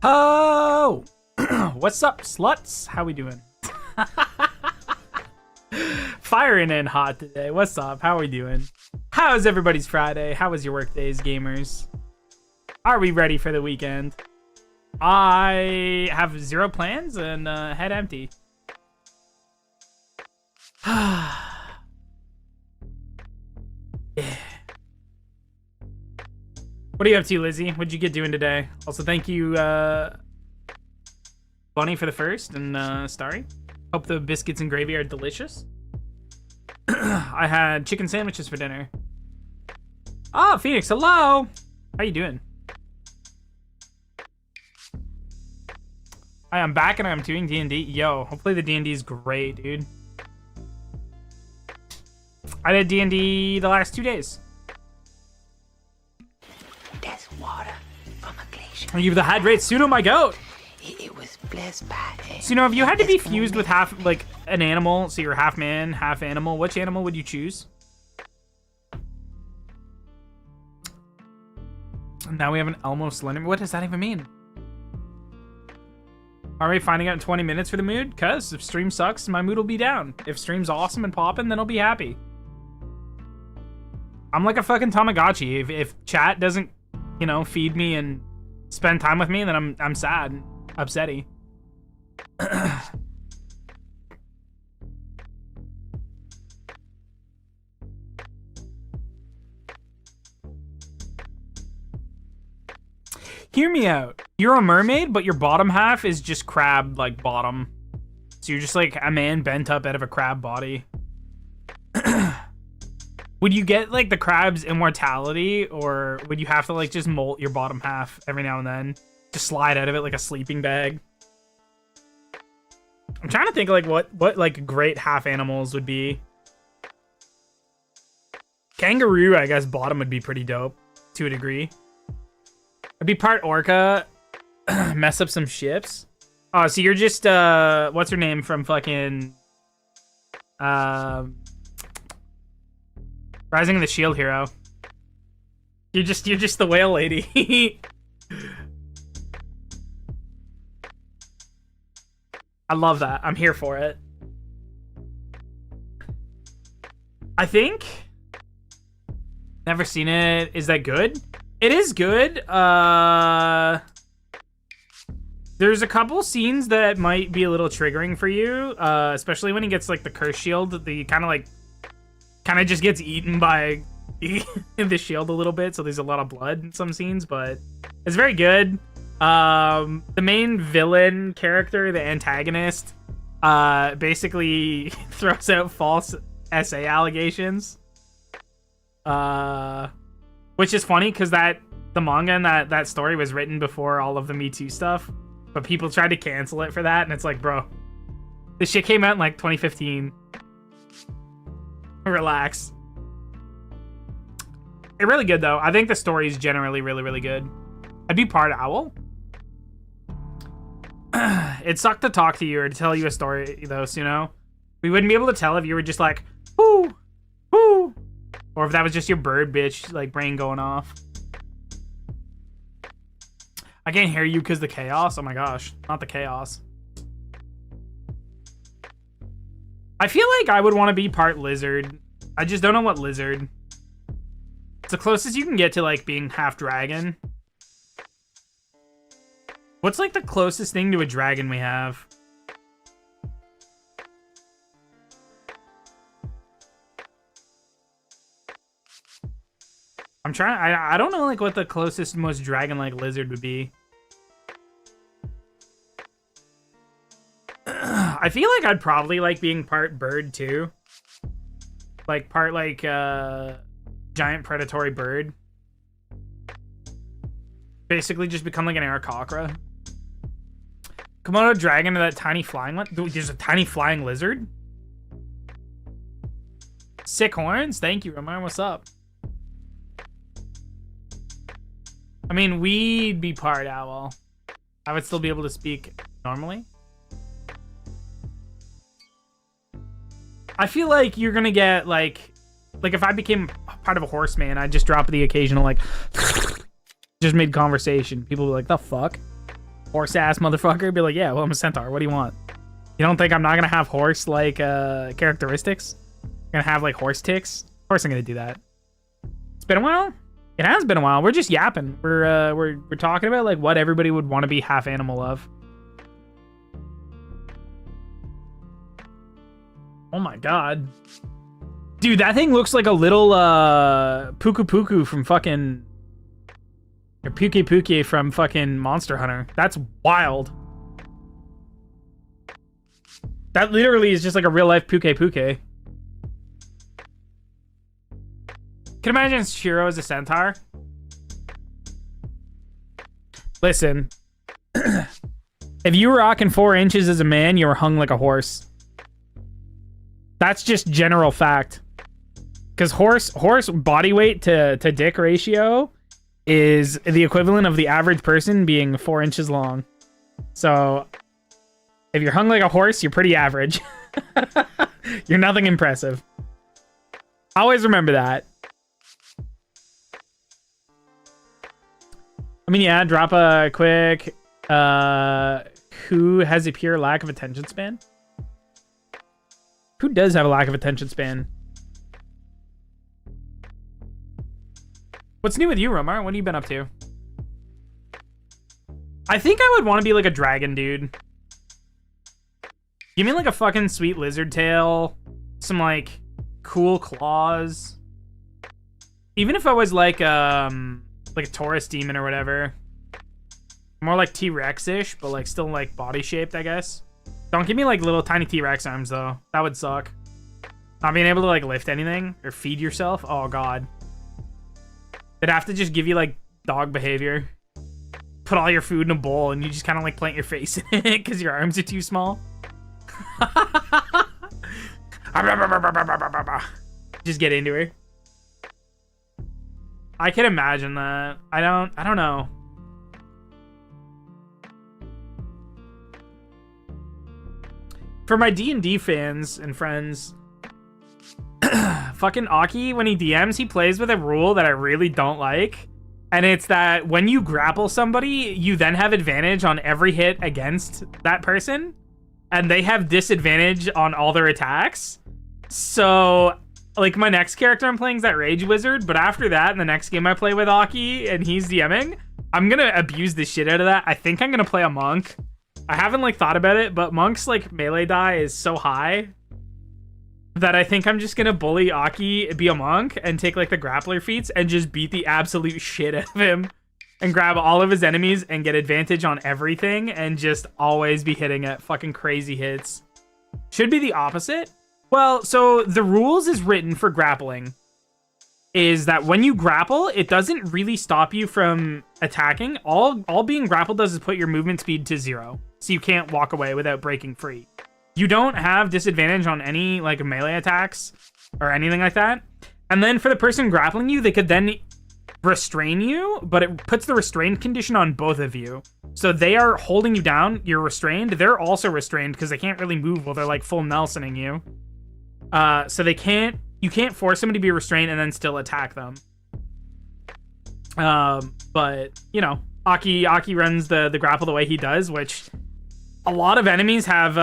Oh, what's up, sluts? How we doing? Firing in hot today. What's up? How we doing? How's everybody's Friday? How was your work days, gamers? Are we ready for the weekend? I have zero plans and head empty. Yeah. What are you up to, Lizzie? What'd you get doing today? Also, thank you, Bunny, for the first, and Starry. Hope the biscuits and gravy are delicious. I had chicken sandwiches for dinner. Oh, Phoenix, hello! How you doing? Hi, I'm back and I'm doing D&D. Yo, hopefully the D&D is great, dude. I did D&D the last 2 days. There's water from a glacier. Are you the hydrate Suno, my goat? It was blessed by Suno, if you had to be fused with half, like, an animal, so you're half man, half animal, which animal would you choose? Now we have an Elmo Slender. What does that even mean? Are we finding out in 20 minutes for the mood? Cause if stream sucks, my mood will be down. If stream's awesome and poppin', then I'll be happy. I'm like a fucking Tamagotchi. If chat doesn't, you know, feed me and spend time with me, then I'm sad and upsetty. Hear me out. You're a mermaid, but your bottom half is just crab, like, bottom. So you're just like a man bent up out of a crab body. Would you get, like, the crab's immortality, or would you have to, like, just molt your bottom half every now and then? Just slide out of it like a sleeping bag? I'm trying to think, like, what like, great half animals would be. Kangaroo, I guess, bottom would be pretty dope, to a degree. I'd be part orca, mess up some ships. Oh, so you're just, what's her name from fucking, Rising of the Shield Hero. You're just the whale lady. I love that. I'm here for it. I think. Never seen it. Is that good? It is good. There's a couple scenes that might be a little triggering for you, especially when he gets like the curse shield. The kind of just gets eaten by the shield a little bit, so there's a lot of blood in some scenes, but it's very good. The main villain character, the antagonist, basically throws out false SA allegations. Which is funny because the manga and that story was written before all of the Me Too stuff, but people tried to cancel it for that, and it's like, bro, this shit came out in like 2015. Relax. It's really good though. I think the story is generally really, really good. I'd be part owl. It sucked to talk to you or to tell you a story though, you know? We wouldn't be able to tell if you were just like, whoo, whoo, or if that was just your bird bitch, like, brain going off. I can't hear you because the chaos. Oh my gosh, not the chaos. I feel like I would want to be part lizard. I just don't know what lizard. It's the closest you can get to, like, being half dragon. What's, like, the closest thing to a dragon we have? I'm trying. I don't know, like, what the closest, most dragon-like lizard would be. I feel like I'd probably like being part bird too. Like part like giant predatory bird. Basically just become like an Aarakocra. Komodo dragon to that tiny flying one. Dude, there's a tiny flying lizard. Sick horns. Thank you, Roman. What's up? I mean, we'd be part owl. I would still be able to speak normally. I feel like you're gonna get like if I became part of a horseman, I'd just drop the occasional like just mid conversation. People would be like, the fuck? horse ass motherfucker. Be like, yeah, well, I'm a centaur. What do you want? You don't think I'm not gonna have horse like characteristics? I'm gonna have like horse ticks? Of course I'm gonna do that. It's been a while. It has been a while. We're just yapping. We're talking about like what everybody would want to be half animal of. Oh my god. Dude, that thing looks like a little Puku Puku from fucking... Or Puke Puke from fucking Monster Hunter. That's wild. That literally is just like a real life Puke Puke. Can imagine Shiro as a centaur. Listen. If you were rocking 4 inches as a man, you were hung like a horse. That's just general fact. Because horse body weight to dick ratio is the equivalent of the average person being 4 inches long. So if you're hung like a horse, you're pretty average. You're nothing impressive. Always remember that. I mean, yeah, drop a quick... who has a pure lack of attention span? Who does have a lack of attention span? What's new with you, Romar? What have you been up to? I think I would want to be like a dragon dude. Give me like a fucking sweet lizard tail. Some like cool claws. Even if I was like a Taurus demon or whatever. More like T-Rex-ish, but like still like body shaped, I guess. Don't give me like little tiny T-Rex arms though. That would suck. Not being able to like lift anything or feed yourself. Oh god. They'd have to just give you like dog behavior. Put all your food in a bowl and you just kind of like plant your face in it because your arms are too small. Just get into her. I can imagine that. I don't know. For my D&D fans and friends, fucking Aki, when he DMs, he plays with a rule that I really don't like. And it's that when you grapple somebody, you then have advantage on every hit against that person. And they have disadvantage on all their attacks. So, like, my next character I'm playing is that Rage Wizard. But after that, in the next game I play with Aki and he's DMing, I'm going to abuse the shit out of that. I think I'm going to play a monk. I haven't, like, thought about it, but monk's, like, melee die is so high that I think I'm just gonna bully Aki, be a monk, and take, like, the grappler feats and just beat the absolute shit out of him and grab all of his enemies and get advantage on everything and just always be hitting at fucking crazy hits. Should be the opposite. Well, so the rules is written for grappling is that when you grapple, it doesn't really stop you from attacking. All being grappled does is put your movement speed to 0. So you can't walk away without breaking free. You don't have disadvantage on any like melee attacks or anything like that. And then for the person grappling you, they could then restrain you, but it puts the restrained condition on both of you. So they are holding you down, you're restrained. They're also restrained because they can't really move while they're like full Nelsoning you. So you can't force somebody to be restrained and then still attack them. But you know, Aki runs the grapple the way he does, which a lot of enemies have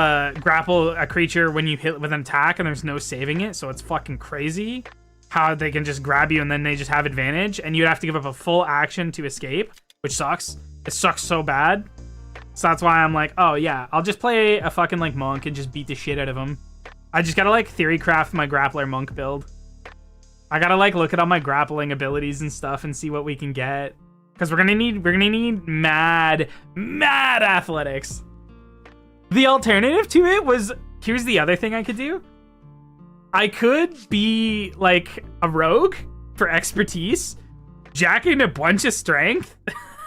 grapple a creature when you hit with an attack and there's no saving it, so it's fucking crazy how they can just grab you and then they just have advantage and you'd have to give up a full action to escape, which sucks. It sucks so bad. So that's why I'm like, oh yeah, I'll just play a fucking like monk and just beat the shit out of him. I just gotta like theory craft my grappler monk build. I gotta like look at all my grappling abilities and stuff and see what we can get. Because we're gonna need mad athletics. The alternative to it was, here's the other thing I could do. I could be like a rogue for expertise, jack in a bunch of strength,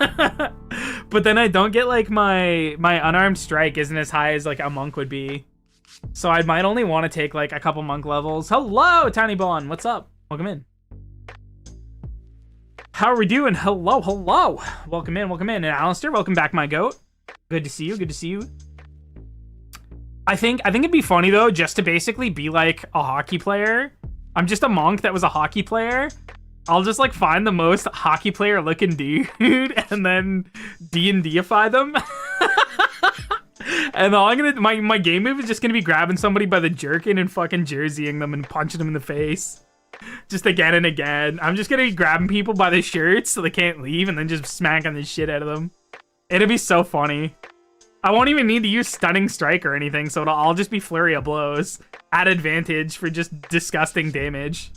but then I don't get like my unarmed strike isn't as high as like a monk would be. So I might only want to take like a couple monk levels. Hello, Tiny Bon. What's up? Welcome in. How are we doing? Hello. Welcome in. And Alistair, welcome back, my goat. Good to see you. I think it'd be funny though, just to basically be like a hockey player. I'm just a monk that was a hockey player. I'll just like find the most hockey player looking dude and then D&Dify them. And all I'm gonna my game move is just gonna be grabbing somebody by the jerkin and fucking jerseying them and punching them in the face. Just again and again. I'm just gonna be grabbing people by the shirts so they can't leave and then just smacking the shit out of them. It'll be so funny. I won't even need to use Stunning Strike or anything, so it'll all just be Flurry of Blows at advantage for just disgusting damage.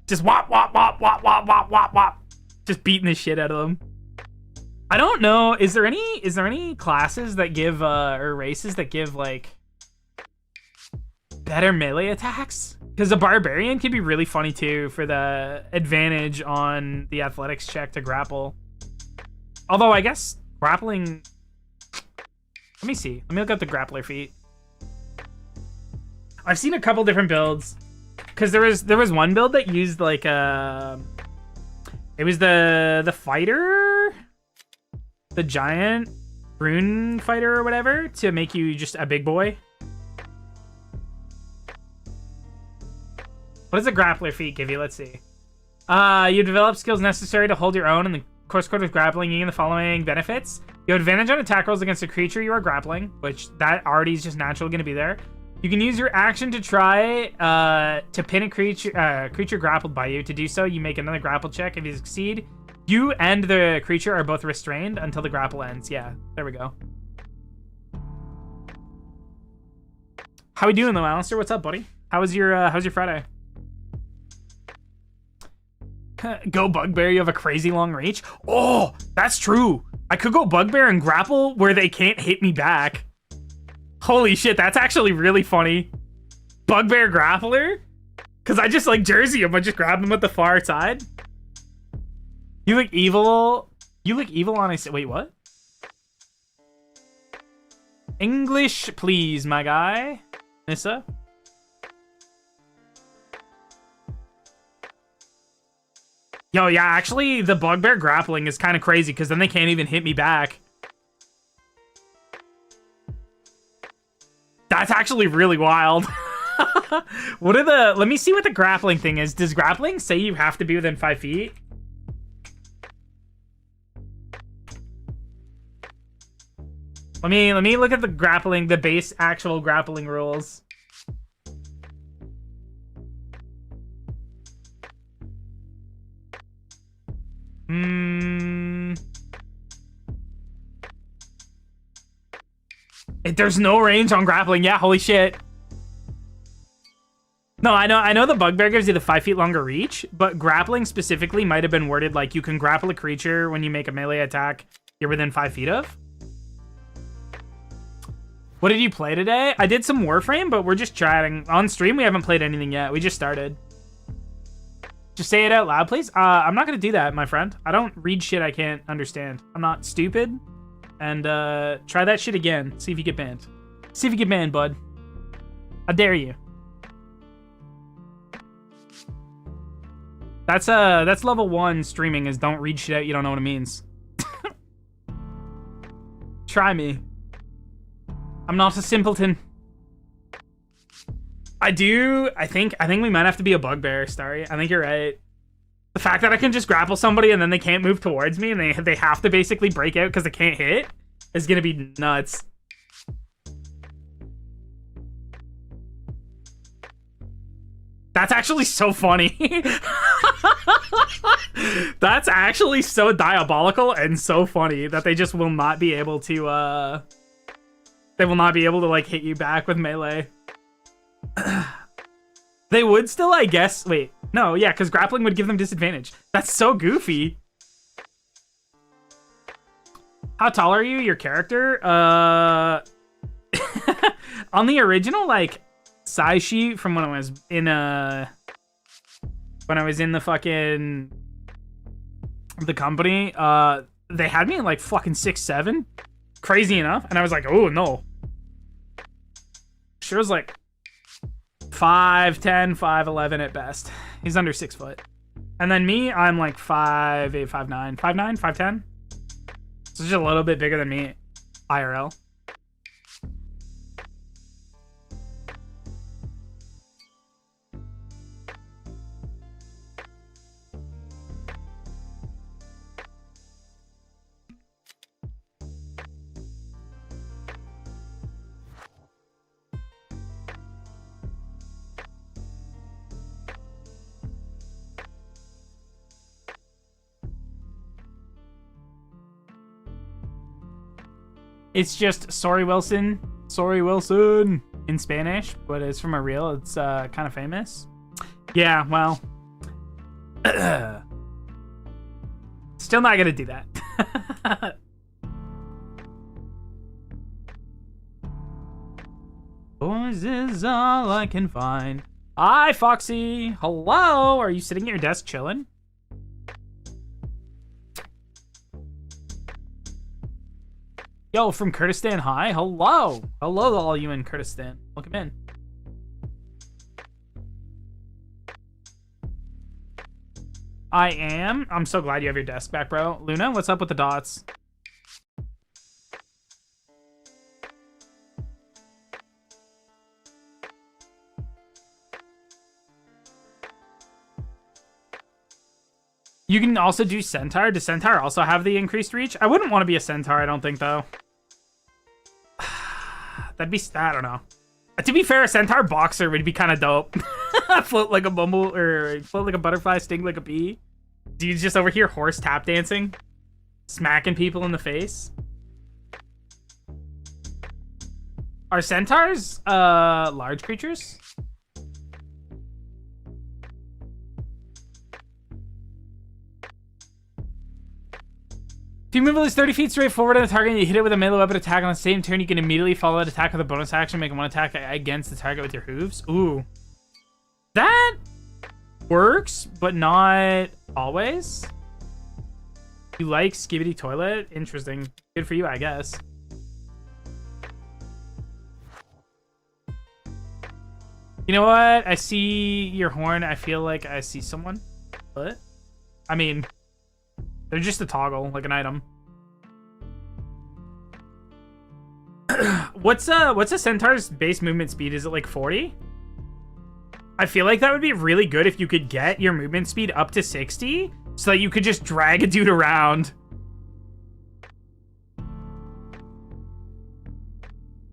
Just wop, wop, wop, wop, wop, wop, wop, wop. Just beating the shit out of them. I don't know. Is there any classes that give or races that give like better melee attacks? Because a barbarian can be really funny too for the advantage on the athletics check to grapple. Although I guess grappling. Let me see. Let me look up the grappler feat. I've seen a couple different builds. Because there was one build that used like it was the fighter. The giant rune fighter or whatever to make you just a big boy. What does a grappler feat give you? Let's see. You develop skills necessary to hold your own in the course code of grappling, you gain the following benefits. You have advantage on attack rolls against a creature you are grappling, which that already is just naturally going to be there. You can use your action to try to pin a creature grappled by you. To do so, you make another grapple check. If you succeed, you and the creature are both restrained until the grapple ends. Yeah, there we go. How we doing though, Alistair? What's up, buddy? How's your Friday? Go Bugbear, you have a crazy long reach. Oh, that's true. I could go Bugbear and grapple where they can't hit me back. Holy shit, that's actually really funny. Bugbear Grappler? Because I just like jersey him. I just grab him at the far side. You look evil. You look evil on a... Wait, what? English, please, my guy. Nissa? Yo, yeah, actually, the Bugbear grappling is kind of crazy because then they can't even hit me back. That's actually really wild. What are the... Let me see what the grappling thing is. Does grappling say you have to be within 5 feet? Let me look at the grappling, the base actual grappling rules. There's no range on grappling. Yeah, holy shit. No, I know the Bugbear gives you the 5 feet longer reach, but grappling specifically might have been worded like you can grapple a creature when you make a melee attack you're within 5 feet of. What did you play today? I did some Warframe, but we're just chatting. On stream, we haven't played anything yet. We just started. Just say it out loud, please. I'm not going to do that, my friend. I don't read shit I can't understand. I'm not stupid. And try that shit again. See if you get banned. See if you get banned, bud. I dare you. That's level 1 streaming is don't read shit out you don't know what it means. Try me. I'm not a simpleton. I think we might have to be a Bugbear, Starry. I think you're right. The fact that I can just grapple somebody and then they can't move towards me and they have to basically break out because they can't hit is gonna be nuts. That's actually so funny. That's actually so diabolical and so funny that they just will not be able to they will not be able to like hit you back with melee. They would still, I guess. Wait, no, yeah, because grappling would give them disadvantage. That's so goofy. How tall are you? Your character? On the original like size sheet from when I was in the fucking the company, they had me at like fucking 6'7", crazy enough, and I was like, oh no. Sure was like 5'10", 5'11" at best. He's under 6 foot. And then me, I'm like 5'8", 5'9", 5'9", 5'10". So just a little bit bigger than me, IRL. It's just sorry, Wilson. Sorry, Wilson in Spanish, but it's from a reel. It's kind of famous. Yeah, well. Still not gonna do that. Boys is all I can find. Hi, Foxy. Hello. Are you sitting at your desk chilling? Yo, from Kurdistan. Hi. Hello. Hello to all you in Kurdistan. Welcome in. I am. I'm so glad you have your desk back, bro. Luna, what's up with the dots? You can also do Centaur. Does Centaur also have the increased reach? I wouldn't want to be a Centaur, I don't think, though. That'd be... I don't know. To be fair, a Centaur boxer would be kind of dope. Float like a bumble, or float like a butterfly, sting like a bee. Dude's just over here horse tap dancing. Smacking people in the face. Are Centaurs, large creatures? If you move at least 30 feet straight forward on the target and you hit it with a melee weapon attack on the same turn, you can immediately follow that attack with a bonus action, making one attack against the target with your hooves. Ooh. That works, but not always. You like Skibidi Toilet? Interesting. Good for you, I guess. You know what? I see your horn. I feel like I see someone. What? I mean... They're just a toggle, like an item. What's a Centaur's base movement speed? Is it like 40? I feel like that would be really good if you could get your movement speed up to 60, so that you could just drag a dude around.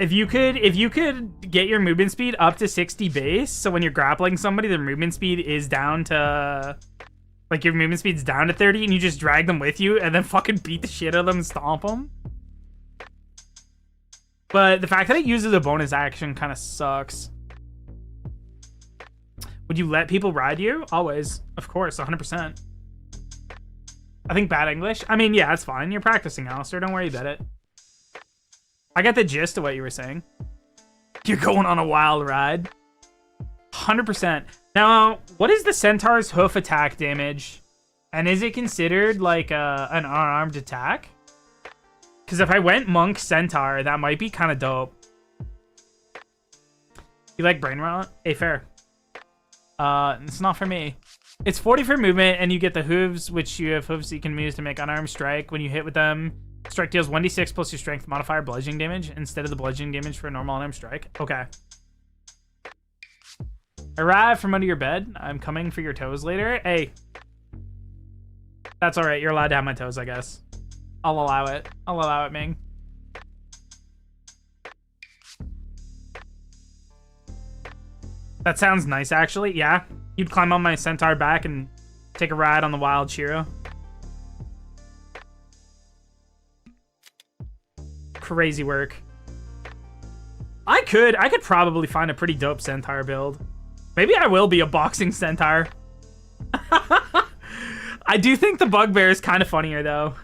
If you could get your movement speed up to 60 base, so when you're grappling somebody, their movement speed is down to... Like, your movement speed's down to 30, and you just drag them with you, and then fucking beat the shit out of them and stomp them. But the fact that it uses a bonus action kind of sucks. Would you let people ride you? Always. Of course, 100%. I think bad English. I mean, yeah, it's fine. You're practicing, Alistair. Don't worry about it. I got the gist of what you were saying. You're going on a wild ride. 100%. Now, what is the Centaur's hoof attack damage? And is it considered like an unarmed attack? Because if I went Monk Centaur, that might be kind of dope. You like Brain Rot? Hey, fair. It's not for me. It's 40 for movement, and you get the hooves, which you have hooves you can use to make unarmed strike. When you hit with them, strike deals 1d6 plus your strength modifier bludgeoning damage instead of the bludgeoning damage for a normal unarmed strike. Okay. Arrive from under your bed. I'm coming for your toes later. Hey. That's alright. You're allowed to have my toes, I guess. I'll allow it. I'll allow it, Ming. That sounds nice, actually. Yeah. You'd climb on my Centaur back and take a ride on the wild Shiro. Crazy work. I could probably find a pretty dope Centaur build. Maybe I will be a boxing Centaur. I do think the Bugbear is kind of funnier, though.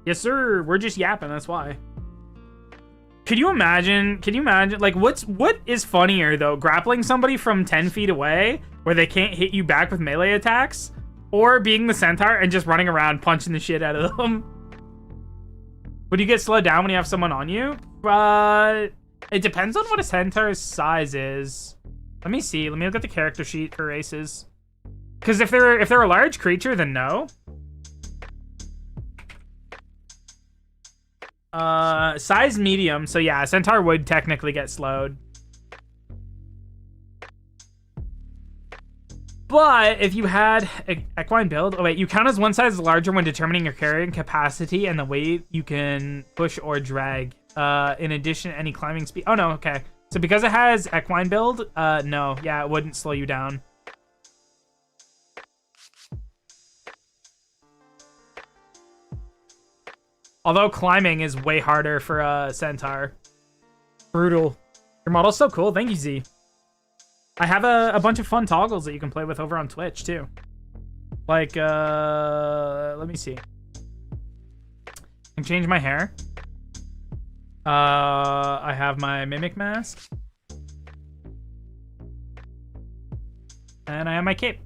Yes, sir. We're just yapping. That's why. Could you imagine? Like, what is funnier, though? Grappling somebody from 10 feet away where they can't hit you back with melee attacks? Or being the Centaur and just running around punching the shit out of them? Would you get slowed down when you have someone on you? It depends on what a Centaur's size is. Let me see. Let me look at the character sheet for races. Because if they're a large creature, then no. Size medium. So yeah, a Centaur would technically get slowed. But if you had equine build, oh wait, you count as one size larger when determining your carrying capacity and the weight you can push or drag. In addition, any climbing speed. Oh no, okay. So because it has equine build, no, yeah, it wouldn't slow you down. Although climbing is way harder for Centaur. Brutal. Your model's so cool. Thank you, Z. I have a bunch of fun toggles that you can play with over on Twitch, too. Like, let me see. I can change my hair. I have my mimic mask. And I have my cape.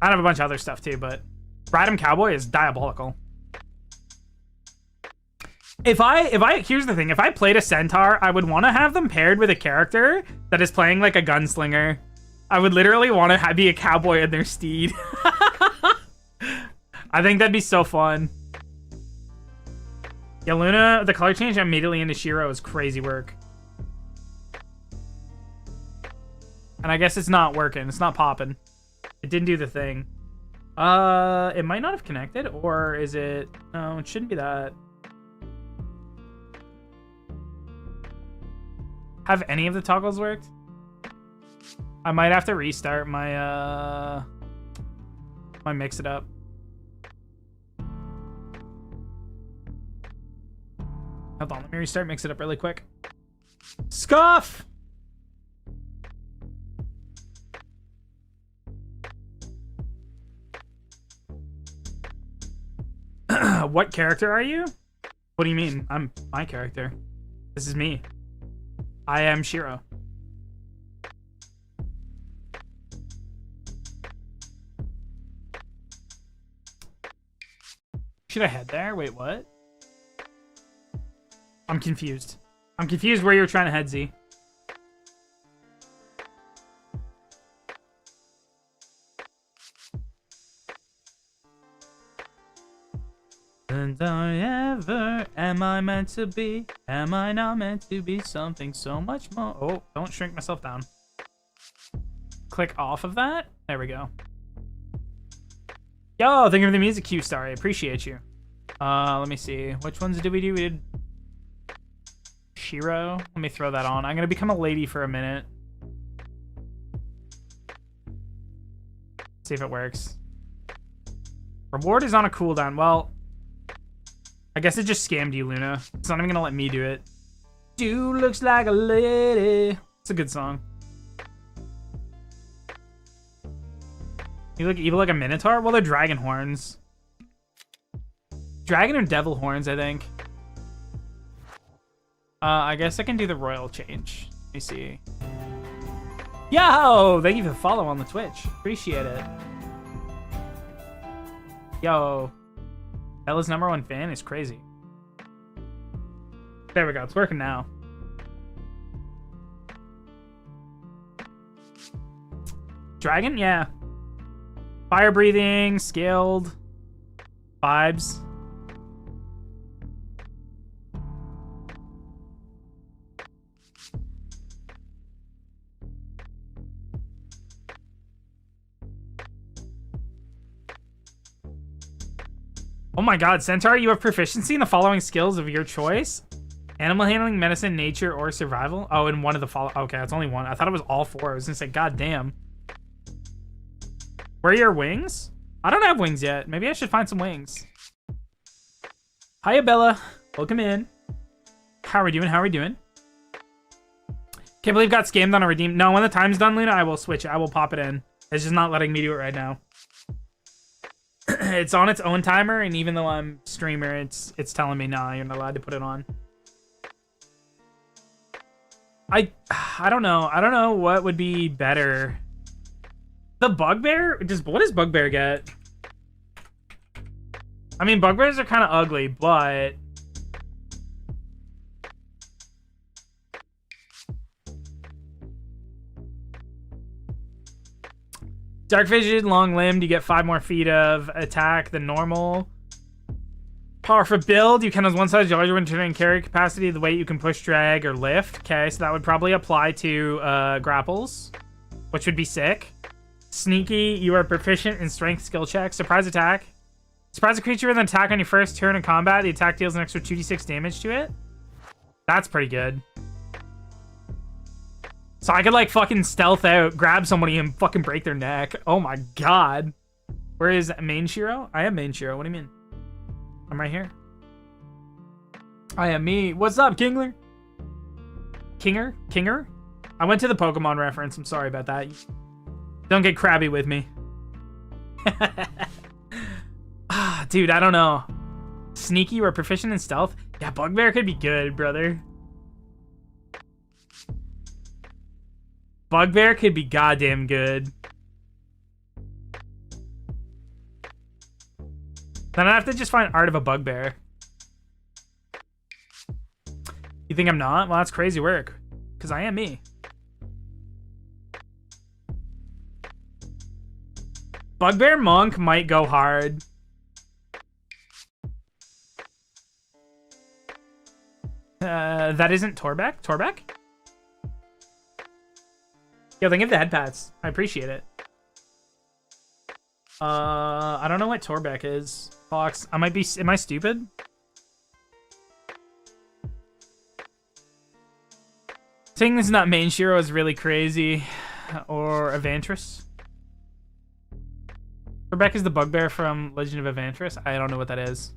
I have a bunch of other stuff, too, but Ride 'em Cowboy is diabolical. Here's the thing, if I played a Centaur, I would want to have them paired with a character that is playing like a gunslinger. I would literally want to be a cowboy in their steed. I think that'd be so fun. Yeah, Luna, the color change immediately into Shiro is crazy work. And I guess it's not working. It's not popping. It didn't do the thing. It might not have connected, or is it? No, it shouldn't be that. Have any of the toggles worked? I might have to restart my my mix it up. Hold on, let me restart mix it up really quick. Scuff! What character are you? What do you mean? I'm my character. This is me. I am Shiro. Should I head there? Wait, what? I'm confused. I'm confused where you're trying to head, Z. And I ever am I meant to be? Am I not meant to be something so much more? Oh, don't shrink myself down. Click off of that. There we go. Yo, thank you for the music cue, Star. I appreciate you. Let me see. Which ones did we do? We did Shiro. Let me throw that on. I'm gonna become a lady for a minute. See if it works. Reward is on a cooldown. Well, I guess it just scammed you, Luna. It's not even gonna let me do it. Dude looks like a lady. It's a good song. You look evil like a minotaur? Well, they're dragon horns. Dragon or devil horns, I think. I guess I can do the royal change. Let me see. Yo! Thank you for the follow on the Twitch. Appreciate it. Yo. Bella's #1 fan is crazy. There we go. It's working now. Dragon? Yeah. Fire breathing, scaled, vibes. Oh my god, Centaur, you have proficiency in the following skills of your choice. Animal handling, medicine, nature, or survival. Oh, in one of the follow. Okay, that's only one. I thought it was all four. I was gonna say, god damn. Where are your wings? I don't have wings yet. Maybe I should find some wings. Hiya, Bella. Welcome in. How are we doing? How are we doing? Can't believe got scammed on a redeem. No, when the time's done, Luna, I will switch it. I will pop it in. It's just not letting me do it right now. It's on its own timer, and even though I'm streamer, it's telling me, nah, you're not allowed to put it on. I don't know. I don't know what would be better. The bugbear? What does bugbear get? I mean, bugbears are kind of ugly, but dark vision, long limbed, you get 5 more feet of attack than normal. Powerful build, you can as one size larger when turning carry capacity, the weight you can push, drag, or lift. Okay, so that would probably apply to grapples, which would be sick. Sneaky, you are proficient in strength skill check. Surprise attack. Surprise a creature with an attack on your first turn in combat. The attack deals an extra 2d6 damage to it. That's pretty good. So I could like fucking stealth out, grab somebody, and fucking break their neck. Oh my god. Where is main Shiro? I am main Shiro. What do you mean? I'm right here. I am me. What's up, Kingler? Kinger? I went to the Pokemon reference. I'm sorry about that. Don't get crabby with me. Dude, I don't know. Sneaky or proficient in stealth? Yeah, Bugbear could be good, brother. Bugbear could be goddamn good. Then I have to just find Art of a Bugbear. You think I'm not? Well, that's crazy work. Because I am me. Bugbear Monk might go hard. That isn't Torbeck? Torbeck? Yo, thank you for the head pats. I appreciate it. I don't know what Torbeck is. Fox. Am I stupid? Saying this is not main Shiro is really crazy. Or Evantris. Torbeck is the bugbear from Legend of Evantris. I don't know what that is.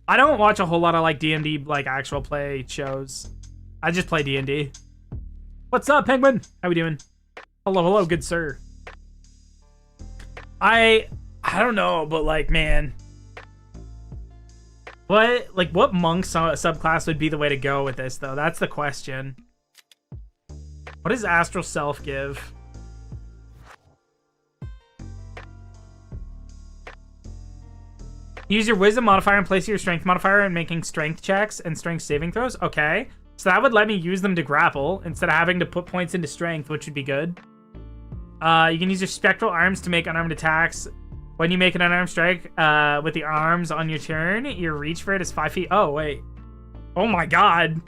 I don't watch a whole lot of like D&D like actual play shows. I just play D&D. What's up, Penguin? How we doing? Hello, good sir. I don't know, but like, man, what monk subclass would be the way to go with this though? That's the question. What does Astral Self give? Use your wisdom modifier in place of your strength modifier and making strength checks and strength saving throws. Okay. So that would let me use them to grapple instead of having to put points into strength, which would be good. You can use your spectral arms to make unarmed attacks. When you make an unarmed strike with the arms on your turn, your reach for it is 5 feet. Oh, wait. Oh my god.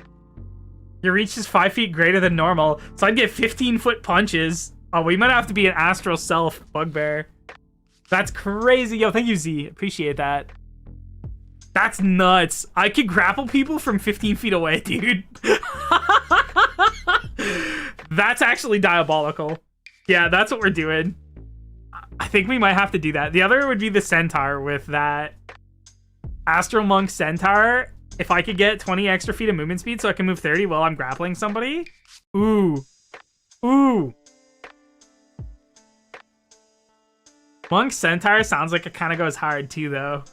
Your reach is 5 feet greater than normal. So I'd get 15-foot punches. Oh, we might have to be an Astral Self bugbear. That's crazy. Yo, thank you, Z. Appreciate that. That's nuts. I could grapple people from 15 feet away, dude. That's actually diabolical. Yeah, that's what we're doing. I think we might have to do that. The other would be the Centaur with that Astral Monk Centaur. If I could get 20 extra feet of movement speed so I can move 30 while I'm grappling somebody. Ooh. Ooh. Monk Centaur sounds like it kind of goes hard too, though.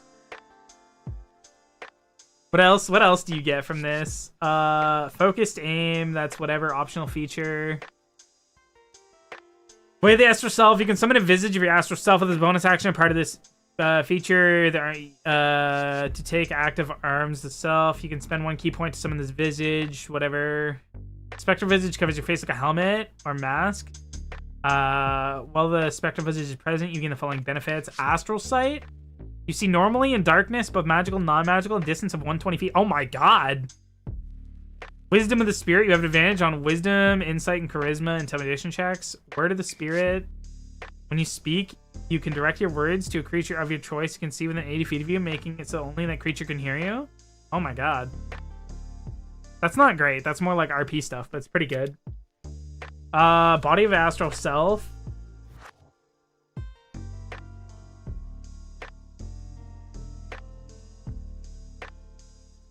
What else? What else do you get from this? Focused aim. That's whatever optional feature. Way of the Astral Self. You can summon a visage of your Astral Self with this bonus action. Part of this feature to take active arms the self. You can spend 1 key point to summon this visage. Whatever. Spectral visage covers your face like a helmet or mask. While the spectral visage is present, you gain the following benefits. Astral sight. You see normally in darkness, both magical and non-magical, a distance of 120 feet. Oh my god. Wisdom of the Spirit. You have advantage on wisdom, insight, and charisma intimidation checks. Word of the Spirit. When you speak, you can direct your words to a creature of your choice you can see within 80 feet of you, making it so only that creature can hear you. Oh my god. That's not great. That's more like RP stuff, but it's pretty good. Body of Astral Self.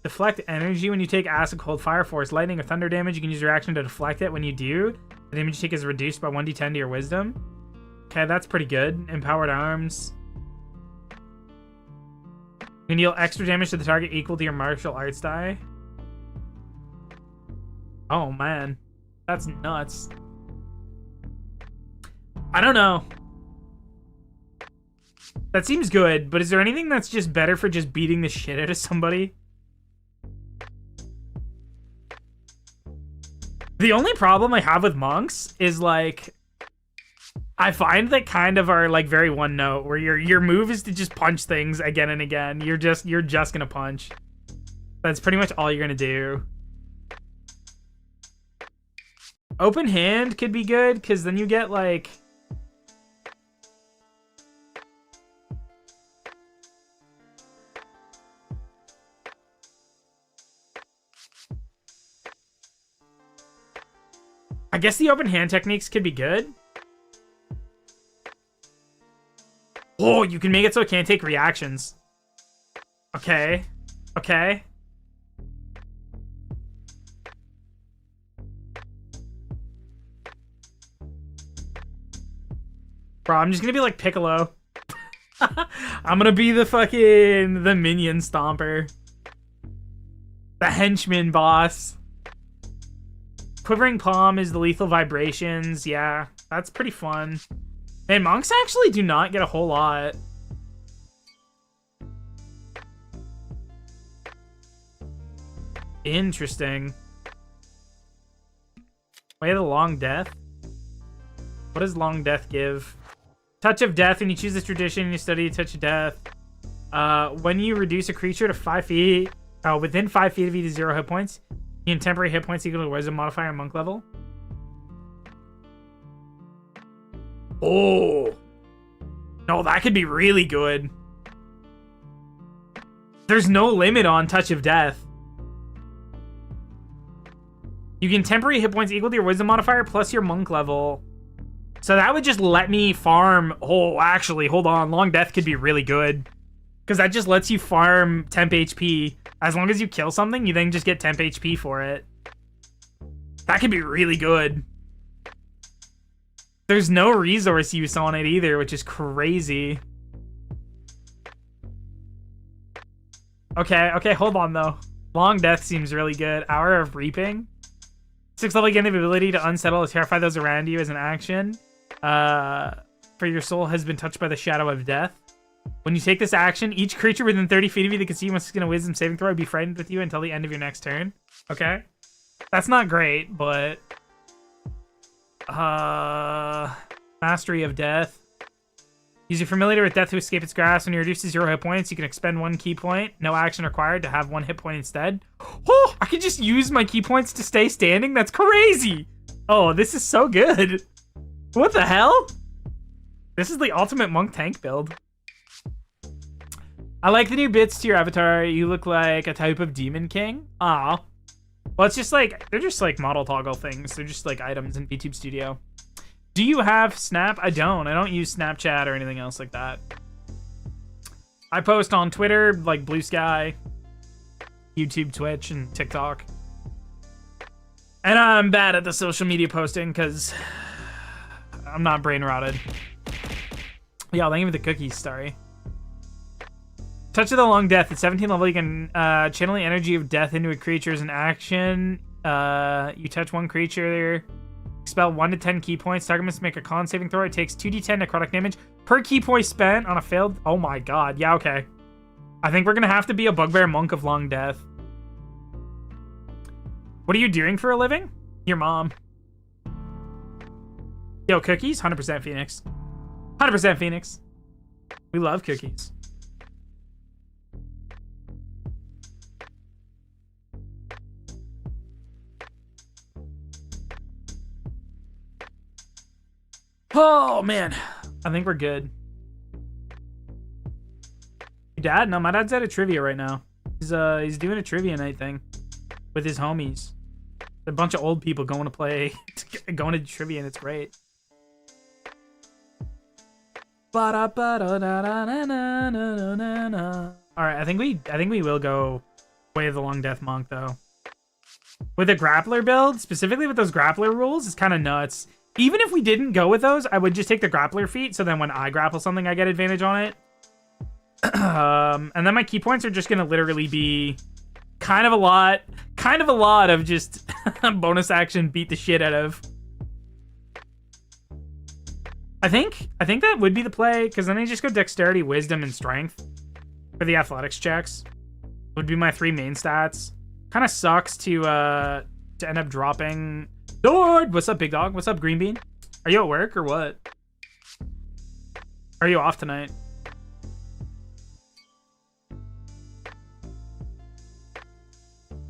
Deflect energy when you take acid, cold, fire, force, lightning, or thunder damage. You can use your action to deflect it. When you do, the damage you take is reduced by 1d10 to your wisdom. Okay, that's pretty good. Empowered arms. You can deal extra damage to the target equal to your martial arts die. Oh man, that's nuts. I don't know. That seems good, but is there anything that's just better for just beating the shit out of somebody? The only problem I have with monks is like, I find that kind of are like very one note where your move is to just punch things again and again. You're just gonna punch. That's pretty much all you're gonna do. Open hand could be good because then you get like, I guess the open hand techniques could be good. Oh, you can make it so it can't take reactions. Okay. Okay. Bro, I'm just gonna be like Piccolo. I'm gonna be the minion stomper. The henchman boss. Quivering palm is the lethal vibrations. Yeah, that's pretty fun. Man, monks actually do not get a whole lot. Interesting. Way of the long death? What does long death give? Touch of death. When you choose this tradition, you study touch of death. When you reduce a creature to 5 feet, within 5 feet of you to 0 hit points, you can temporary hit points equal to wisdom modifier monk level. Oh. No, that could be really good. There's no limit on touch of death. You can temporary hit points equal to your wisdom modifier plus your monk level. So that would just let me farm. Oh, actually, hold on. Long death could be really good. Because that just lets you farm temp HP. As long as you kill something, you then just get temp HP for it. That could be really good. There's no resource use on it either, which is crazy. Okay, hold on though. Long death seems really good. Hour of Reaping. 6th level, gain the ability to unsettle or terrify those around you as an action. For your soul has been touched by the shadow of death. When you take this action, each creature within 30 feet of you that can see you must get a wisdom saving throw be frightened with you until the end of your next turn. Okay. That's not great, but... Mastery of Death. Use your familiar with death to escape its grasp. When you reduce to 0 hit points, you can expend 1 key point. No action required to have 1 hit point instead. Oh, I can just use my key points to stay standing? That's crazy! Oh, this is so good. What the hell? This is the ultimate monk tank build. I like the new bits to your avatar. You look like a type of demon king. Aw. Well, it's just like, they're just like model toggle things. They're just like items in VTube Studio. Do you have Snap? I don't use Snapchat or anything else like that. I post on Twitter, like Blue Sky, YouTube, Twitch, and TikTok. And I'm bad at the social media posting because I'm not brain rotted. Yeah, thank you for the cookies, sorry. Touch of the Long Death. At 17 level, you can channel the energy of death into a creature as an action. You touch one creature, expel 1 to 10 key points. Target must make a con saving throw. It takes 2d10 necrotic damage per key point spent on a failed... Oh my god. Yeah, okay. I think we're going to have to be a Bugbear Monk of Long Death. What are you doing for a living? Your mom. Yo, cookies? 100% Phoenix. 100% Phoenix. We love cookies. Oh, man. I think we're good. Your dad? No, my dad's at a trivia right now. He's doing a trivia night thing with his homies. A bunch of old people going to play, going to trivia, and it's great. Alright, I think we will go Way of the Long Death Monk, though. With a grappler build, specifically with those grappler rules, it's kind of nuts. Even if we didn't go with those, I would just take the grappler feat, so then when I grapple something, I get advantage on it. And then my key points are just going to literally be kind of a lot of just bonus action beat the shit out of. I think that would be the play, because then I just go Dexterity, Wisdom, and Strength for the athletics checks. Would be my 3 main stats. Kind of sucks to end up dropping... Lord! What's up, big dog? What's up, Green Bean? Are you at work or what? Are you off tonight?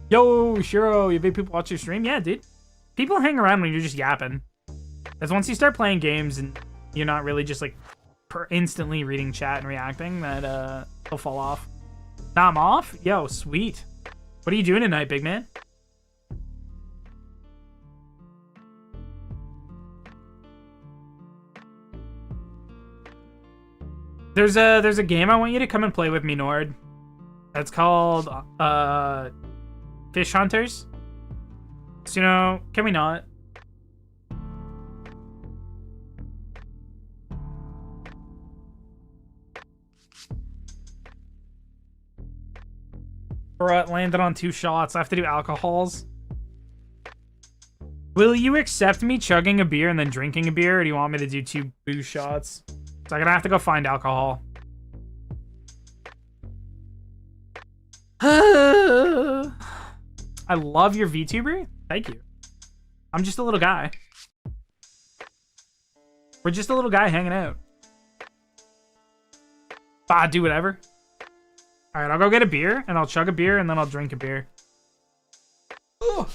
Yo, Shiro, you big people watch your stream? Yeah, dude. People hang around when you're just yapping. As once you start playing games and you're not really just like instantly reading chat and reacting, that they'll fall off. Now I'm off? Yo, sweet. What are you doing tonight, big man? There's a game I want you to come and play with me, Nord. It's called Fish Hunters. So, you know, can we not? Bruh, landed on 2 shots. I have to do alcohols. Will you accept me chugging a beer and then drinking a beer, or do you want me to do 2 booze shots? So I'm gonna have to go find alcohol. I love your VTuber. Thank you. I'm just a little guy. We're just a little guy hanging out. Ah, do whatever. All right, I'll go get a beer, and I'll chug a beer, and then I'll drink a beer. Ugh.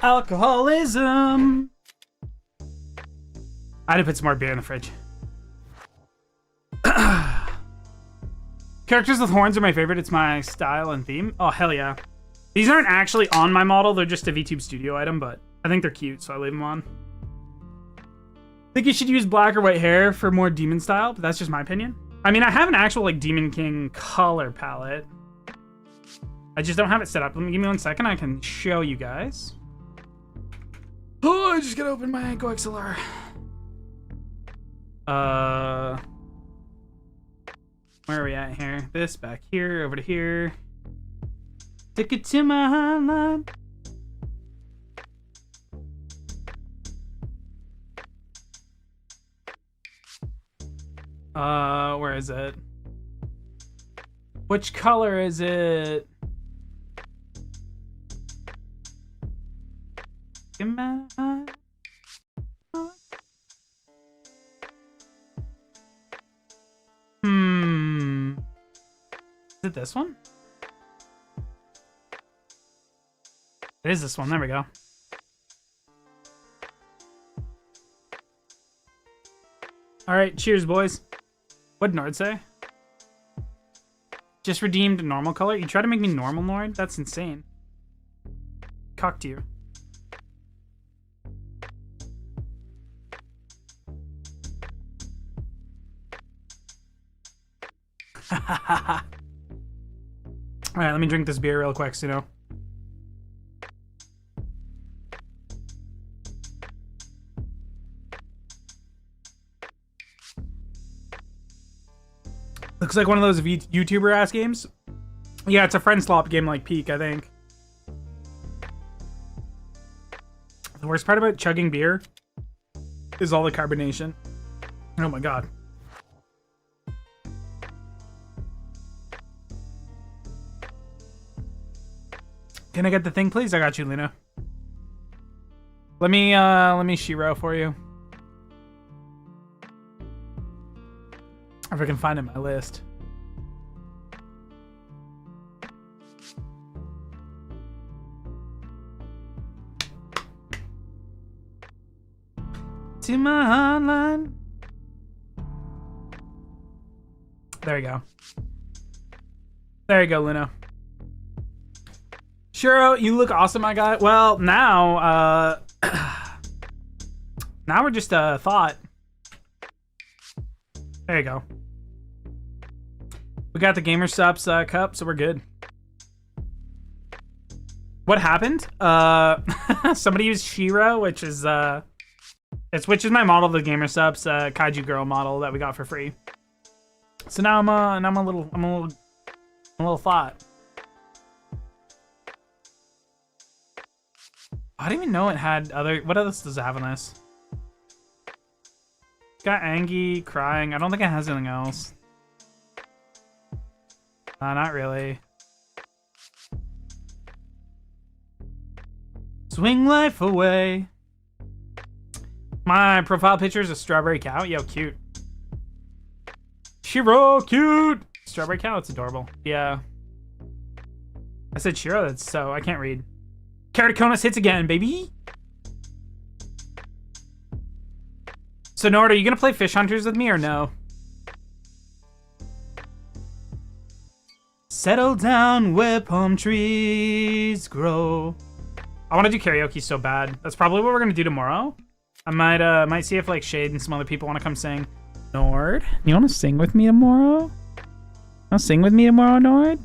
Alcoholism. I had to put some more beer in the fridge. Characters with horns are my favorite. It's my style and theme. Oh, hell yeah. These aren't actually on my model. They're just a VTube Studio item, but I think they're cute, so I leave them on. I think you should use black or white hair for more demon style, but that's just my opinion. I mean, I have an actual, like, Demon King color palette. I just don't have it set up. Give me 1 second. I can show you guys. Oh, I just gotta open my Go XLR. Where are we at here? This back here, over to here. Take it to my hotline. Where is it? Which color is it? Is it this one? It is this one. There we go. All right, cheers, boys. What'd Nord say? Just redeemed normal color? You try to make me normal, Nord? That's insane. Cocked you. All right, let me drink this beer real quick, so you know. Looks like one of those YouTuber ass games. Yeah, it's a friend slop game like Peak, I think. The worst part about chugging beer is all the carbonation. Oh my god. Can I get the thing, please? I got you, Luna. Let me Shiro for you. If I can find it in my list. To my hotline. There you go. There you go, Luna. Shiro, you look awesome, my guy. Well, now, now we're just a thought. There you go. We got the Gamer Subs cup, so we're good. What happened? Somebody used Shiro, which is my model of the Gamer Subs Kaiju Girl model that we got for free. So now I'm a little thought. I didn't even know it had other. What else does it have on this? Got Angie crying. I don't think it has anything else. Not really. Swing life away. My profile picture is a strawberry cow. Yo, cute. Shiro, cute. Strawberry cow, it's adorable. Yeah. I said Shiro, that's so, I can't read. Keratoconus hits again, baby. So, Nord, are you gonna play Fish Hunters with me or no? Settle down where palm trees grow. I want to do karaoke so bad. That's probably what we're gonna do tomorrow. I might see if like Shade and some other people want to come sing. Nord, you want to sing with me tomorrow? Want to sing with me tomorrow, Nord?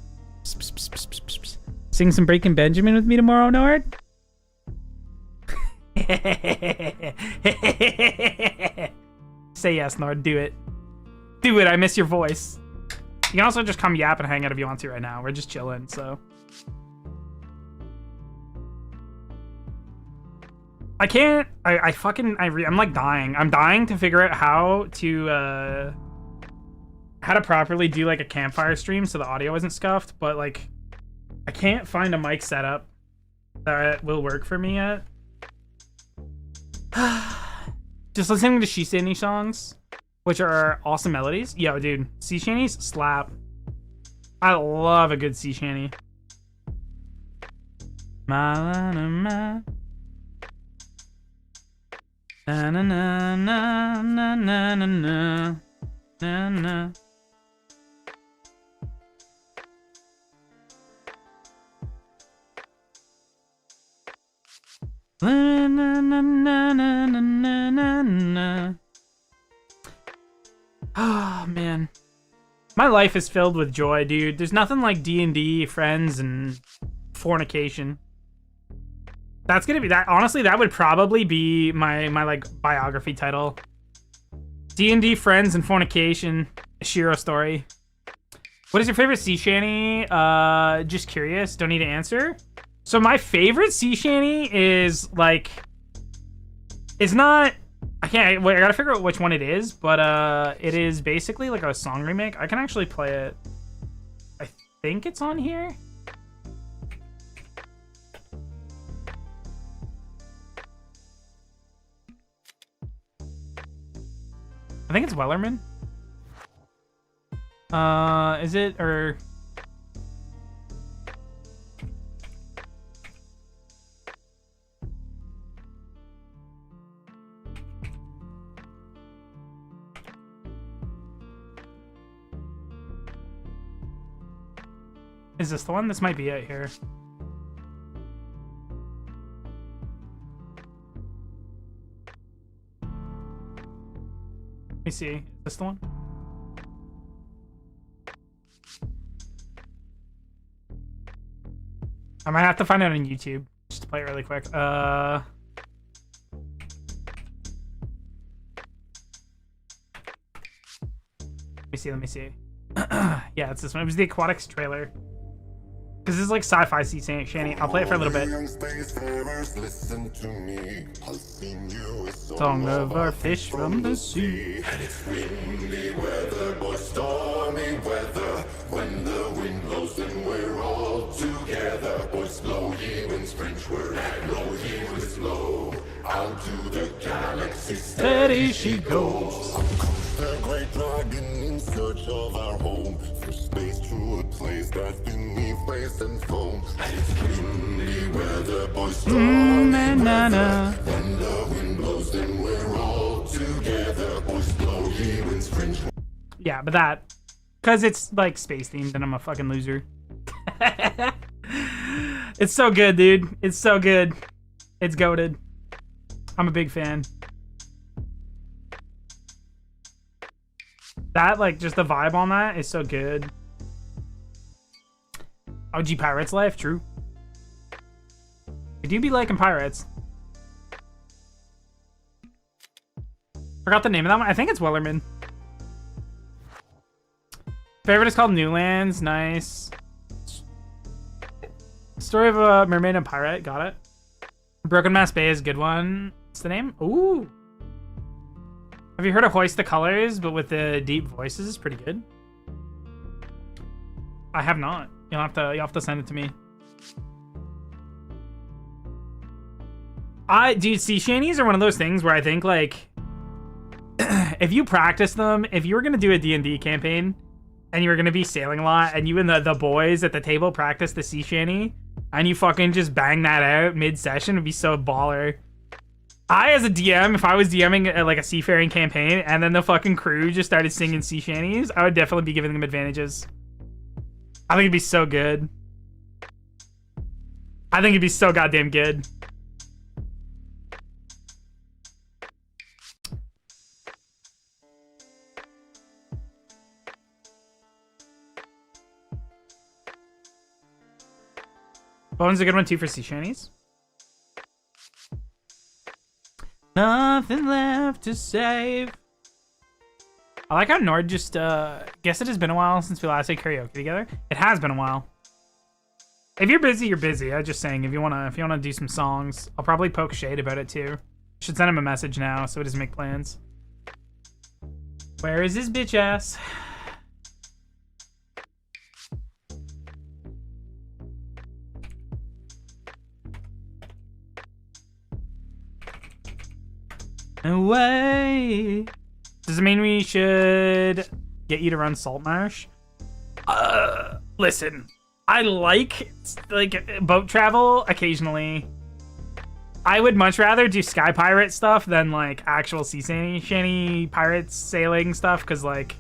Psst, psst, psst, psst, psst, psst. Sing some Breaking Benjamin with me tomorrow, Nord? Say yes, Nord. Do it. Do it. I miss your voice. You can also just come yap and hang out if you want to right now. We're just chilling, so. I can't. I'm like dying. I'm dying to figure out how to properly do like a campfire stream so the audio isn't scuffed, but like I can't find a mic setup that will work for me yet. Just listening to She Shanty songs, which are awesome melodies. Yo, dude, sea shanties slap. I love a good sea shanty. Ma na na na na na na na na na na na. Na na na na na na na na. Oh man, my life is filled with joy, dude. There's nothing like D&D, friends, and fornication. That's gonna be that. Honestly, that would probably be my like biography title. D&D, friends, and fornication. A Shiro story. What is your favorite sea shanty? Just curious. Don't need to answer. So my favorite sea shanty is like, it's not. I can't. Wait, I gotta figure out which one it is, but it is basically like a song remake. I can actually play it. I think it's on here. I think it's Wellerman. Is it or? Is this the one? This might be it here. Let me see. Is this the one? I might have to find it on YouTube just to play it really quick. Let me see. Yeah, it's this one. It was the Aquatics trailer. Because this is like sci-fi sea shanty. I'll play it for a little bit. Song of our fish from the sea. And it's windy weather, boy, stormy weather. When the wind blows, then we're all together. Boys, blow ye winds, French word, blow ye winds, blow. Out to the galaxy, steady she goes. Up comes the great dragon in search of our home. Through space, through a place that's beneath waves and foam. And it's windy weather, boys, stormy weather. When the wind blows, then we're all together. Boys, blow ye winds, French word. Yeah, but that, because it's like space themed and I'm a fucking loser. It's so good, dude. It's so good. It's goated. I'm a big fan. That, like, just the vibe on that is so good. OG Pirates life, true. I do be liking pirates. Forgot the name of that one. I think it's Wellerman. Favorite is called Newlands. Nice. Story of a mermaid and pirate. Got it. Broken Mass Bay is a good one. What's the name? Ooh. Have you heard of Hoist the Colors, but with the deep voices? Pretty good. I have not. You'll have to send it to me. Dude, sea shanties are one of those things where I think like if you practice them, if you were gonna do a D&D campaign and you were gonna be sailing a lot and you and the boys at the table practice the sea shanty and you fucking just bang that out mid-session, it'd be so baller. I, as a DM, if I was DMing like a seafaring campaign and then the fucking crew just started singing sea shanties, I would definitely be giving them advantages. I think it'd be so good. I think it'd be so goddamn good. Bone's a good one too for sea shanties. Nothing left to save. I like how Nord just guess it has been a while since we last did karaoke together. It has been a while. If you're busy, you're busy. I'm just saying if you wanna do some songs, I'll probably poke shade about it too. Should send him a message now so he doesn't make plans. Where is his bitch ass? Away. Does it mean we should get you to run Salt Marsh? Listen, I like boat travel occasionally. I would much rather do Sky Pirate stuff than like actual sea shanty pirates sailing stuff, because like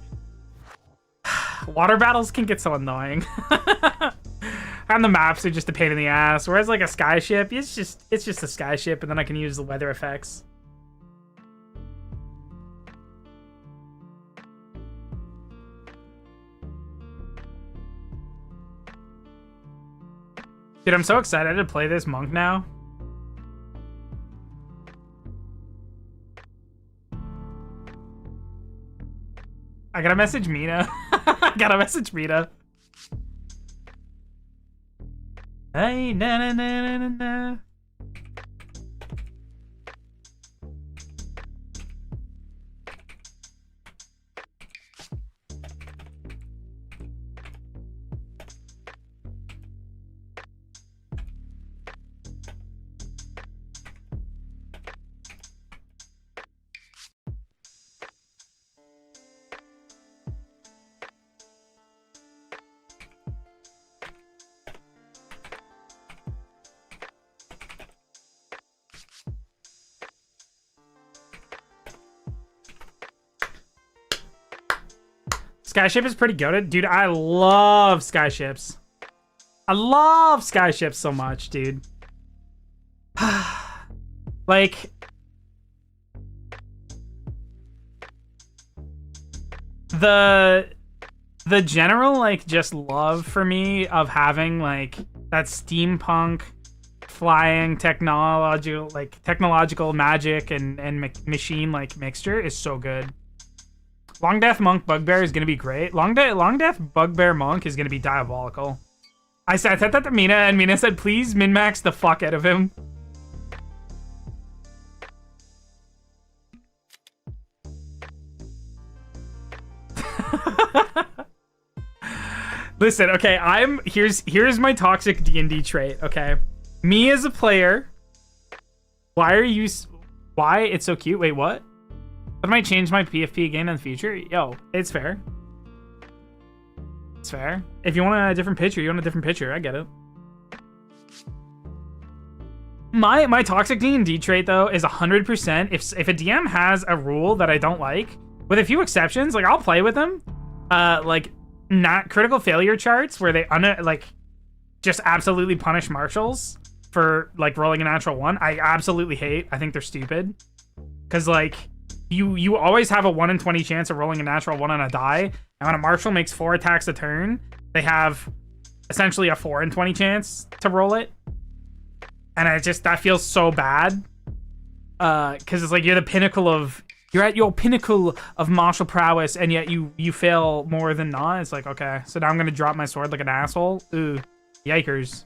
water battles can get so annoying. And the maps are just a pain in the ass. Whereas like a sky ship, it's just a sky ship, and then I can use the weather effects. Dude, I'm so excited to play this monk now. I gotta message Mina. I gotta message Mina. Hey, na na na na na. Skyship is pretty good. Dude, I love skyships. I love skyships so much, dude. Like, the general, like, just love for me of having, like, that steampunk flying technological magic and machine, like, mixture is so good. Long Death Monk Bugbear is going to be great. Long Death Bugbear Monk is going to be diabolical. I said that to Mina, and Mina said, please min-max the fuck out of him. Listen, okay, here's my toxic D&D trait, okay? Me as a player, why it's so cute? Wait, what? I might change my PFP again in the future. Yo, it's fair. It's fair. If you want a different picture, you want a different picture. I get it. My toxic D&D trait though is 100%. If a DM has a rule that I don't like, with a few exceptions, like I'll play with them. Like not critical failure charts where they just absolutely punish marshals for like rolling a natural 1. I absolutely hate. I think they're stupid. Cause like you always have a 1 in 20 chance of rolling a natural 1 on a die, and when a marshal makes 4 attacks a turn, they have essentially a 4 in 20 chance to roll it. And that feels so bad. Cause it's like you're at your pinnacle of martial prowess, and yet you fail more than not. It's like, okay, so now I'm gonna drop my sword like an asshole. Ooh, yikers.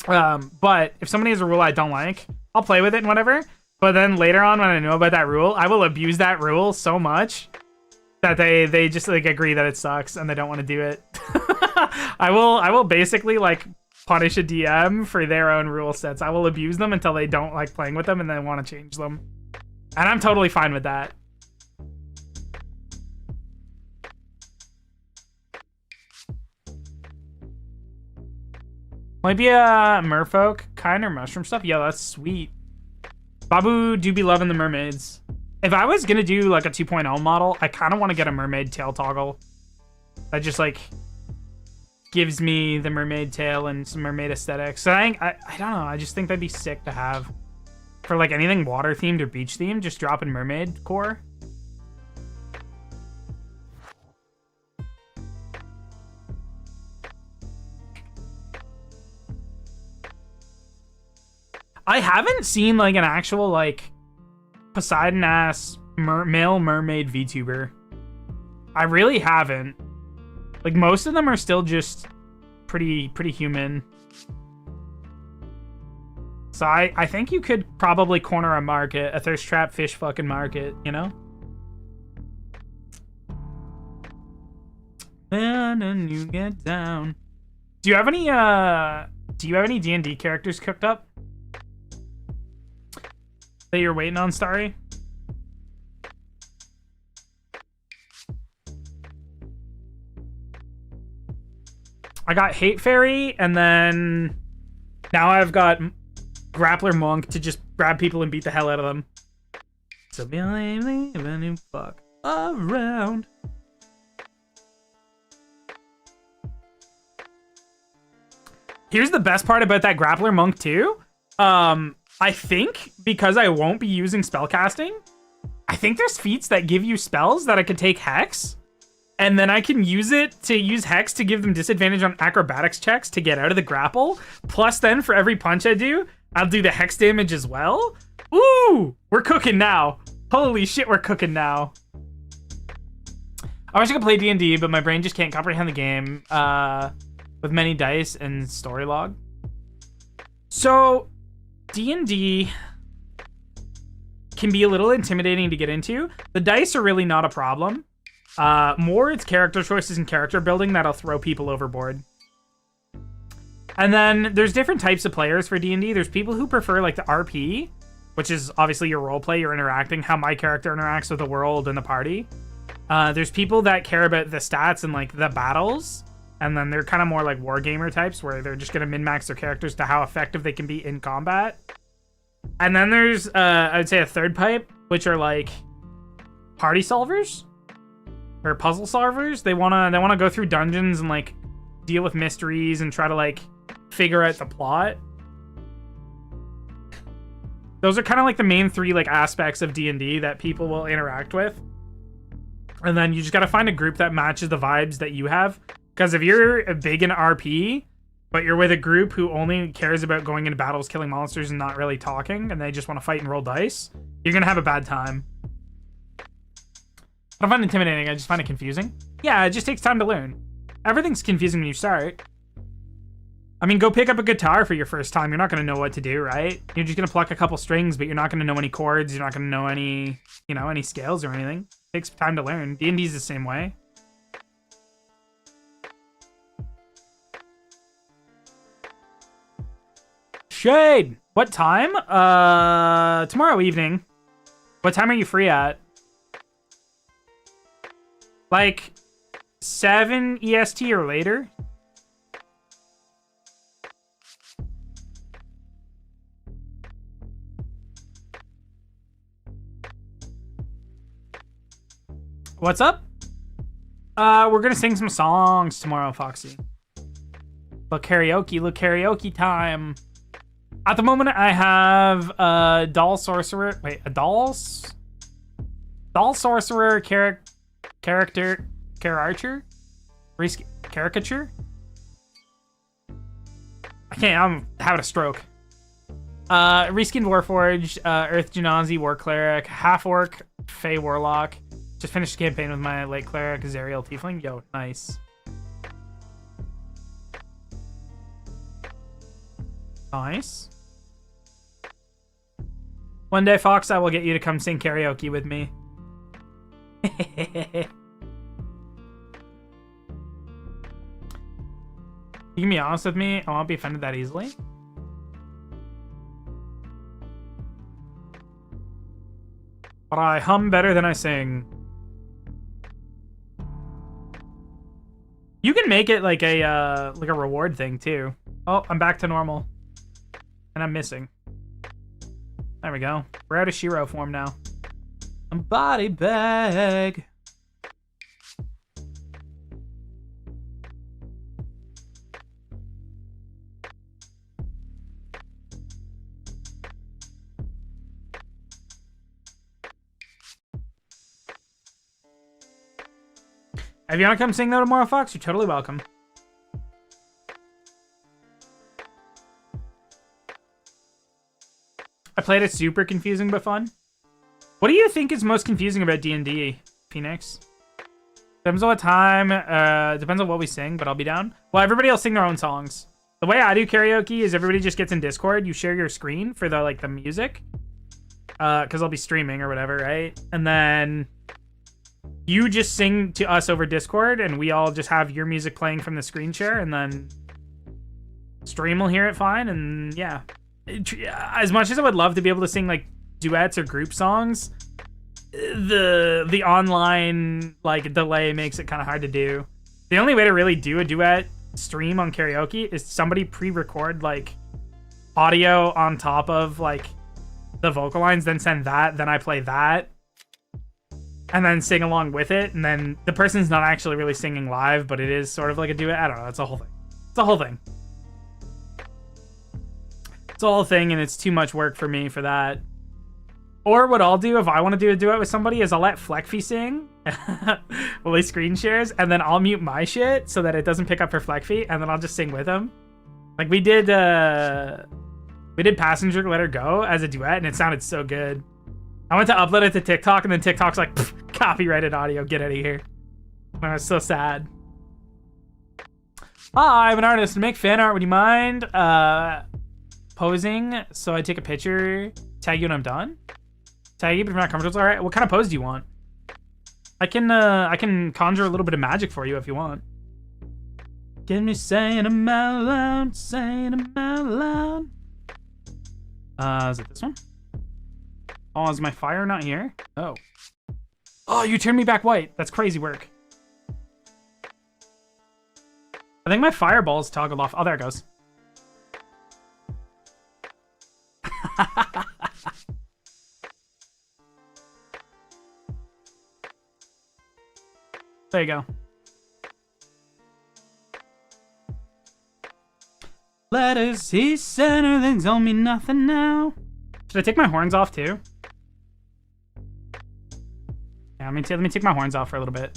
But if somebody has a rule I don't like, I'll play with it and whatever. But then later on, when I know about that rule, I will abuse that rule so much that they just like agree that it sucks and they don't want to do it. I will basically like punish a DM for their own rule sets. I will abuse them until they don't like playing with them and then want to change them. And I'm totally fine with that. Might be a merfolk kind or mushroom stuff. Yeah, that's sweet. Babu do be loving the mermaids. If I was gonna do like a 2.0 model, I kind of want to get a mermaid tail toggle. That just like gives me the mermaid tail and some mermaid aesthetics. So I don't know. I just think that'd be sick to have for like anything water themed or beach themed. Just drop in mermaid core. I haven't seen like an actual like Poseidon ass male mermaid VTuber. I really haven't. Like most of them are still just pretty human. So I think you could probably corner a market, a thirst trap fish fucking market, you know? And you get down. Do you have any D&D characters cooked up that you're waiting on, Starry? I got Hate Fairy, and then now I've got Grappler Monk to just grab people and beat the hell out of them. So be leaving you fuck around. Here's the best part about that Grappler Monk too. I think because I won't be using spellcasting, I think there's feats that give you spells that I could take Hex, and then I can use it to use Hex to give them disadvantage on acrobatics checks to get out of the grapple. Plus then for every punch I do, I'll do the Hex damage as well. Ooh, we're cooking now. Holy shit, we're cooking now. I wish I could play D&D, but my brain just can't comprehend the game with many dice and story log. So D&D can be a little intimidating to get into. The dice are really not a problem. More it's character choices and character building that'll throw people overboard. And then there's different types of players for D&D. There's people who prefer like the RP, which is obviously your roleplay, you're interacting, how my character interacts with the world and the party. There's people that care about the stats and like the battles, and then they're kind of more like wargamer types where they're just gonna min-max their characters to how effective they can be in combat. And then there's I would say a third type, which are like party solvers or puzzle solvers. They wanna go through dungeons and like deal with mysteries and try to like figure out the plot. Those are kind of like the main three like aspects of D&D that people will interact with. And then you just gotta find a group that matches the vibes that you have. Because if you're big in RP, but you're with a group who only cares about going into battles, killing monsters, and not really talking, and they just want to fight and roll dice, you're gonna have a bad time. I don't find it intimidating, I just find it confusing. Yeah, it just takes time to learn. Everything's confusing when you start. I mean, go pick up a guitar for your first time. You're not gonna know what to do, right? You're just gonna pluck a couple strings, but you're not gonna know any chords. You're not gonna know any, any scales or anything. It takes time to learn. D&D's the same way. Shade! What time? Tomorrow evening. What time are you free at? Like 7 EST or later? What's up? We're gonna sing some songs tomorrow, Foxy. Look karaoke time. At the moment, I have a doll sorcerer. Wait, a doll sorcerer character, caricature. I can't. I'm having a stroke. Reskinned Warforged, Earth Genasi War Cleric, half orc, Fey Warlock. Just finished the campaign with my late cleric, Zariel Tiefling. Yo, nice. Nice. One day, Fox, I will get you to come sing karaoke with me. You can be honest with me. I won't be offended that easily. But I hum better than I sing. You can make it like a reward thing too. Oh, I'm back to normal. And I'm missing. There we go. We're out of Shiro form now. I'm body bag. If you want to come sing though tomorrow, Fox, you're totally welcome. I played it super confusing but fun. What do you think is most confusing about D&D, Phoenix? Depends on what time, depends on what we sing, but I'll be down. Well, everybody will sing their own songs. The way I do karaoke is everybody just gets in Discord, you share your screen for the music. Because I'll be streaming or whatever, right? And then you just sing to us over Discord, and we all just have your music playing from the screen share, and then stream will hear it fine, and yeah. As much as I would love to be able to sing like duets or group songs, the online like delay makes it kind of hard to do. The only way to really do a duet stream on karaoke is somebody pre-record like audio on top of like the vocal lines, then send that, then I play that, and then sing along with it, and then the person's not actually really singing live, but it is sort of like a duet. I don't know. It's a whole thing. It's a whole thing. It's a whole thing, and it's too much work for me for that. Or what I'll do if I want to do a duet with somebody is I'll let Fleckfy sing while he screen shares, and then I'll mute my shit so that it doesn't pick up for Fleckfy, and then I'll just sing with him. Like we did Passenger Let Her Go as a duet, and it sounded so good. I went to upload it to TikTok, and then TikTok's like, copyrighted audio, get out of here. And I was so sad. Hi, I'm an artist. To make fan art, would you mind posing so I take a picture, tag you when I'm done? Tag you, but if you're not comfortable, all right. What kind of pose do you want? I can conjure a little bit of magic for you if you want. Get me saying them out loud, saying them out loud. Is it this one? Oh, is my fire not here? Oh. Oh, you turned me back white. That's crazy work. I think my fireball's toggled off. Oh, there it goes. There you go. Letters he sent, they don't mean nothing now. Should I take my horns off too? Yeah, let me take my horns off for a little bit.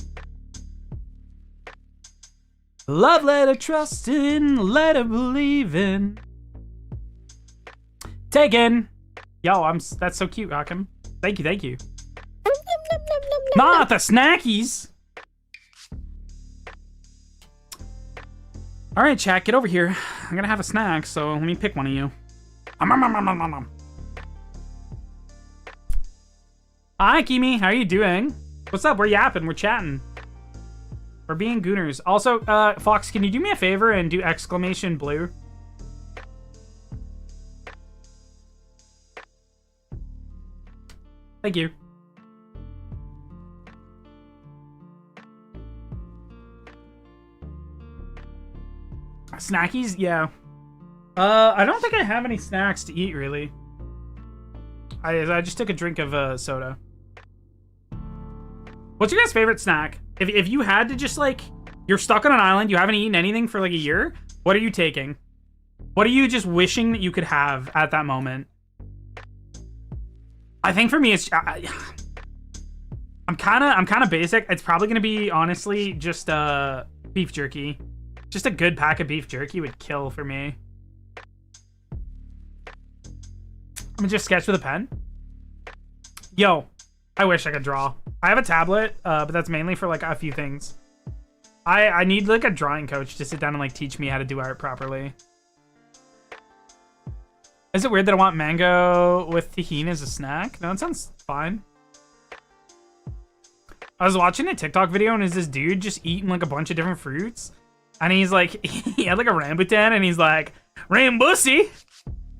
Love letter trusting, letter believing. Taken. Yo, that's so cute, Hakim. Thank you. Not the snackies. All right, chat, get over here. I'm gonna have a snack, so let me pick one of you. Hi, Kimi. How are you doing? What's up? We're yapping. We're chatting. We're being gooners. Also, Fox, can you do me a favor and do exclamation blue? Thank you. Snackies? Yeah. I don't think I have any snacks to eat, really. I just took a drink of soda. What's your guys' favorite snack? If you had to just, like, you're stuck on an island, you haven't eaten anything for, like, a year, what are you taking? What are you just wishing that you could have at that moment? I think for me, it's... I'm kind of basic. It's probably going to be, honestly, just beef jerky. Just a good pack of beef jerky would kill for me. I'm gonna just sketch with a pen. Yo, I wish I could draw. I have a tablet, but that's mainly for like a few things. I need like a drawing coach to sit down and like teach me how to do art properly. Is it weird that I want mango with tahini as a snack? No, that sounds fine. I was watching a TikTok video and is this dude just eating like a bunch of different fruits? And he's like, he had like a rambutan, and he's like, Rambussy?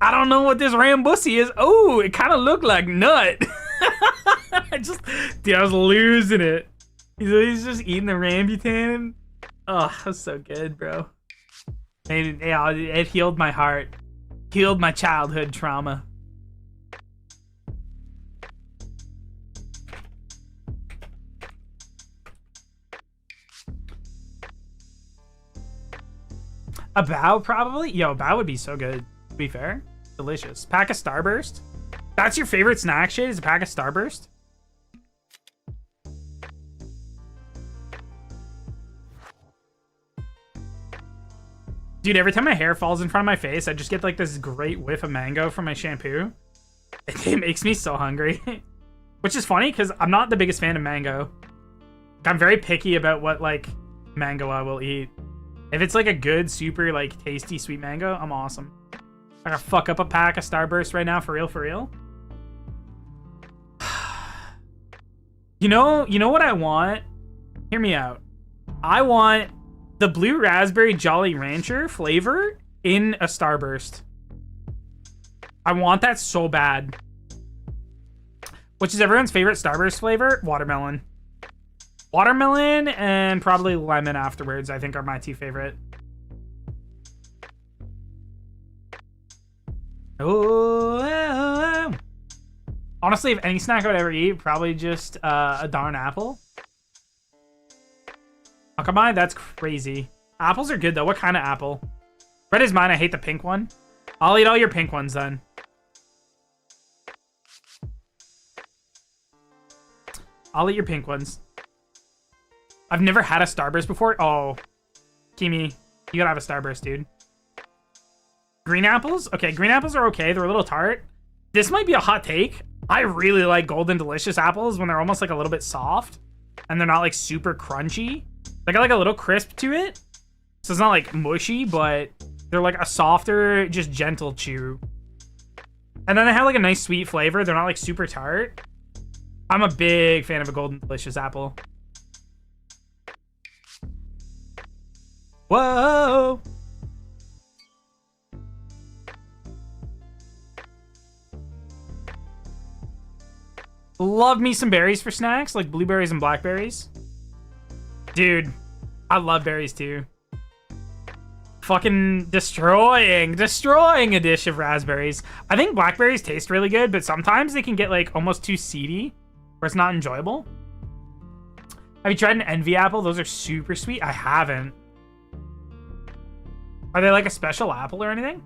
I don't know what this Rambussy is. Oh, it kind of looked like nut. Dude, I was losing it. He's just eating the rambutan. Oh, that's so good, bro. And, yeah, it healed my heart. Healed my childhood trauma. A bow, probably? Yo, a bow would be so good, to be fair. Delicious. Pack of Starburst? That's your favorite snack shit, is a pack of Starburst? Dude, every time my hair falls in front of my face, I just get like this great whiff of mango from my shampoo. It makes me so hungry. Which is funny, because I'm not the biggest fan of mango. I'm very picky about what, like, mango I will eat. If it's like a good, super, like, tasty sweet mango, I'm awesome. I gotta fuck up a pack of Starburst right now, for real, for real. You know what I want? Hear me out. I want the blue raspberry Jolly Rancher flavor in a Starburst. I want that so bad. Which is everyone's favorite Starburst flavor? Watermelon. Watermelon and probably lemon afterwards, I think, are my two favorite. Oh. Honestly, if any snack I would ever eat, probably just a darn apple. Akamai, that's crazy. Apples are good, though. What kind of apple? Red is mine. I hate the pink one. I'll eat all your pink ones, then. I'll eat your pink ones. I've never had a Starburst before. Oh, Kimi, you gotta have a Starburst, dude. Green apples? Okay, green apples are okay. They're a little tart. This might be a hot take. I really like Golden Delicious apples when they're almost like a little bit soft and they're not like super crunchy. They got like a little crisp to it. So it's not like mushy, but they're like a softer, just gentle chew. And then they have like a nice sweet flavor. They're not like super tart. I'm a big fan of a Golden Delicious apple. Whoa! Love me some berries for snacks, like blueberries and blackberries. Dude, I love berries too. Fucking destroying a dish of raspberries. I think blackberries taste really good, but sometimes they can get like almost too seedy, where it's not enjoyable. Have you tried an Envy apple? Those are super sweet. I haven't. Are they like a special apple or anything?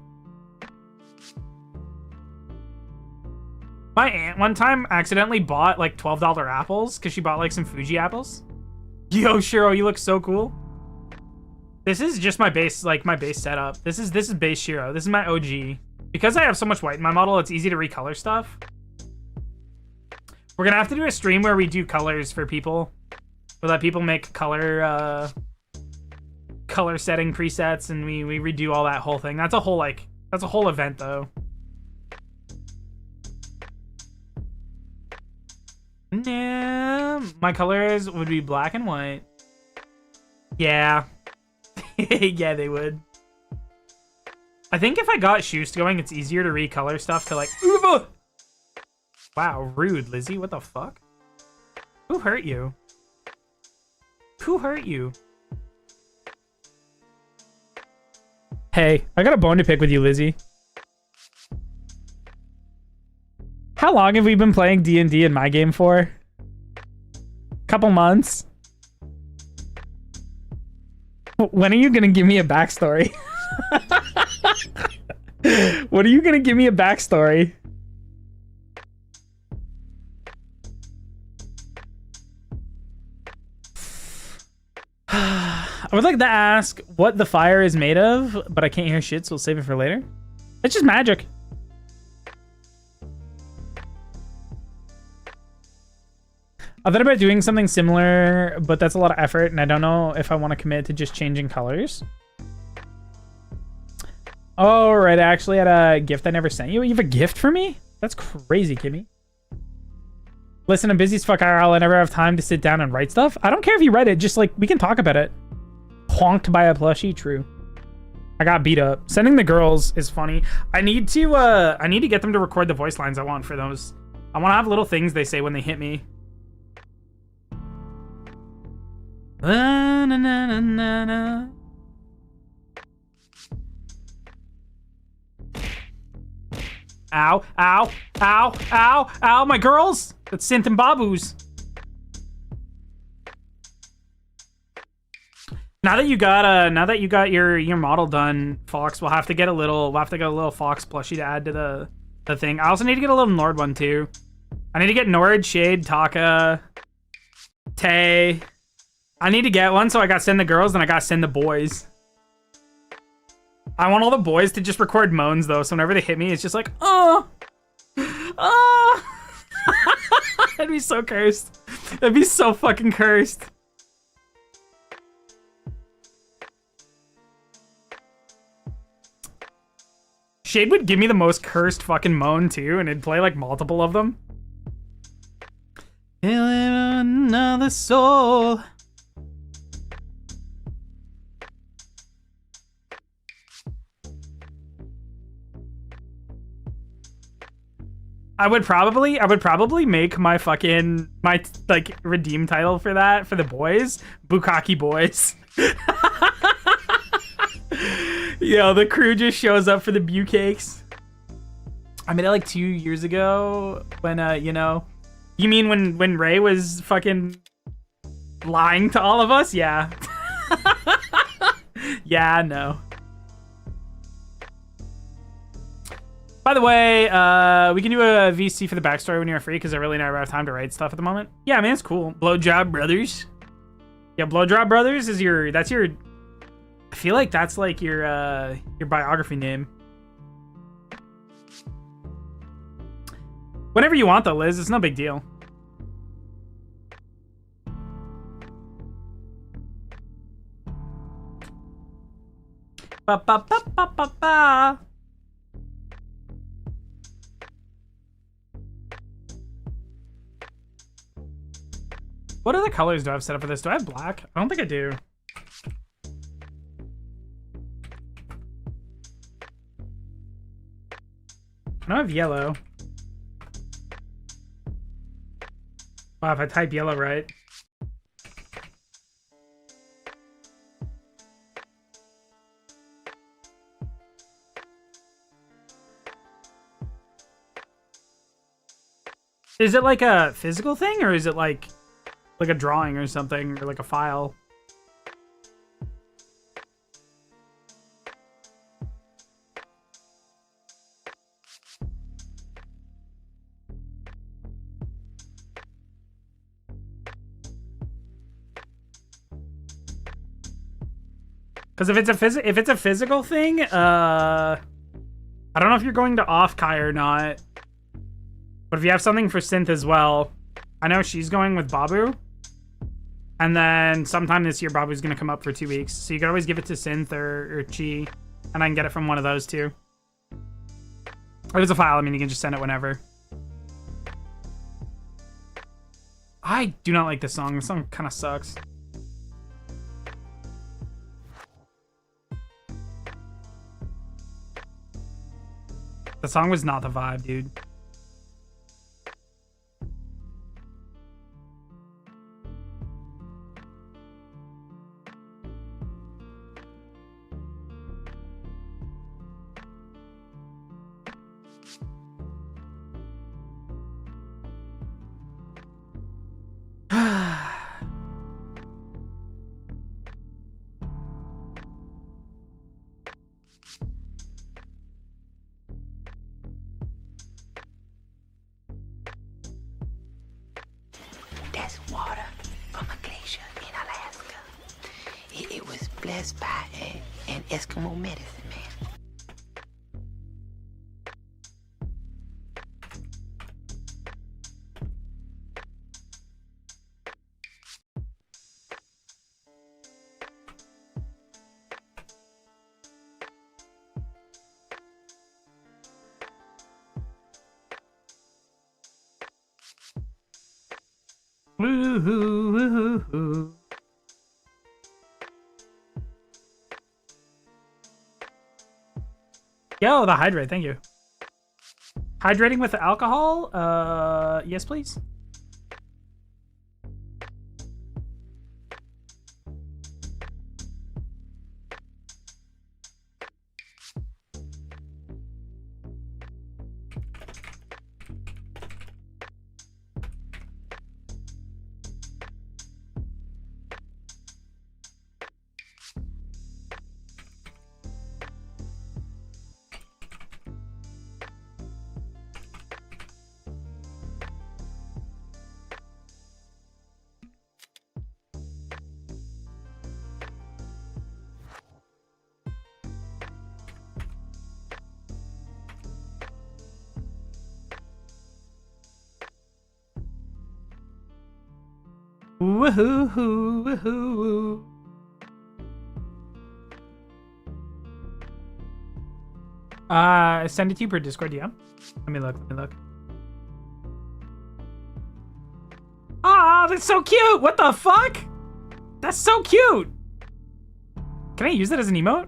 My aunt one time accidentally bought like $12 apples because she bought like some Fuji apples. Yo, Shiro, you look so cool. This is just my base, like my base setup. This is base Shiro. This is my OG. Because I have so much white in my model, it's easy to recolor stuff. We're gonna have to do a stream where we do colors for people. We'll let people make color setting presets, and we redo all that whole thing. That's a whole event though. Yeah, my colors would be black and white. Yeah. Yeah, they would. I think if I got Shoost going, it's easier to recolor stuff to like... Wow, rude, Lizzie. What the fuck? Who hurt you? Who hurt you? Hey, I got a bone to pick with you, Lizzie. How long have we been playing D&D in my game for? Couple months? When are you gonna give me a backstory? When are you gonna give me a backstory? I would like to ask what the fire is made of, but I can't hear shit, so we'll save it for later. It's just magic. I thought about doing something similar, but that's a lot of effort, and I don't know if I want to commit to just changing colors. Oh, right, I actually had a gift I never sent you. You have a gift for me? That's crazy, Kimmy. Listen, I'm busy as fuck IRL. I never have time to sit down and write stuff. I don't care if you read it, just like, we can talk about it. Honked by a plushie? True. I got beat up. Sending the girls is funny. I need to get them to record the voice lines I want for those. I want to have little things they say when they hit me. Na, na, na, na, na. Ow, ow, ow, ow, ow, my girls! That's Synth and Babu's. Now that you got your model done, Fox, we'll have to get a little Fox plushie to add to the thing. I also need to get a little Nord one too. I need to get Nord, Shade, Taka, Tay. I need to get one, so I gotta send the girls, then I gotta send the boys. I want all the boys to just record moans though, so whenever they hit me, it's just like, oh, oh. That'd be so cursed. That'd be so fucking cursed. Shade would give me the most cursed fucking moan too, and it'd play like multiple of them. Another soul. I would probably make my like redeem title for that for the boys, Bukkake Boys. Yo, the crew just shows up for the Bukkakes. I made it like 2 years ago when you know, you mean when Ray was fucking lying to all of us? Yeah. Yeah, no. By the way, we can do a VC for the backstory when you're free, because I really never have time to write stuff at the moment. Yeah, man, it's cool. Blowjob Brothers. Yeah, Blowjob Brothers is that's your. I feel like that's like your biography name. Whenever you want though, Liz, it's no big deal. Ba ba ba ba ba ba. What other colors do I have set up for this? Do I have black? I don't think I do. I don't have yellow. Wow, if I type yellow right. Is it like a physical thing, or is it like a drawing or something, or like a file? Because if it's a physical thing, I don't know if you're going to off Kai or not. But if you have something for synth as well, I know she's going with Babu. And then sometime this year, Babu's going to come up for 2 weeks. So you can always give it to Synth or Chi. And I can get it from one of those two. If it's a file, I mean, you can just send it whenever. I do not like this song. This song kind of sucks. The song was not the vibe, dude. That's water from a glacier in Alaska. It was blessed by an Eskimo medicine man. Woohoo, woohoo. Yo, the hydrate, thank you. Hydrating with alcohol? Yes, please. Woohoo, woohoo. Send it to you per Discord, yeah. Let me look. Ah, that's so cute! What the fuck? That's so cute! Can I use that as an emote?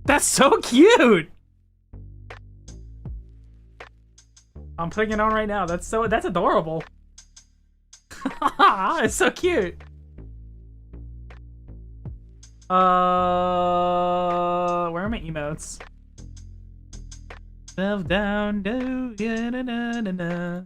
That's so cute! I'm putting it on right now. That's adorable. It's so cute. Where are my emotes? Fell down, do, yeah, na, na, na, na.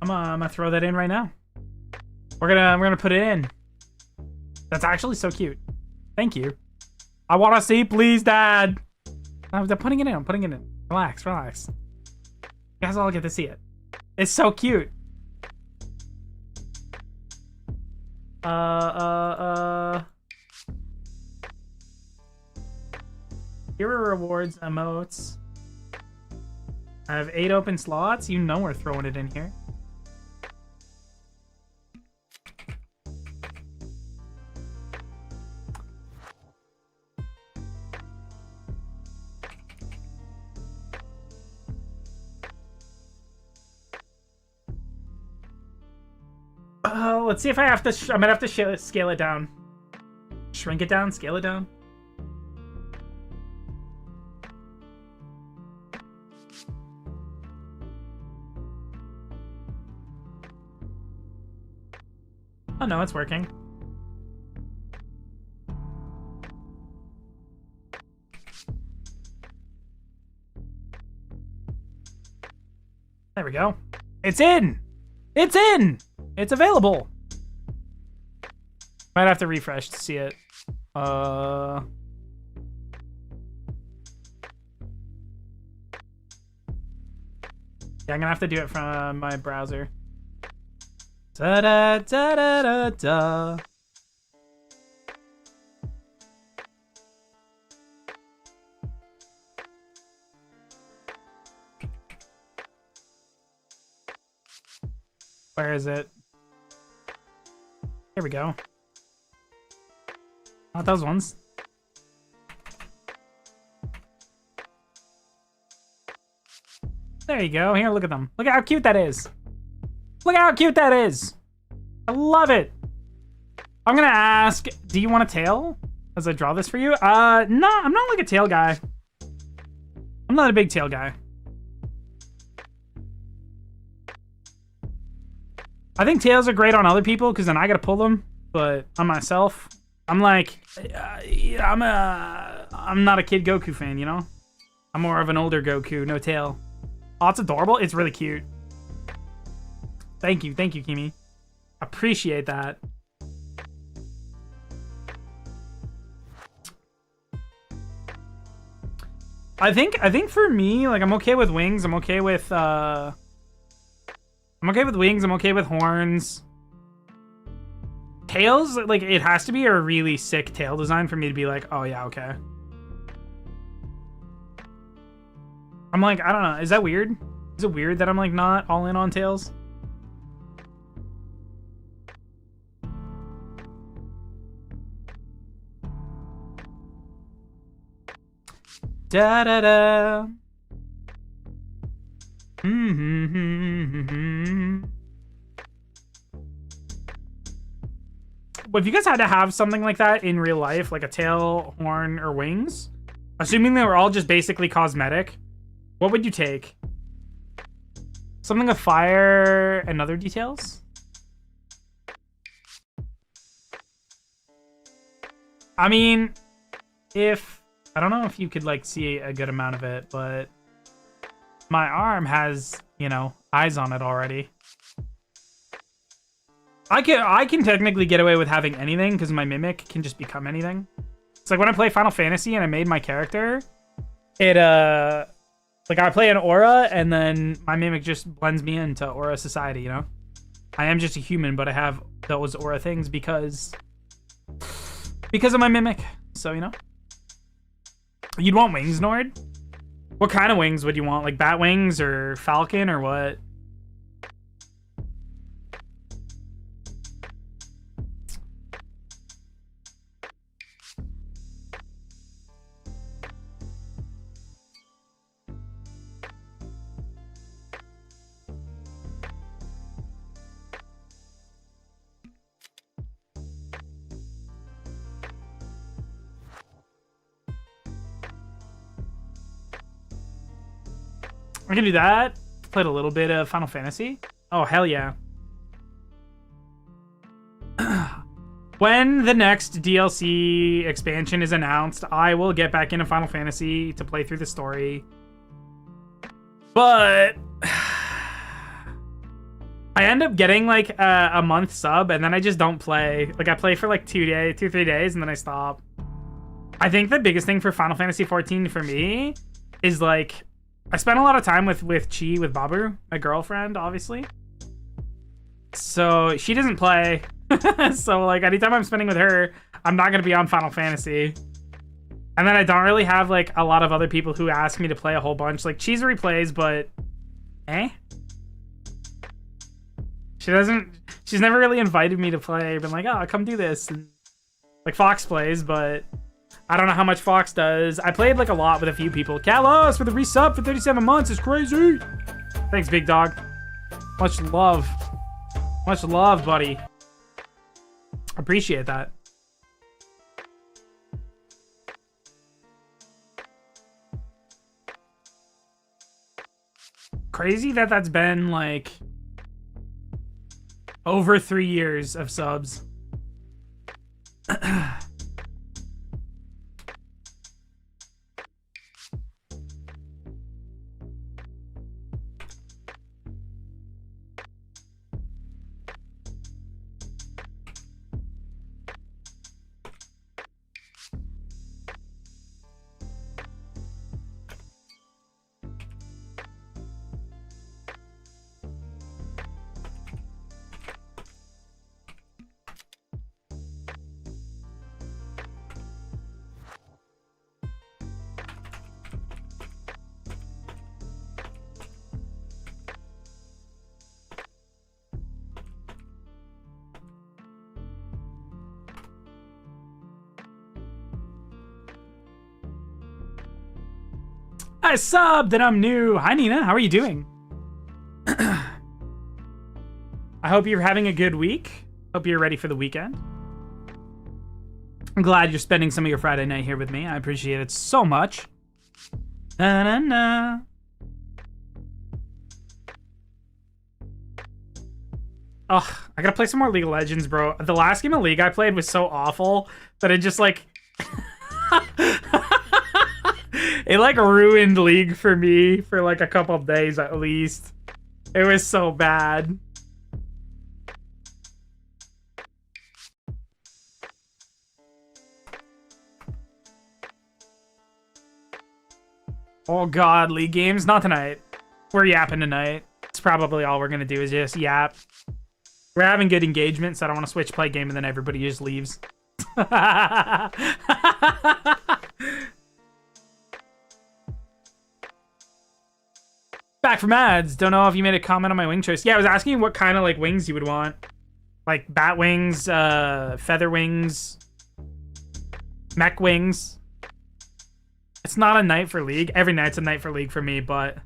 I'm gonna throw that in right now. We're gonna put it in. That's actually so cute. Thank you. I want to see, please, Dad. I'm putting it in. I'm putting it in. Relax. You guys all get to see it. It's so cute. Here are rewards, emotes. I have 8 open slots. You know we're throwing it in here. Let's see if I have to. I might have to scale it down. Shrink it down, scale it down. Oh no, it's working. There we go. It's in! It's in! It's available! Might have to refresh to see it. Yeah, I'm gonna have to do it from my browser. Da da da da da da. Where is it? Here we go. Not those ones. There you go. Here, look at them. Look at how cute that is. Look at how cute that is. I love it. I'm gonna ask, do you want a tail as I draw this for you? No, I'm not like a tail guy. I'm not a big tail guy. I think tails are great on other people because then I gotta pull them, but on myself, I'm like, I'm not a kid Goku fan, you know? I'm more of an older Goku, no tail. Oh, it's adorable. It's really cute. Thank you, Kimi. Appreciate that. I think for me, like, I'm okay with wings. I'm okay with wings. I'm okay with horns. Tails, like, it has to be a really sick tail design for me to be like, oh yeah, okay. I'm like, I don't know. Is that weird? Is it weird that I'm like not all in on Tails? Da da da. But if you guys had to have something like that in real life, like a tail, horn, or wings, assuming they were all just basically cosmetic, what would you take? Something with fire and other details? I mean, if... I don't know if you could, like, see a good amount of it, but... my arm has, you know, eyes on it already. I can technically get away with having anything because my mimic can just become anything. It's like when I play Final Fantasy and I made my character, it like I play an aura and then my mimic just blends me into aura society, you know? I am just a human, but I have those aura things because of my mimic. So, you know. You'd want wings, Nord? What kind of wings would you want? Like bat wings or falcon or what? I can do that. Played a little bit of Final Fantasy. Oh, hell yeah. When the next DLC expansion is announced, I will get back into Final Fantasy to play through the story. But I end up getting like a month sub and then I just don't play. Like I play for like 3 days and then I stop. I think the biggest thing for Final Fantasy 14 for me is like I spent a lot of time with Chi, with Babu, my girlfriend, obviously. So she doesn't play. So like anytime I'm spending with her, I'm not gonna be on Final Fantasy. And then I don't really have like a lot of other people who ask me to play a whole bunch. Like Cheese replays, but she's never really invited me to play, been like, oh, come do this. And like Fox plays, but I don't know how much Fox does. I played like a lot with a few people. Kalos for the resub for 37 months is crazy. Thanks, big dog. Much love. Much love, buddy. Appreciate that. Crazy that that's been like over 3 years of subs. I subbed and I'm new. Hi, Nina. How are you doing? I hope you're having a good week. Hope you're ready for the weekend. I'm glad you're spending some of your Friday night here with me. I appreciate it so much. Na na na. Ugh, I gotta play some more League of Legends, bro. The last game of League I played was so awful that it just like... It like ruined League for me for like a couple of days at least. It was so bad. Oh god, League games? Not tonight. We're yapping tonight. It's probably all we're gonna do is just yap. We're having good engagement, so I don't want to switch play game and then everybody just leaves. Back from ads. Don't know if you made a comment on my wing choice. Yeah, I was asking you what kind of like wings you would want. Like bat wings, feather wings, mech wings. It's not a night for League. Every night's a night for League for me, but...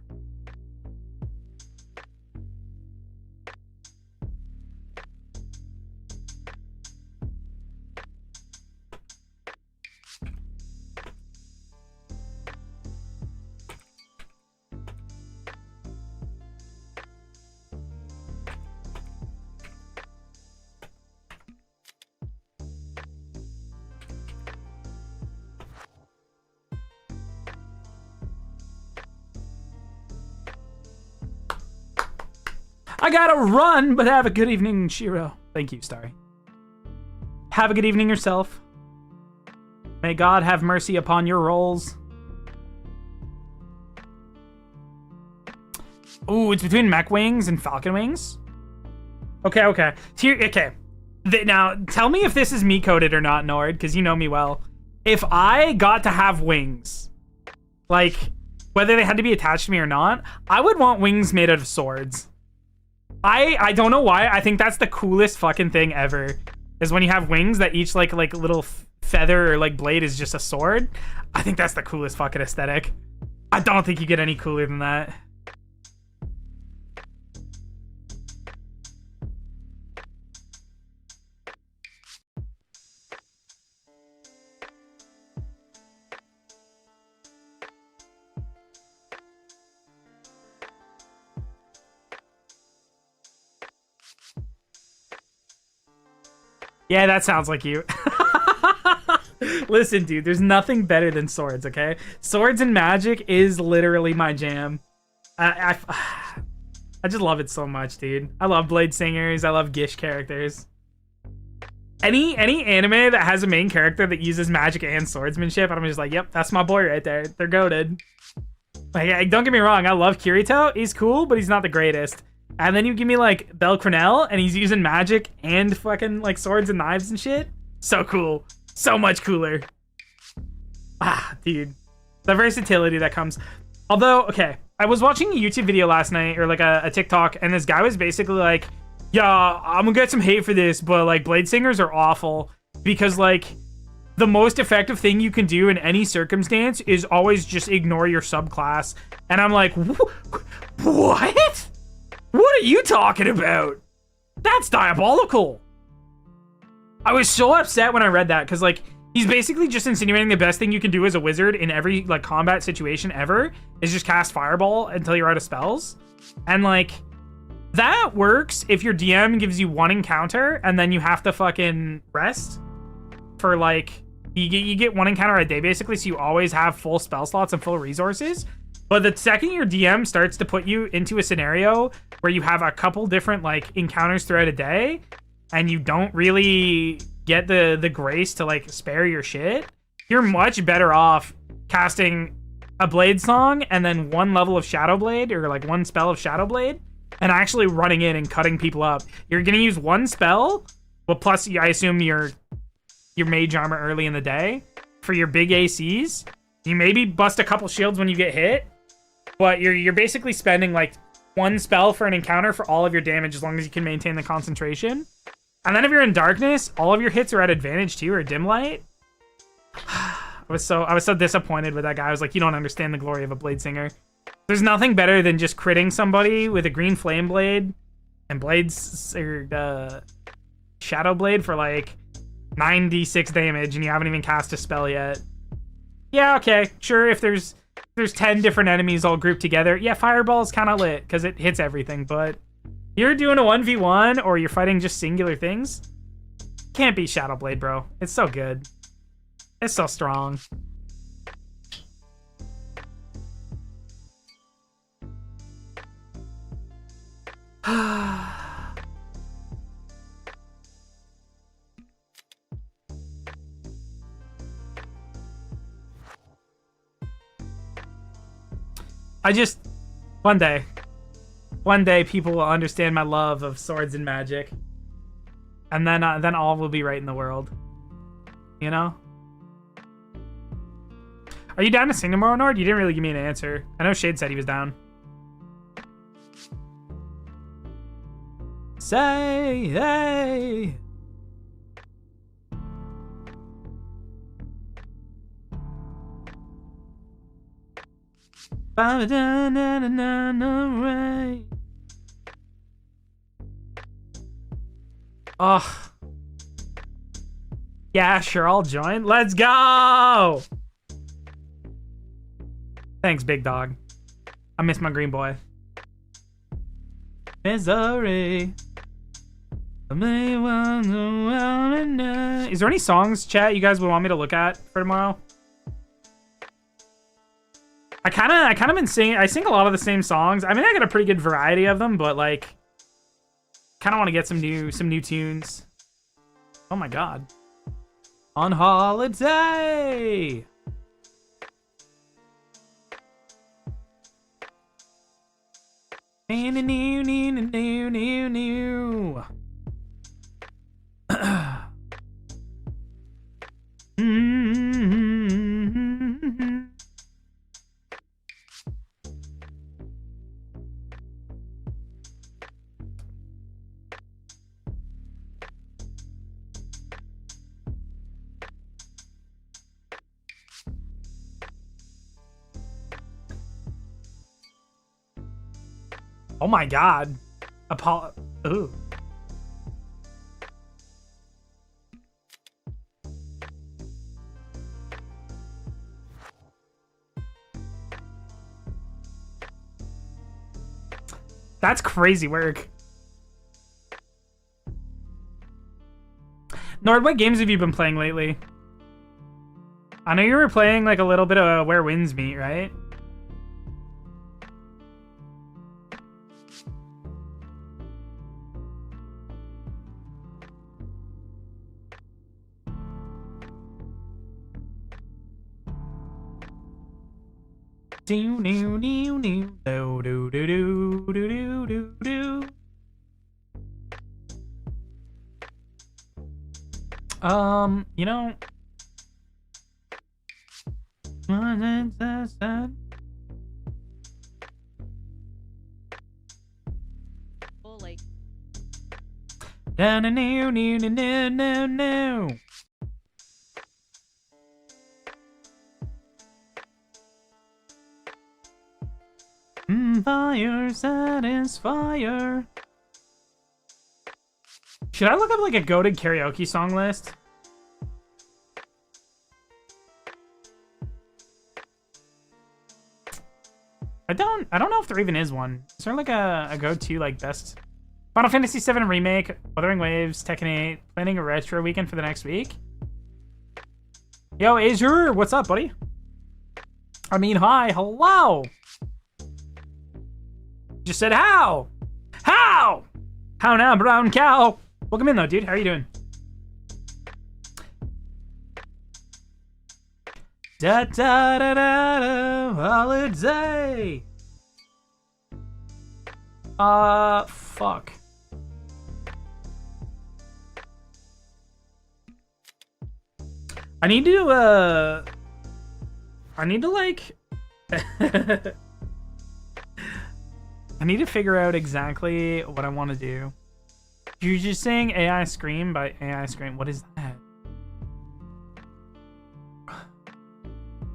I gotta run, but have a good evening, Shiro. Thank you, Starry. Have a good evening yourself. May God have mercy upon your rolls. Ooh, it's between mech wings and falcon wings. Okay. Okay. Now, tell me if this is me coded or not, Nord, because you know me well. If I got to have wings, like, whether they had to be attached to me or not, I would want wings made out of swords. I don't know why. I think that's the coolest fucking thing ever. Is when you have wings that each like little feather or like blade is just a sword. I think that's the coolest fucking aesthetic. I don't think you get any cooler than that. Yeah, that sounds like you. Listen, dude, there's nothing better than swords, okay? Swords and magic is literally my jam. I just love it so much, dude. I love Blade Singers. I love Gish characters. Any anime that has a main character that uses magic and swordsmanship, I'm just like, yep, that's my boy right there. They're goated. Like, don't get me wrong, I love Kirito. He's cool, but he's not the greatest. And then you give me, like, Bel Cornell, and he's using magic and fucking, like, swords and knives and shit. So cool. So much cooler. Ah, dude. The versatility that comes. Although, okay, I was watching a YouTube video last night, or, like, a TikTok, and this guy was basically like, yeah, I'm gonna get some hate for this, but, like, Blade Singers are awful. Because, like, the most effective thing you can do in any circumstance is always just ignore your subclass. And I'm like, what? What are you talking about? That's diabolical. I was so upset when I read that because, like, he's basically just insinuating the best thing you can do as a wizard in every, like, combat situation ever is just cast Fireball until you're out of spells. And, like, that works if your DM gives you one encounter and then you have to fucking rest for, like, you get one encounter a day, basically, so you always have full spell slots and full resources. But the second your DM starts to put you into a scenario where you have a couple different, like, encounters throughout a day and you don't really get the grace to, like, spare your shit, you're much better off casting a Blade Song and then one level of Shadow Blade or, like, one spell of Shadow Blade and actually running in and cutting people up. You're going to use one spell, well, plus I assume your mage armor early in the day for your big ACs. You maybe bust a couple shields when you get hit, but you're basically spending, like, one spell for an encounter for all of your damage as long as you can maintain the concentration. And then if you're in darkness, all of your hits are at advantage too, or dim light. I was so disappointed with that guy. I was like, you don't understand the glory of a Blade Singer. There's nothing better than just critting somebody with a green flame blade and blades or Shadow Blade for like 96 damage and you haven't even cast a spell yet. Yeah, okay, sure, if there's 10 different enemies all grouped together, yeah, Fireball's kind of lit because it hits everything, but you're doing a 1v1 or you're fighting just singular things, can't beat Shadow Blade, bro. It's so good. It's so strong. One day people will understand my love of swords and magic. And then all will be right in the world. You know? Are you down to sing tomorrow, Nord? You didn't really give me an answer. I know Shade said he was down. say, hey. Oh. Yeah, sure, I'll join. Let's go! Thanks, big dog. I miss my green boy. Missouri. Is there any songs, chat, you guys would want me to look at for tomorrow? I kind of been singing. I sing a lot of the same songs. I mean, I got a pretty good variety of them, but like, kind of want to get some new tunes. Oh my god. On holiday. New. Oh my god. Ooh. That's crazy work. Nord, what games have you been playing lately? I know you were playing like a little bit of Where Winds Meet, right? Do do do do do do do do do do. You know. Fully. No no no no no no no. Fire satisfier. Should I look up like a goated karaoke song list? I don't know if there even is one. Is there like a go-to like best Final Fantasy VII Remake, Wuthering Waves, Tekken 8, planning a retro weekend for the next week? Yo, Azure, what's up, buddy? I mean, hi, hello. Just said how? How? How now, brown cow? Welcome in though, dude. How are you doing? Da da da da da holiday. Fuck. I need to like I need to figure out exactly what I want to do. You're just saying AI Scream by AI Scream. What is that?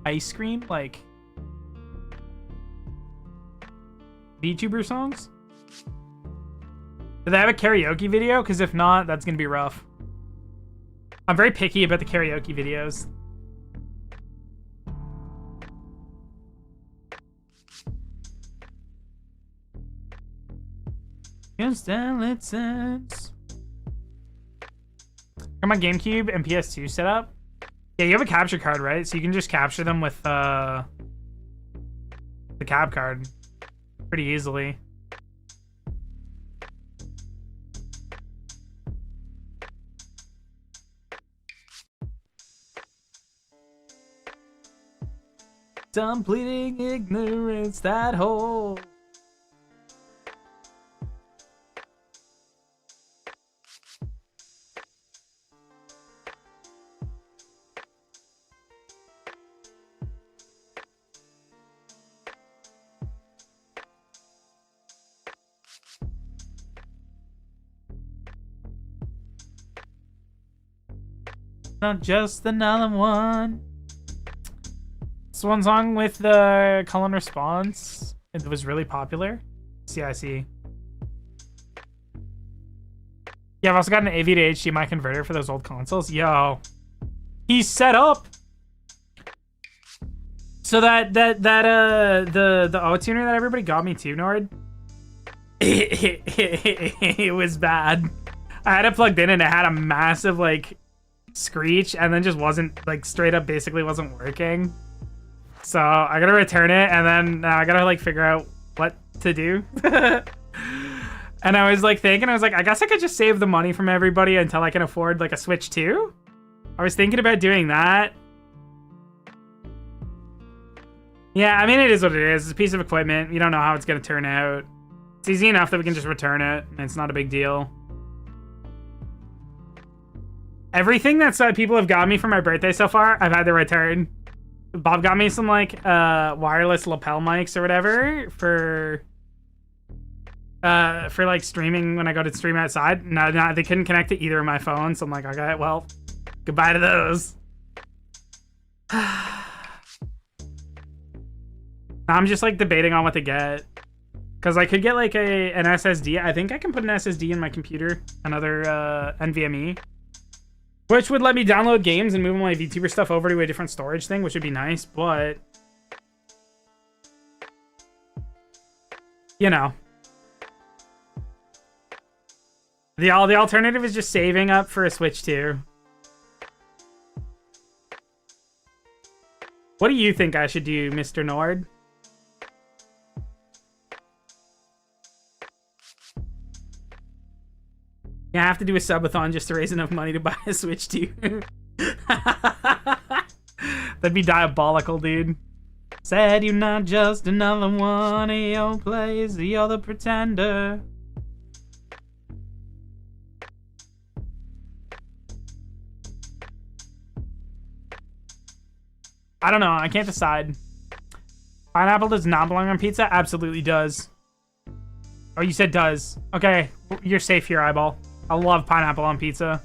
Ice cream? Like VTuber songs? Do they have a karaoke video? Because if not, that's going to be rough. I'm very picky about the karaoke videos. Got my GameCube and PS2 set up. Yeah, you have a capture card, right? So you can just capture them with the cap card pretty easily. Completing ignorance, that hole. Not just another one. This one song with the call and response. It was really popular. CIC. Yeah, I've also got an AV to HDMI converter for those old consoles. Yo. He's set up. So the auto tuner that everybody got me too, Nord. It was bad. I had it plugged in and it had a massive like screech and then just wasn't like straight up basically wasn't working. So I gotta return it and then I gotta like figure out what to do. And I was like thinking, I was like, I guess I could just save the money from everybody until I can afford like a Switch 2. I was thinking about doing that. Yeah, I mean, it is what it is. It's a piece of equipment. You don't know how it's going to turn out. It's easy enough that we can just return it, and it's not a big deal. Everything that people have got me for my birthday so far, I've had to return. Bob got me some, like, wireless lapel mics or whatever for like, streaming when I go to stream outside. No, they couldn't connect to either of my phones, so I'm like, okay, well, goodbye to those. I'm just like debating on what to get. Because I could get like an SSD. I think I can put an SSD in my computer. Another NVMe. Which would let me download games and move my VTuber stuff over to a different storage thing, which would be nice, but... You know. The alternative is just saving up for a Switch 2. What do you think I should do, Mr. Nord? Yeah, I have to do a subathon just to raise enough money to buy a Switch 2. That'd be diabolical, dude. Said you're not just another one of your plays, you're the pretender. I don't know, I can't decide. Pineapple does not belong on pizza? Absolutely does. Oh, you said does. Okay, you're safe here, Eyeball. I love pineapple on pizza.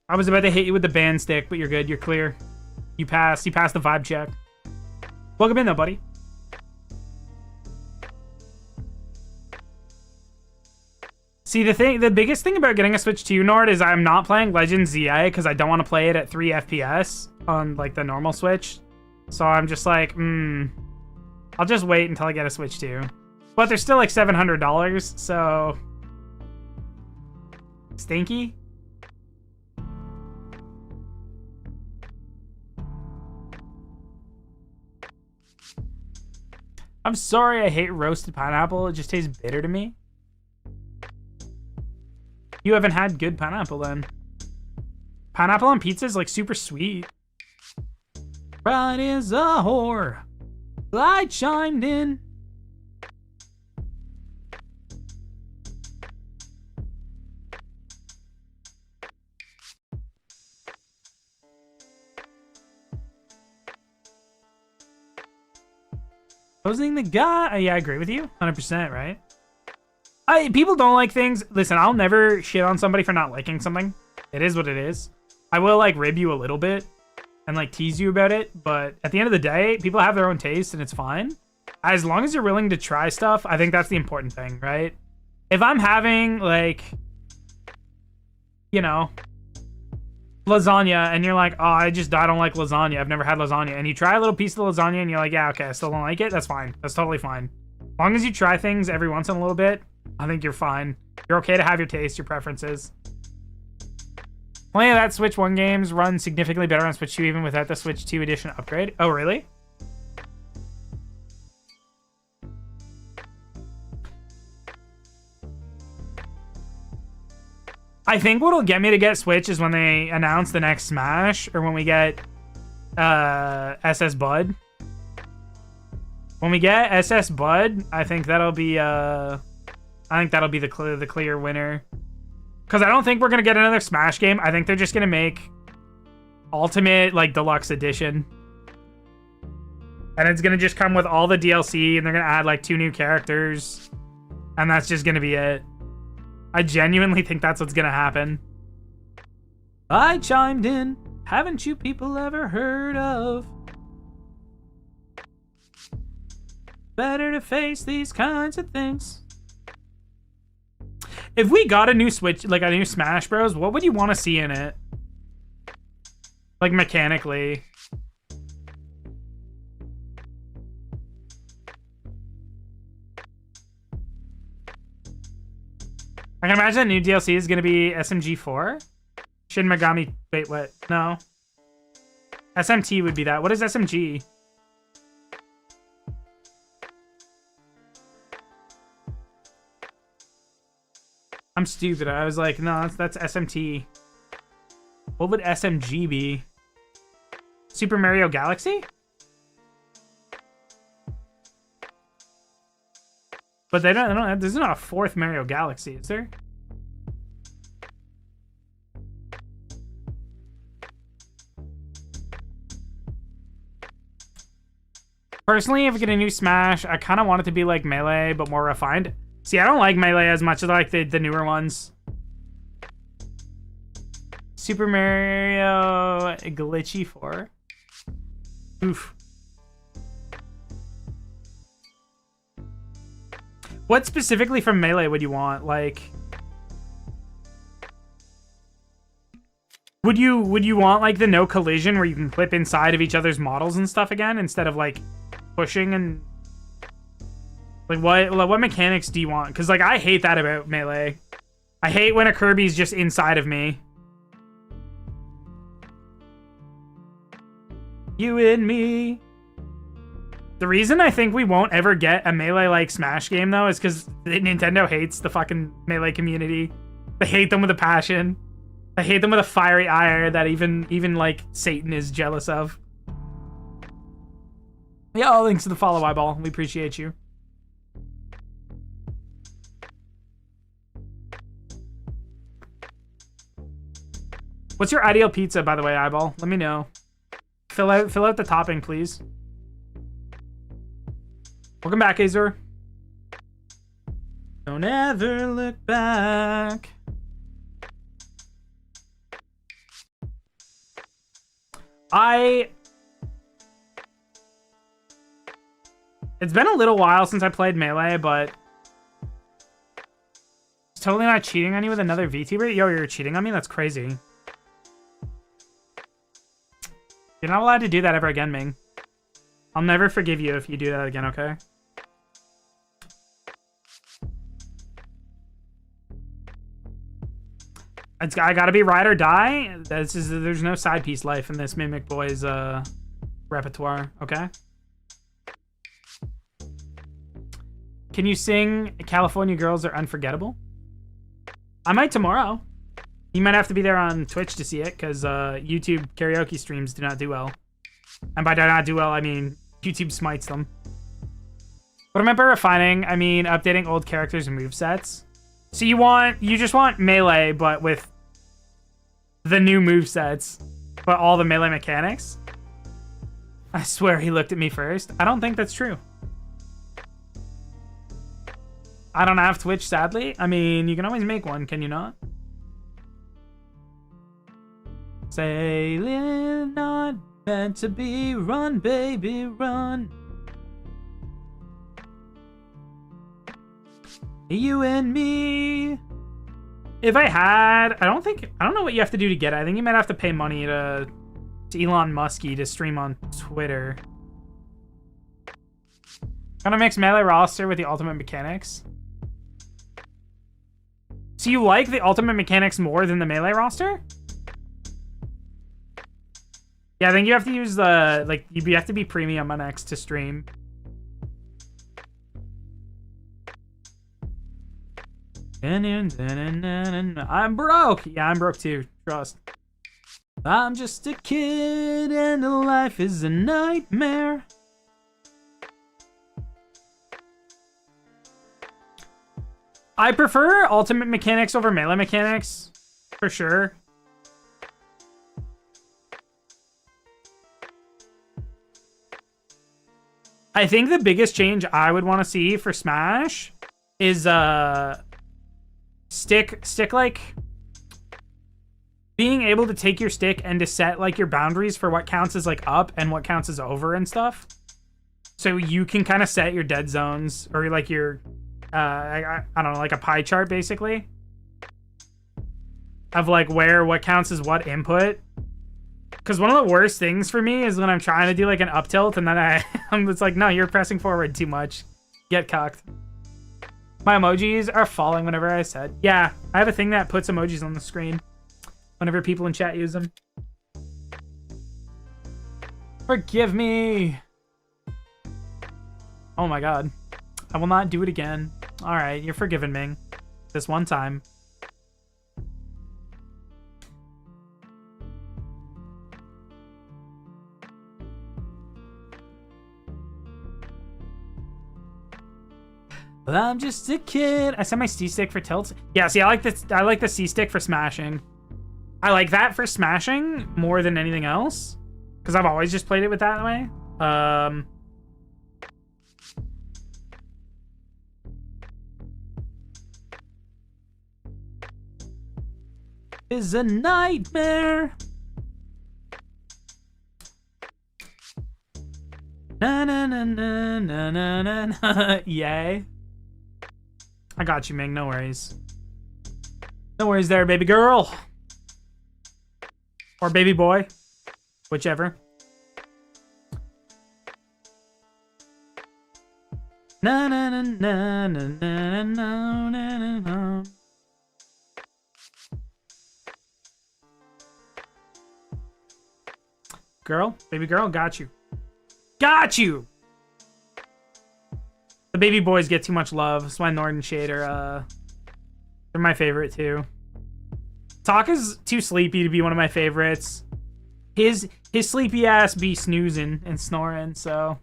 I was about to hit you with the band stick, but you're good. You're clear. You passed. You passed the vibe check. Welcome in, though, buddy. See, the biggest thing about getting a Switch 2, Nord, is I'm not playing Legends ZA because I don't want to play it at 3 FPS on, like, the normal Switch. So I'm just like, I'll just wait until I get a Switch 2. But they're still like $700, so... Stinky? I'm sorry, I hate roasted pineapple. It just tastes bitter to me. You haven't had good pineapple then. Pineapple on pizza is like super sweet. Pride is a whore. Light chimed in. Posing the guy. Yeah, I agree with you. 100%, right? People don't like things. Listen, I'll never shit on somebody for not liking something. It is what it is. I will, like, rib you a little bit and, like, tease you about it. But at the end of the day, people have their own taste and it's fine. As long as you're willing to try stuff, I think that's the important thing, right? If I'm having, like, you know, lasagna and you're like, oh, I don't like lasagna. I've never had lasagna. And you try a little piece of lasagna and you're like, yeah, okay, I still don't like it. That's fine. That's totally fine. As long as you try things every once in a little bit, I think you're fine. You're okay to have your taste, your preferences. Plenty of that Switch 1 games run significantly better on Switch 2 even without the Switch 2 edition upgrade. Oh, really? I think what'll get me to get Switch is when they announce the next Smash, or when we get SS Bud. When we get SS Bud, I think that'll be the clear winner. Because I don't think we're gonna get another Smash game. I think they're just gonna make Ultimate, like, Deluxe Edition, and it's gonna just come with all the DLC, and they're gonna add like 2 new characters, and that's just gonna be it. I genuinely think that's what's gonna happen. I chimed in. Haven't you people ever heard of? Better to face these kinds of things. If we got a new Switch, like a new Smash Bros, what would you want to see in it? Like mechanically. I can imagine the new DLC is going to be SMG4. Shin Megami... Wait, what? No. SMT would be that. What is SMG? I'm stupid. I was like, no, that's SMT. What would SMG be? Super Mario Galaxy? But they don't, there's not a fourth Mario Galaxy, is there? Personally, if we get a new Smash, I kind of want it to be like Melee, but more refined. See, I don't like Melee as much as I like the newer ones. Super Mario Glitchy 4. Oof. What specifically from Melee would you want? Like, would you want like the no collision where you can clip inside of each other's models and stuff again instead of like pushing and like what mechanics do you want? Because like I hate that about Melee. I hate when a Kirby's just inside of me. You and me. The reason I think we won't ever get a Melee-like Smash game, though, is because Nintendo hates the fucking Melee community. They hate them with a passion. They hate them with a fiery ire that even like, Satan is jealous of. Yeah, all thanks to the follow, Eyeball. We appreciate you. What's your ideal pizza, by the way, Eyeball? Let me know. Fill out the topping, please. Welcome back, Azor. Don't ever look back. It's been a little while since I played Melee, but it's totally not cheating on you with another VTuber. Yo, you're cheating on me? That's crazy. You're not allowed to do that ever again, Ming. I'll never forgive you if you do that again, okay? I gotta be ride or die. There's no side piece life in this Mimic Boys repertoire, okay? Can you sing California Girls Are Unforgettable? I might tomorrow. You might have to be there on Twitch to see it, because YouTube karaoke streams do not do well. And by do not do well, I mean YouTube smites them. But remember refining, I mean updating old characters and movesets. So you just want Melee, but with the new movesets, but all the Melee mechanics? I swear he looked at me first. I don't think that's true. I don't have Twitch, sadly. I mean, you can always make one, can you not? Sailing not meant to be, run, baby, run. You and me. If I had, I don't know what you have to do to get it. I think you might have to pay money to Elon Muskie to stream on Twitter. Gonna mix Melee roster with the ultimate mechanics. So you like the ultimate mechanics more than the Melee roster? Yeah, I think you have to use the, like, you have to be premium on X to stream. I'm broke. Yeah, I'm broke too. Trust. I'm just a kid and life is a nightmare. I prefer ultimate mechanics over Melee mechanics, for sure. I think the biggest change I would want to see for Smash is stick like being able to take your stick and to set like your boundaries for what counts as like up and what counts as over and stuff. So you can kind of set your dead zones or like your, I don't know, like a pie chart basically of like what counts as what input. Because one of the worst things for me is when I'm trying to do like an up tilt and then it's like, no, you're pressing forward too much. Get cucked. My emojis are falling whenever I said. Yeah, I have a thing that puts emojis on the screen whenever people in chat use them. Forgive me. Oh my god. I will not do it again. Alright, you're forgiven, Ming. This one time. But I'm just a kid. I set my C stick for tilts. Yeah, see, I like this. I like the C stick for smashing. I like that for smashing more than anything else because I've always just played it with that way. Is a nightmare. Na na na na na na na na. Yay. I got you, Ming. No worries. No worries there, baby girl. Or baby boy. Whichever. Na na na na na na na na na. Girl, baby girl, got you. Got you! The baby boys get too much love. That's why Nord and Shade are, they're my favorite too. Taka's too sleepy to be one of my favorites. His sleepy ass be snoozing and snoring, so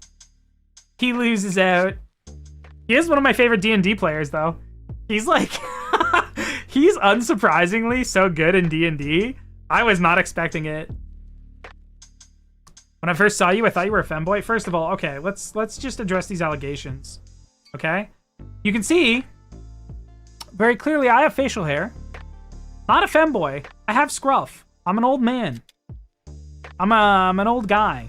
he loses out. He is one of my favorite D&D players, though. He's like, he's unsurprisingly so good in D&D. I was not expecting it. When I first saw you, I thought you were a femboy. First of all, okay, let's just address these allegations. Okay? You can see very clearly I have facial hair. Not a femboy. I have scruff. I'm an old man. I'm an old guy.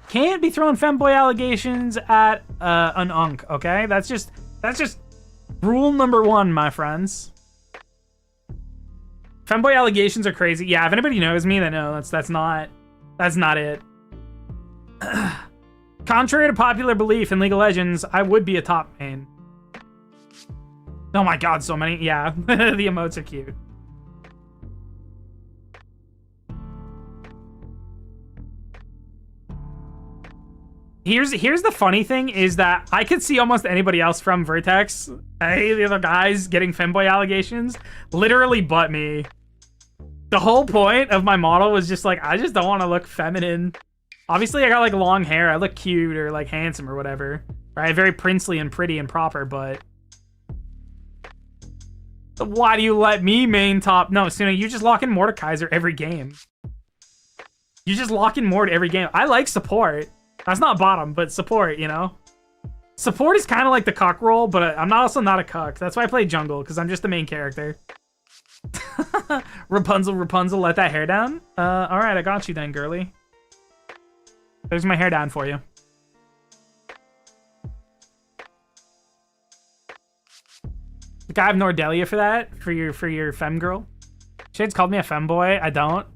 Can't be throwing femboy allegations at an unk, okay? That's just rule number 1, my friends. Femboy allegations are crazy. Yeah, if anybody knows me, they know that's not it. Contrary to popular belief in League of Legends, I would be a top main. Oh my god, so many. Yeah, the emotes are cute. Here's the funny thing is that I could see almost anybody else from Vertex, hey, the other guys getting femboy allegations, literally but me. The whole point of my model was just like, I just don't want to look feminine. Obviously, I got like long hair. I look cute or like handsome or whatever. Right? Very princely and pretty and proper, but why do you let me main top? No, Suna, you just lock in Mordekaiser every game. You just lock in Mord every game. I like support. That's not bottom, but support, you know? Support is kind of like the cuck role, but I'm also not a cuck. That's why I play jungle, because I'm just the main character. Rapunzel, let that hair down. All right, I got you then, girly. There's my hair down for you. Like, I have Nordelia for that, for your femme girl. Shade's called me a femboy. I don't.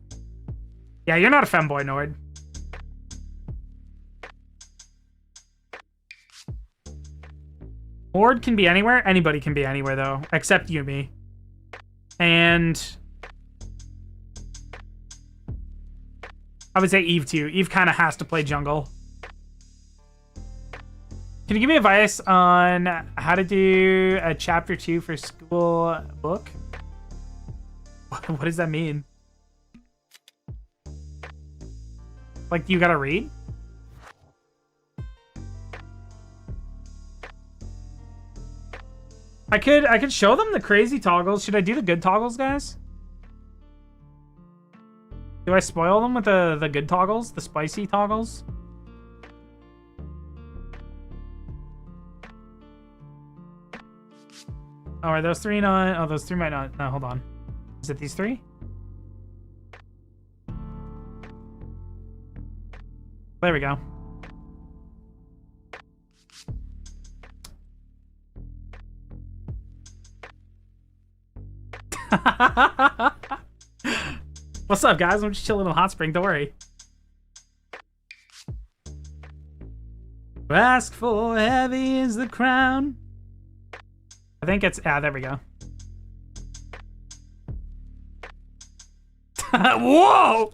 Yeah, you're not a femboy, Nord. Mord can be anywhere. Anybody can be anywhere, though, except Yumi. And I would say Eve, too. Eve kind of has to play jungle. Can you give me advice on how to do a chapter 2 for school book? What does that mean? Like, you gotta read? I could show them the crazy toggles. Should I do the good toggles, guys? Do I spoil them with the good toggles? The spicy toggles? Oh, are those 3 not? Oh, those 3 might not. No, hold on. Is it these 3? There we go. What's up, guys? I'm just chilling in the hot spring. Don't worry. Ask for heavy is the crown. I think it's... Ah, there we go. Whoa!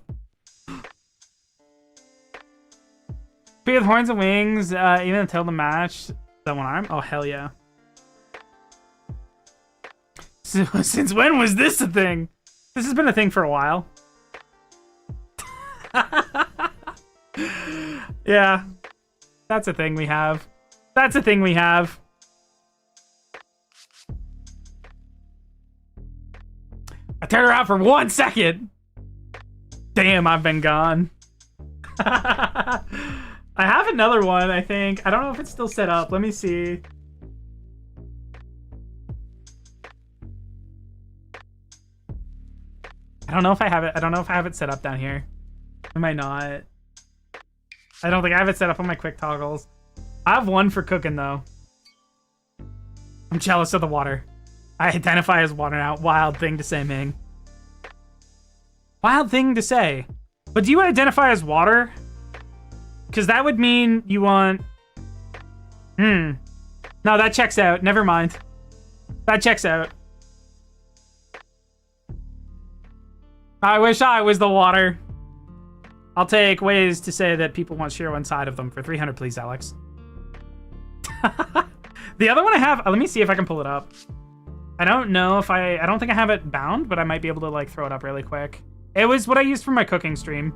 Be with horns and wings, even until the match. That one arm? Oh, hell yeah. So, since when was this a thing? This has been a thing for a while. Yeah. That's a thing we have. That's a thing we have. I turned around for 1 second. Damn, I've been gone. I have another one, I think. I don't know if it's still set up. Let me see. I don't know if I have it. I don't know if I have it set up down here. I might not. I don't think I have it set up on my quick toggles. I have one for cooking, though. I'm jealous of the water. I identify as water now. Wild thing to say, Ming. Wild thing to say. But do you identify as water? Because that would mean you want... No, that checks out. Never mind. That checks out. I wish I was the water. I'll take ways to say that people want Shiro inside of them for 300, please, Alex. The other one I have... let me see if I can pull it up. I don't know if I don't think I have it bound, but I might be able to, like, throw it up really quick. It was what I used for my cooking stream.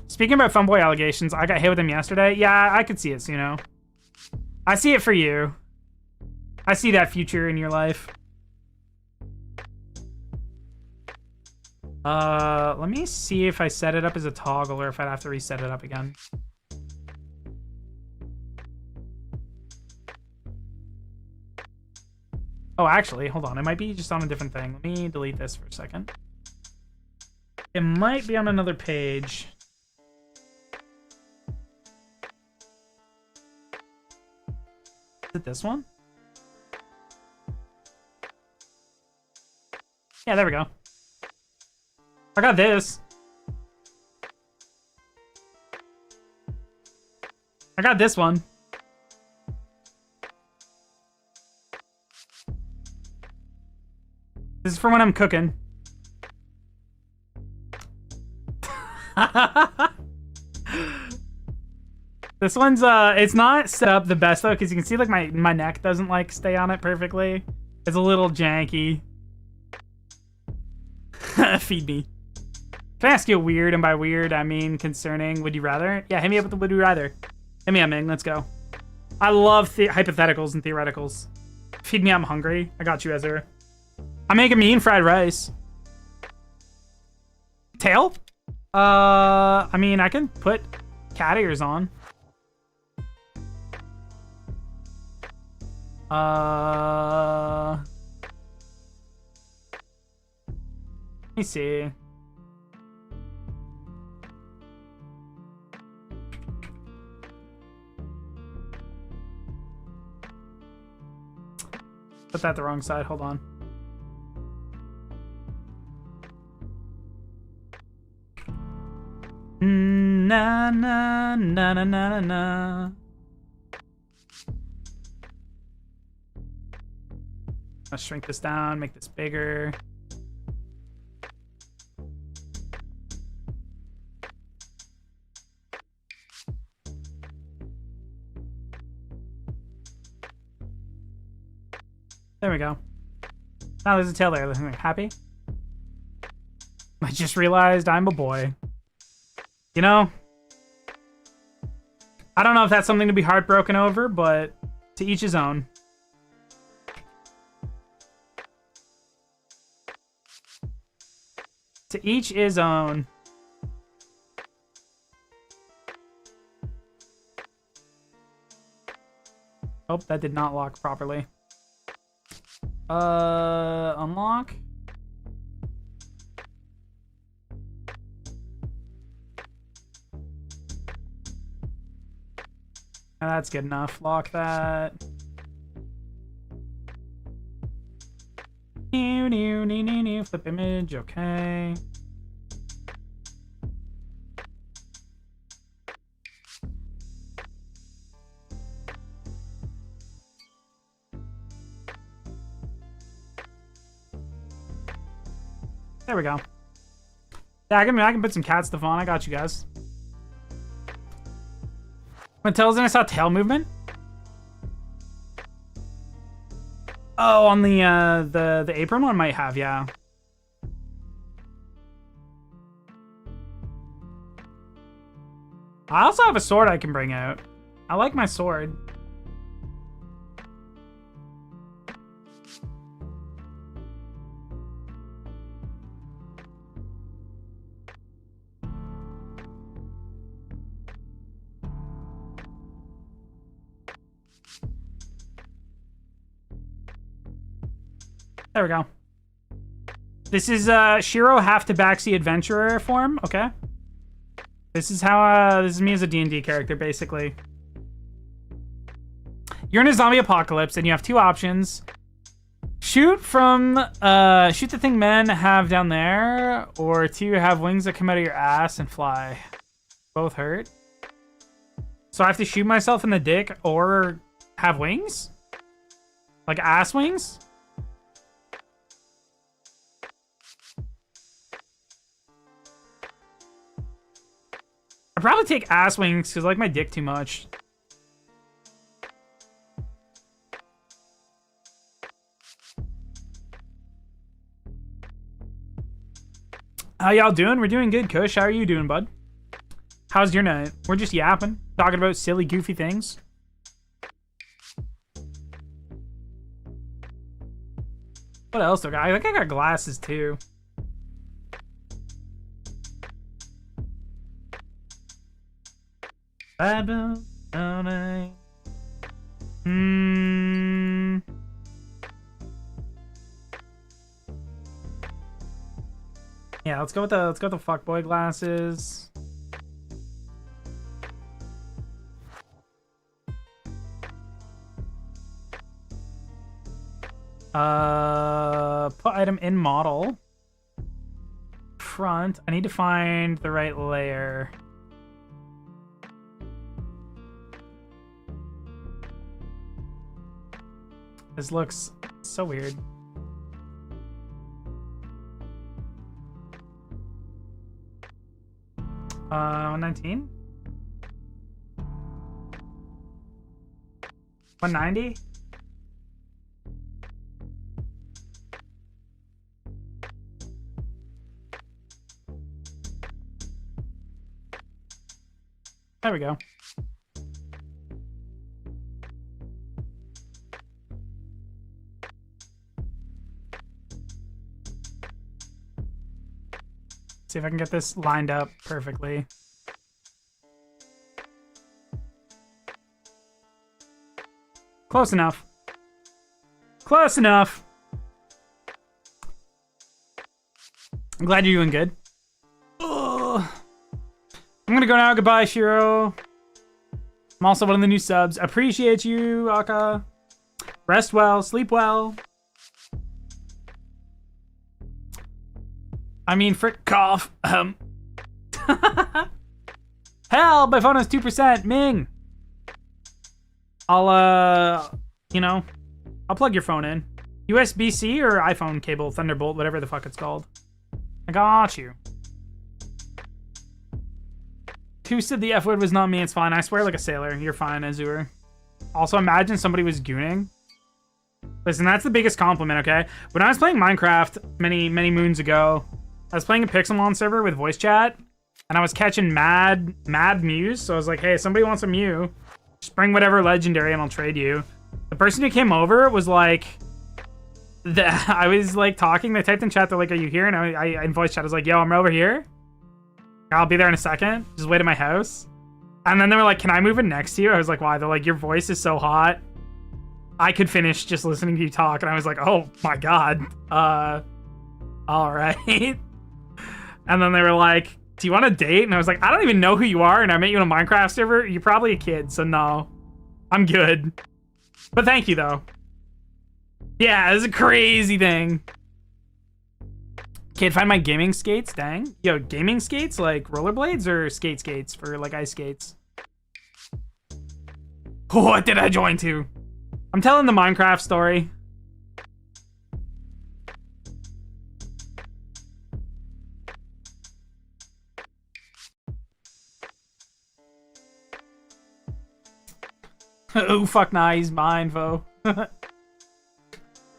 Speaking about Funboy allegations, I got hit with them yesterday. Yeah, I could see it, you know. I see it for you. I see that future in your life. Let me see if I set it up as a toggle or if I'd have to reset it up again. Oh, actually, hold on. It might be just on a different thing. Let me delete this for a second. It might be on another page. Is it this one? Yeah, there we go. I got this. I got this one. This is for when I'm cooking. This one's it's not set up the best though, because you can see like my neck doesn't like stay on it perfectly. It's a little janky. Feed me. Can I ask you a weird, and by weird I mean concerning, would you rather? Yeah, hit me up with the would you rather. Hit me up, Ming. Let's go. I love hypotheticals and theoreticals. Feed me, I'm hungry. I got you, Ezra. I'm making mean fried rice. Tail? I mean, I can put cat ears on. Let me see. Put that the wrong side. Hold on. Na na na na na na. Let's shrink this down, make this bigger. There we go. Now there's a tail there. Happy? I just realized I'm a boy. You know? I don't know if that's something to be heartbroken over, but to each his own. To each his own. Oh, that did not lock properly. Unlock. That's good enough. Lock that. Flip image. Okay. There we go. Yeah, I can put some cat stuff on. I got you guys. When Tails and I saw tail movement. Oh, on the apron one might have, yeah. I also have a sword I can bring out. I like my sword. There we go. This is Shiro half tabaxi adventurer form. Okay. This is how this is me as a D&D character basically. You're in a zombie apocalypse and you have two options. Shoot the thing men have down there, or two, have wings that come out of your ass and fly. Both hurt. So I have to shoot myself in the dick or have wings? Like ass wings? I'd probably take ass wings because I like my dick too much. How y'all doing? We're doing good, Kush. How are you doing, bud? How's your night? We're just yapping, talking about silly, goofy things. What else do I got? I think I got glasses too. Yeah, let's go with the fuckboy glasses. Put item in model. Front. I need to find the right layer. This looks so weird. Uh, 119? 190? There we go. See if I can get this lined up perfectly. Close enough. Close enough. I'm glad you're doing good. Ugh. I'm gonna go now. Goodbye, Shiro. I'm also one of the new subs. Appreciate you, Aka. Rest well, sleep well. I mean, frick cough. Hell, my phone has 2%. Ming. I'll plug your phone in. USB-C or iPhone cable, Thunderbolt, whatever the fuck it's called. I got you. Who said the F word was not me? It's fine. I swear like a sailor. You're fine, Azure. Also, imagine somebody was gooning. Listen, that's the biggest compliment, okay? When I was playing Minecraft many moons ago, I was playing a Pixelmon server with voice chat, and I was catching mad Mews. So I was like, hey, somebody wants a Mew. Just bring whatever legendary and I'll trade you. The person who came over was like, I was like talking, they typed in chat, they're like, are you here? And I in voice chat, I was like, yo, I'm over here. I'll be there in a second. Just wait at my house. And then they were like, can I move in next to you? I was like, why? They're like, your voice is so hot. I could finish just listening to you talk. And I was like, oh my God. All right. And then they were like, do you want a date? And I was like, I don't even know who you are. And I met you in a Minecraft server. You're probably a kid, so no. I'm good. But thank you, though. Yeah, it's a crazy thing. Can't find my gaming skates, dang. Yo, gaming skates, like rollerblades or skates for like ice skates? What did I join to? I'm telling the Minecraft story. Oh, fuck nah, he's mine, Vo. Why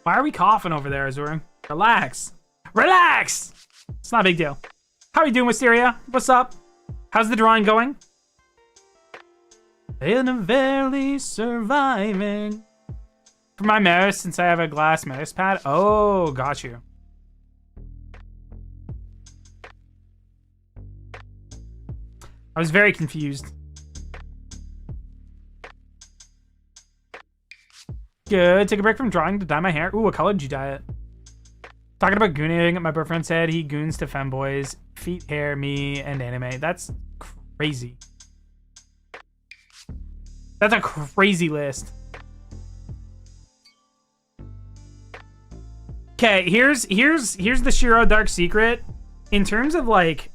are we coughing over there, Azura? Relax. Relax! It's not a big deal. How are you doing, Wisteria? What's up? How's the drawing going? In a barely surviving. For my mouse, since I have a glass mouse pad. Oh, got you. I was very confused. Good. Take a break from drawing to dye my hair. Ooh, what color did you dye it? Talking about gooning, my boyfriend said he goons to femboys, feet, hair, me, and anime. That's crazy. That's a crazy list. Okay, here's the Shiro dark secret. In terms of like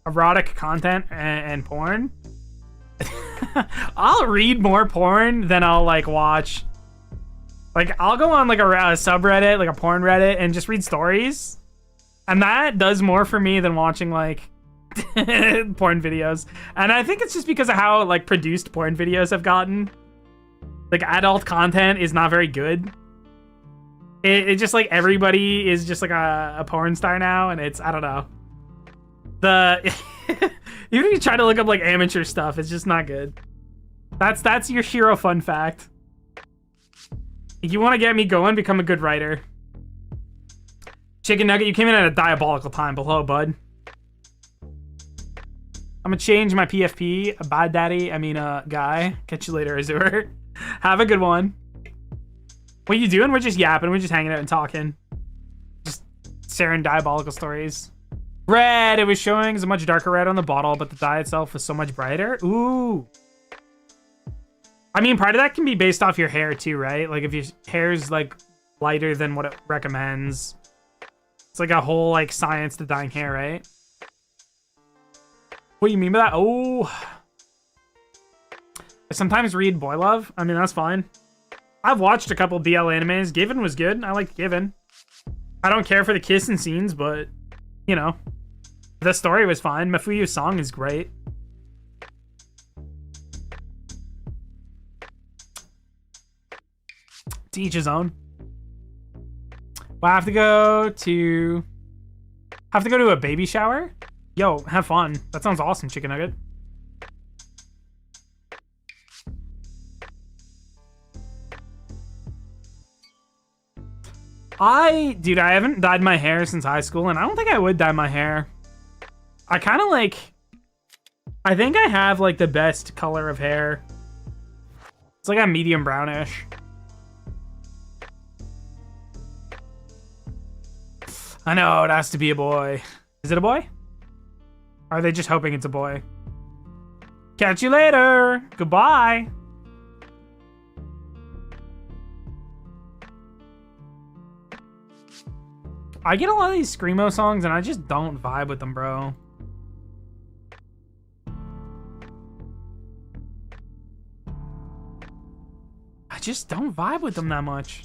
erotic content and porn, I'll read more porn than I'll like watch. Like, I'll go on like a subreddit, like a porn Reddit, and just read stories. And that does more for me than watching like porn videos. And I think it's just because of how like produced porn videos have gotten. Like, adult content is not very good. It just like everybody is just like a porn star now, and it's, I don't know. Even if you try to look up like amateur stuff, it's just not good. That's your Shiro fun fact. If you want to get me going, become a good writer. Chicken Nugget, you came in at a diabolical time. Hello, bud. I'm gonna change my PFP. Bye, daddy. I mean, guy. Catch you later, Azure. Have a good one. What are you doing? We're just yapping. We're just hanging out and talking. Just sharing diabolical stories. Red. It was showing a much darker red on the bottle, but the dye itself was so much brighter. Ooh. I mean, part of that can be based off your hair too, right? Like if your hair's like lighter than what it recommends. It's like a whole like science to dyeing hair, right? What do you mean by that? Oh. I sometimes read Boy Love. I mean, that's fine. I've watched a couple BL animes. Given was good. I liked Given. I don't care for the kissing scenes, but, you know, the story was fine. Mafuyu's song is great. To each his own. Well, I have to go to a baby shower. Yo, have fun. That sounds awesome, Chicken Nugget. Dude, I haven't dyed my hair since high school, and I don't think I would dye my hair. I kind of like, I think I have like the best color of hair. It's like a medium brownish. I know, it has to be a boy. Is it a boy? Or are they just hoping it's a boy? Catch you later. Goodbye. I get a lot of these Screamo songs and I just don't vibe with them, bro. I just don't vibe with them that much.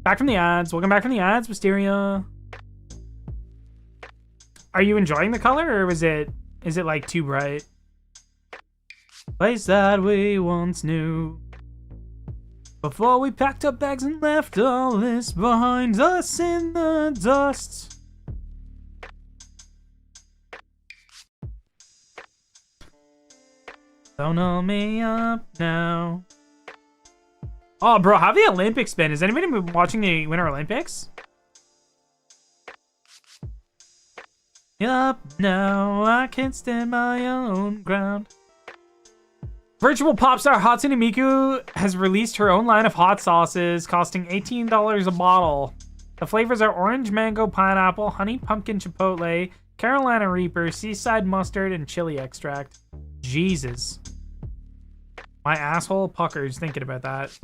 Back from the ads. Welcome back from the ads, Wisteria. Are you enjoying the color, or is it like too bright? Place that we once knew. Before we packed up bags and left all this behind us in the dust. Don't hold me up now. Oh, bro, how have the Olympics been? Has anybody been watching the Winter Olympics? Yup, now I can't stand my own ground. Virtual pop star Hatsune Miku has released her own line of hot sauces, costing $18 a bottle. The flavors are orange, mango, pineapple, honey, pumpkin, chipotle, Carolina Reaper, seaside mustard, and chili extract. Jesus. My asshole puckers thinking about that.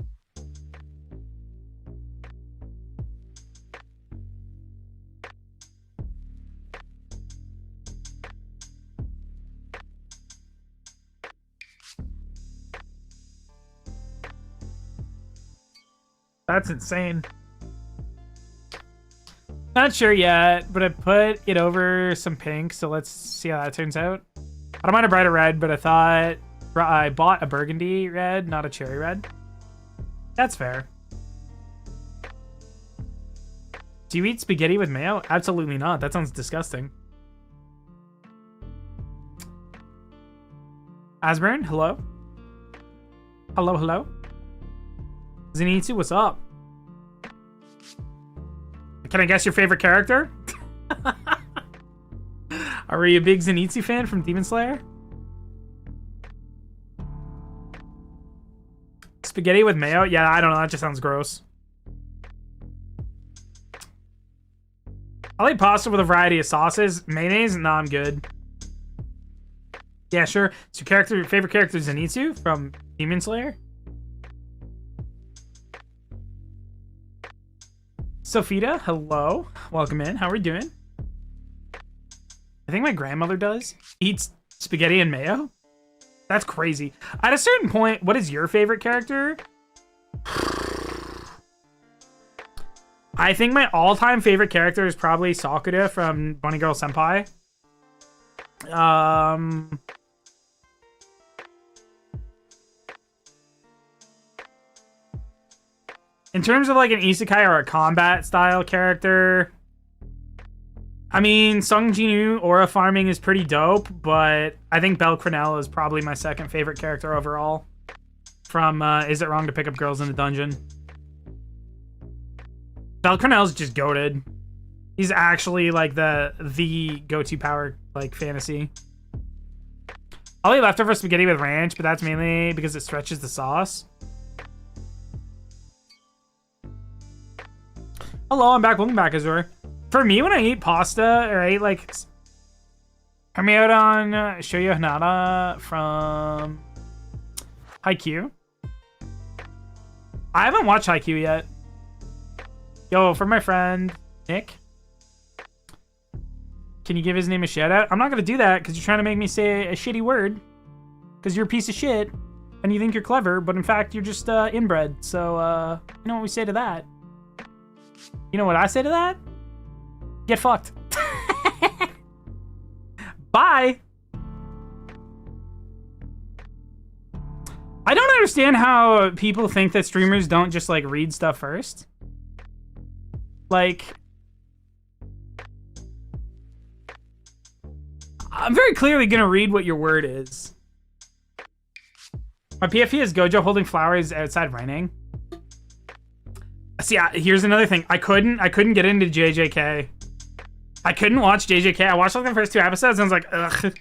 That's insane. Not sure yet, but I put it over some pink, so let's see how that turns out. I don't mind a brighter red, but I bought a burgundy red, not a cherry red. That's fair. Do you eat spaghetti with mayo? Absolutely not. That sounds disgusting. Asburn, hello? Hello, hello? Zenitsu, what's up? Can I guess your favorite character? Are you a big Zenitsu fan from Demon Slayer? Spaghetti with mayo? Yeah, I don't know. That just sounds gross. I like pasta with a variety of sauces. Mayonnaise? No, I'm good. Yeah, sure. So favorite character is Zenitsu from Demon Slayer? Sophita, hello. Welcome in. How are we doing? I think my grandmother does. Eats spaghetti and mayo? That's crazy. At a certain point, what is your favorite character? I think my all-time favorite character is probably Sakura from Bunny Girl Senpai. In terms of like an isekai or a combat style character, I mean, Sung Jinwoo aura farming is pretty dope, but I think Belle Crenelle is probably my second favorite character overall from Is It Wrong to Pick Up Girls in a Dungeon? Belle Crenelle's just goated. He's actually like the go-to power like fantasy. I'll eat leftover spaghetti with ranch, but that's mainly because it stretches the sauce. Hello, I'm back. Welcome back, Azure. For me, when I eat pasta, or I eat like... Hear me out on Shoyo Hanada from Haikyuu. I haven't watched Haikyuu yet. Yo, for my friend, Nick. Can you give his name a shout out? I'm not going to do that because you're trying to make me say a shitty word. Because you're a piece of shit and you think you're clever, but in fact, you're just inbred. So, you know what we say to that? You know what I say to that? Get fucked. Bye. I don't understand how people think that streamers don't just like read stuff first. Like, I'm very clearly gonna read what your word is. My PFP is Gojo holding flowers outside raining. See, here's another thing. I couldn't get into JJK. I couldn't watch JJK. I watched like the first 2 episodes and I was like, ugh.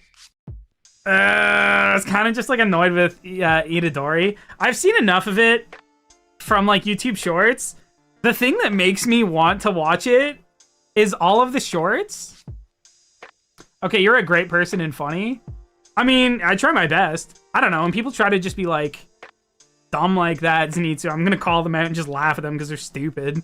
I was kind of just like annoyed with Itadori. I've seen enough of it from like YouTube shorts. The thing that makes me want to watch it is all of the shorts. Okay, you're a great person and funny. I mean, I try my best. I don't know. And people try to just be like dumb like that, Zenitsu, I'm gonna call them out and just laugh at them because they're stupid.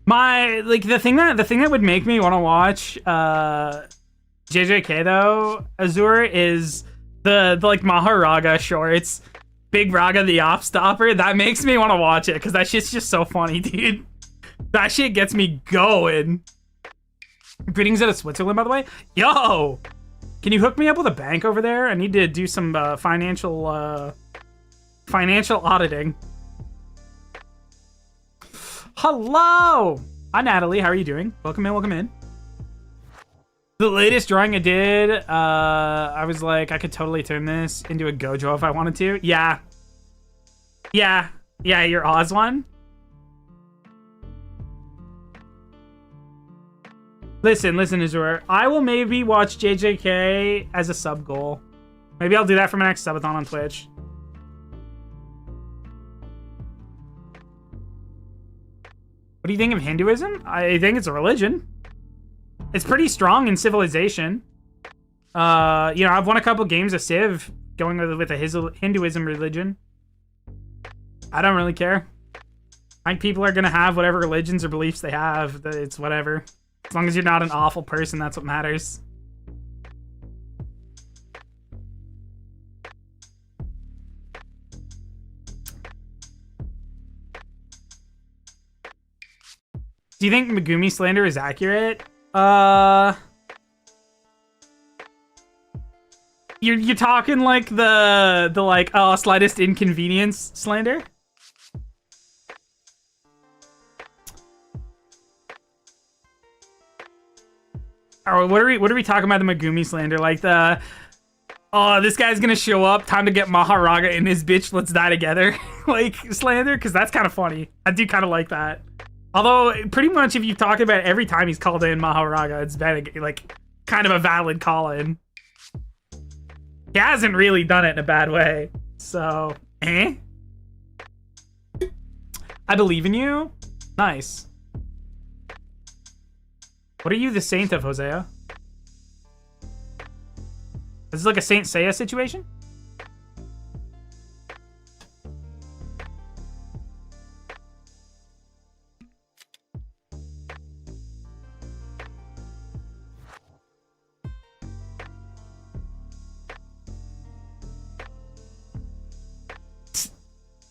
The thing that would make me want to watch JJK though, Azure, is the like Maharaga shorts. Big Raga the Op Stopper. That makes me want to watch it because that shit's just so funny, dude. That shit gets me going. Greetings out of Switzerland, by the way. Yo! Can you hook me up with a bank over there? I need to do some financial auditing. Hello! Hi, Natalie. How are you doing? Welcome in, welcome in. The latest drawing I did, I was like, I could totally turn this into a Gojo if I wanted to. Yeah. Yeah, your Oz one. Listen, Azure. I will maybe watch JJK as a sub goal. Maybe I'll do that for my next subathon on Twitch. What do you think of Hinduism? I think it's a religion. It's pretty strong in Civilization. You know, I've won a couple games of Civ going with a Hinduism religion. I don't really care. I think people are gonna have whatever religions or beliefs they have. It's whatever. As long as you're not an awful person, that's what matters. Do you think Megumi slander is accurate? You're talking like the like slightest inconvenience slander? Or what are we talking about the Megumi slander? Like the this guy's gonna show up, time to get Maharaga in his bitch, let's die together like slander? Because that's kind of funny. I do kind of like that. Although pretty much if you talk about it, every time he's called in Maharaga, it's been like kind of a valid call in. He hasn't really done it in a bad way. So, I believe in you. Nice. What are you the saint of, Hosea? Is this like a Saint Seiya situation?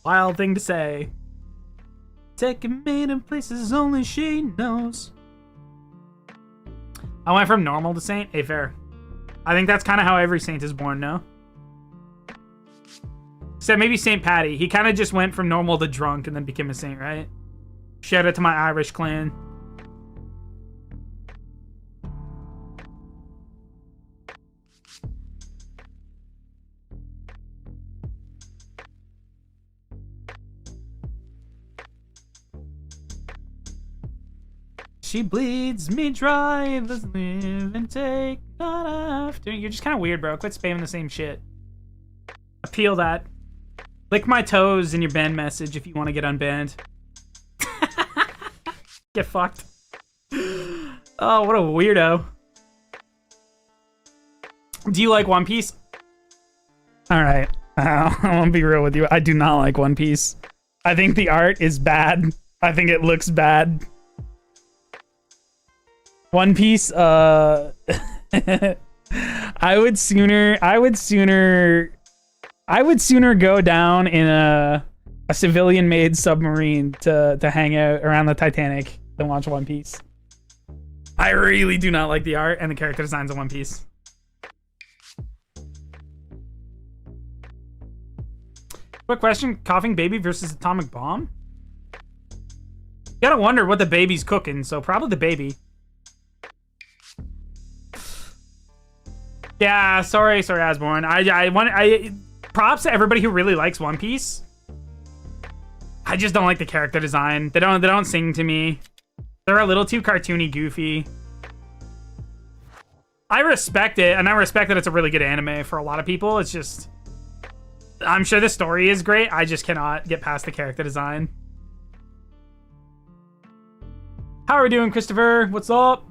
Wild thing to say. Taking me to places only she knows. I went from normal to saint. Hey, fair. I think that's kind of how every saint is born, no? Except maybe Saint Patty. He kind of just went from normal to drunk and then became a saint, right? Shout out to my Irish clan. She bleeds me dry, let's live and take not after. You're just kind of weird, bro. Quit spamming the same shit. Appeal that. Lick my toes in your band message if you want to get unbanned. Get fucked. Oh, what a weirdo. Do you like One Piece? Alright. I want to be real with you. I do not like One Piece. I think the art is bad. I think it looks bad. One Piece, I would sooner go down in a civilian-made submarine to hang out around the Titanic than watch One Piece. I really do not like the art and the character designs of One Piece. Quick question, coughing baby versus atomic bomb? You gotta wonder what the baby's cooking, so probably the baby. Yeah, sorry, Asborn. I props to everybody who really likes One Piece. I just don't like the character design. They don't sing to me. They're a little too cartoony, goofy. I respect it, and I respect that it's a really good anime for a lot of people. It's just, I'm sure the story is great. I just cannot get past the character design. How are we doing, Christopher? What's up?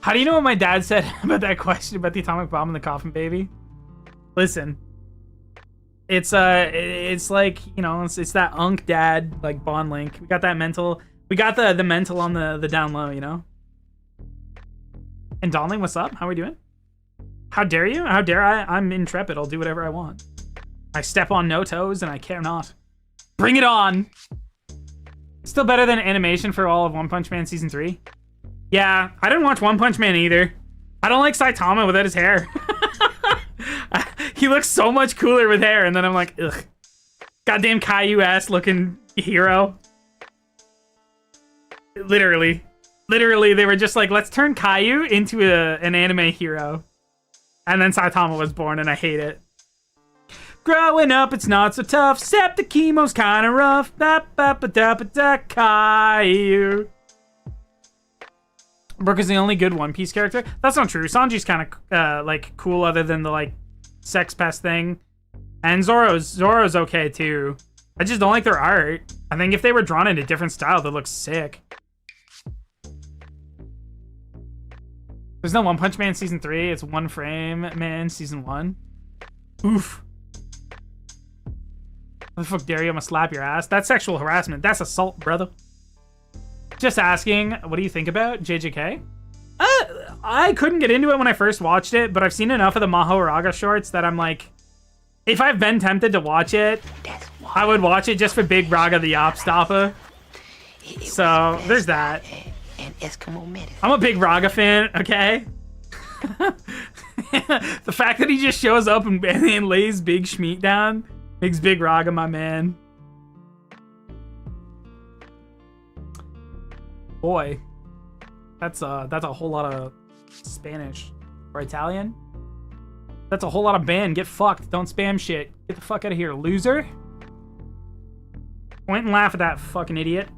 How do you know what my dad said about that question about the atomic bomb and the coffin baby? Listen, it's like, you know, it's that unk dad like bond link. We got that mental. We got the mental on the down low, you know. And Donling, what's up? How are we doing? How dare you? How dare I? I'm intrepid. I'll do whatever I want. I step on no toes and I care not. Bring it on. Still better than animation for all of One Punch Man season 3. Yeah, I didn't watch One Punch Man either. I don't like Saitama without his hair. He looks so much cooler with hair, and then I'm like, ugh. Goddamn Caillou ass looking hero. Literally, they were just like, let's turn Caillou into an anime hero. And then Saitama was born, and I hate it. Growing up, it's not so tough, except the chemo's kinda rough. Ba-ba-ba-da-ba-da, Caillou. Brook is the only good One Piece character. That's not true. Sanji's kind of like cool, other than the like sex pest thing, and Zoro's okay too. I just don't like their art. I think if they were drawn in a different style, they look sick. There's no One Punch Man Season 3. It's One Frame Man Season 1. Oof. What the fuck dare you? I'm gonna slap your ass. That's sexual harassment. That's assault, brother. Just asking, what do you think about JJK? I couldn't get into it when I first watched it, but I've seen enough of the Mahoraga shorts that I'm like, if I've been tempted to watch it, I would watch it just for Big Raga the Yop Stopper. So, there's that. And Eskimo medicine. I'm a big Raga fan, okay? The fact that he just shows up and lays Big Schmeat down makes Big Raga my man. Boy, that's a whole lot of Spanish or Italian. That's a whole lot of ban. Get fucked. Don't spam shit. Get the fuck out of here, loser. Point and laugh at that fucking idiot.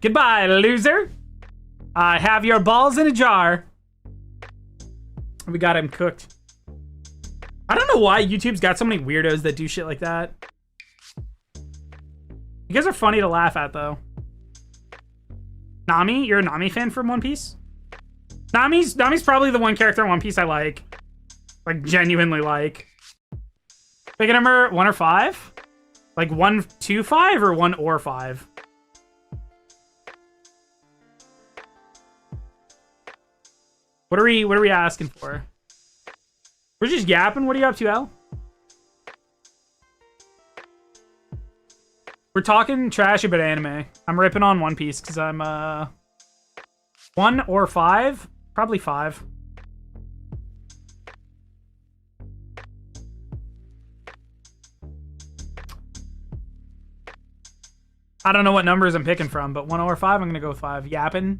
Goodbye, loser. I have your balls in a jar. We got him cooked. I don't know why YouTube's got so many weirdos that do shit like that. You guys are funny to laugh at, though. Nami? You're a Nami fan from One Piece? Nami's probably the one character in One Piece I like. Like, genuinely like. Pick a number 1 or 5? Like 1, 2, 5 or 1 or 5? What are we asking for? We're just yapping. What are you up to, Al? We're talking trash about anime. I'm ripping on One Piece because I'm 1 or 5? Probably 5. I don't know what numbers I'm picking from, but 1 or 5, I'm gonna go with 5. Yapping.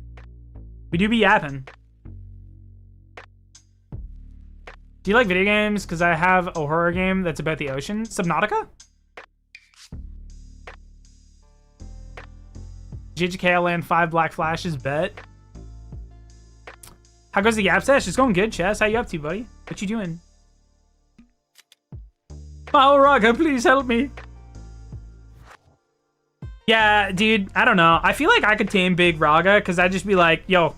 We do be yapping. Do you like video games? Because I have a horror game that's about the ocean. Subnautica? JJK land 5 black flashes, bet. How goes the Yap Sesh? It's going good, Chess. How you up to, buddy? What you doing? Oh, Raga, please help me. Yeah, dude, I don't know. I feel like I could tame Big Raga, because I'd just be like, yo,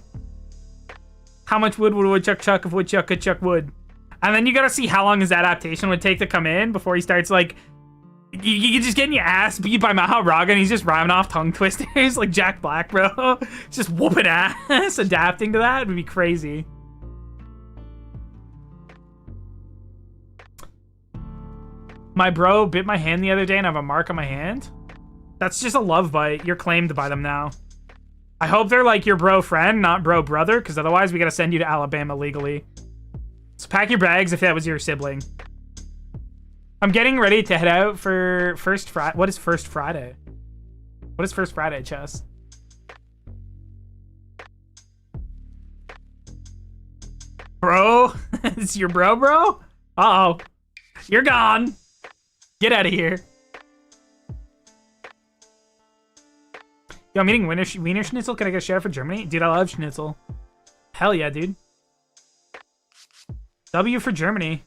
how much wood would Woodchuck chuck if Woodchuck could chuck wood? And then you gotta see how long his adaptation would take to come in before he starts, like, you just getting your ass beat by Mahoraga and he's just rhyming off tongue twisters like Jack Black, bro. Just whooping ass. Adapting to that would be crazy. My bro bit my hand the other day and I have a mark on my hand. That's just a love bite. You're claimed by them now. I hope they're like your bro friend, not bro brother, because otherwise we gotta send you to Alabama legally. So pack your bags if that was your sibling. I'm getting ready to head out for First Friday. What is First Friday? What is First Friday, Chess? Bro? It's your bro? Uh-oh. You're gone. Get out of here. Yo, I'm eating Wiener Schnitzel. Can I get a shout out for Germany? Dude, I love Schnitzel. Hell yeah, dude. W for Germany.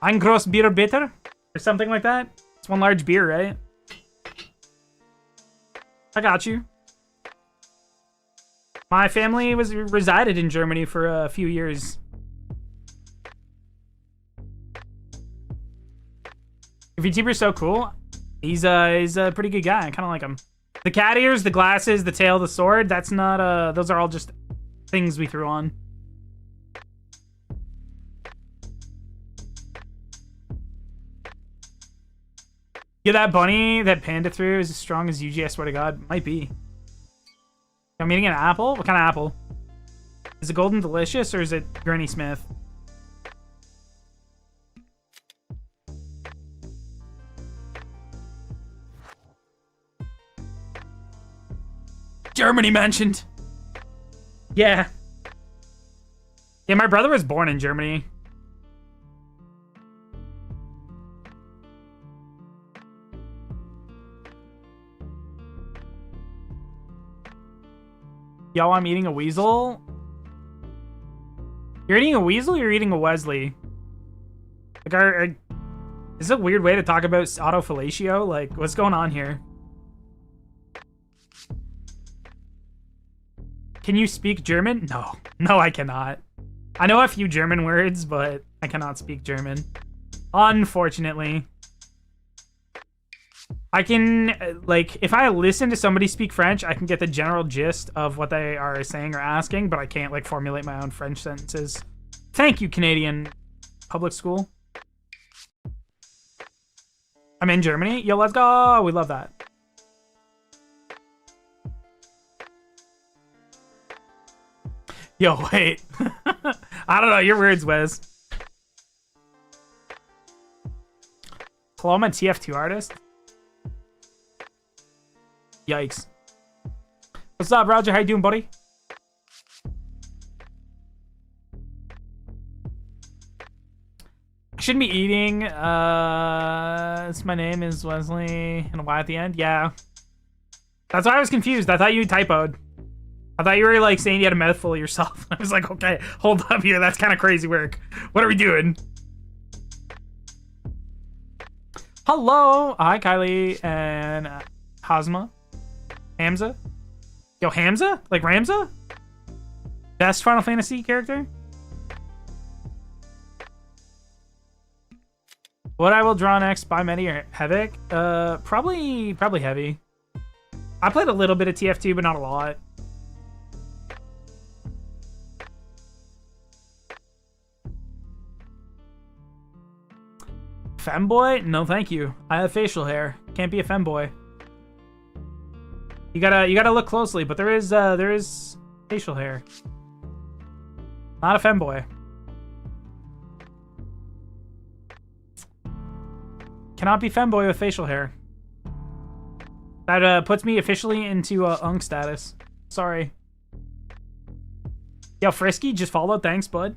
Ein groß Bier bitter? Or something like that? It's one large beer, right? I got you. My family resided in Germany for a few years. Your VTuber's so cool. He's a pretty good guy. I kind of like him. The cat ears, the glasses, the tail, the sword, that's not, those are all just things we threw on. Yeah, that bunny that Panda threw is as strong as UG, I swear to God. Might be. I'm eating an apple? What kind of apple? Is it Golden Delicious or is it Granny Smith? Germany mentioned. Yeah. Yeah, my brother was born in Germany. Yo, I'm eating a weasel. You're eating a weasel or you're eating a Wesley? Like, This is a weird way to talk about autofellatio. Like, what's going on here? Can you speak German? No. No, I cannot. I know a few German words, but I cannot speak German. Unfortunately. I can, like, if I listen to somebody speak French, I can get the general gist of what they are saying or asking, but I can't, like, formulate my own French sentences. Thank you, Canadian public school. I'm in Germany. Yo, let's go. We love that. Yo, wait. I don't know. Your words, Wes. Hello, I'm a TF2 artist. Yikes. What's up, Roger? How you doing, buddy? I shouldn't be eating. My name is Wesley. And a Y at the end? Yeah. That's why I was confused. I thought you typoed. I thought you were like saying you had a mouthful of yourself. I was like, okay, hold up here. That's kind of crazy work. What are we doing? Hello. Hi, Kylie and Hazma. Hamza? Yo, Hamza? Like Ramza? Best Final Fantasy character? What I will draw next, by Medi or Havoc? Probably Heavy. I played a little bit of TF2, but not a lot. Femboy? No, thank you. I have facial hair. Can't be a femboy. You gotta look closely, but there is facial hair. Not a femboy. Cannot be femboy with facial hair. That puts me officially into unk status. Sorry. Yo, Frisky, just followed. Thanks, bud.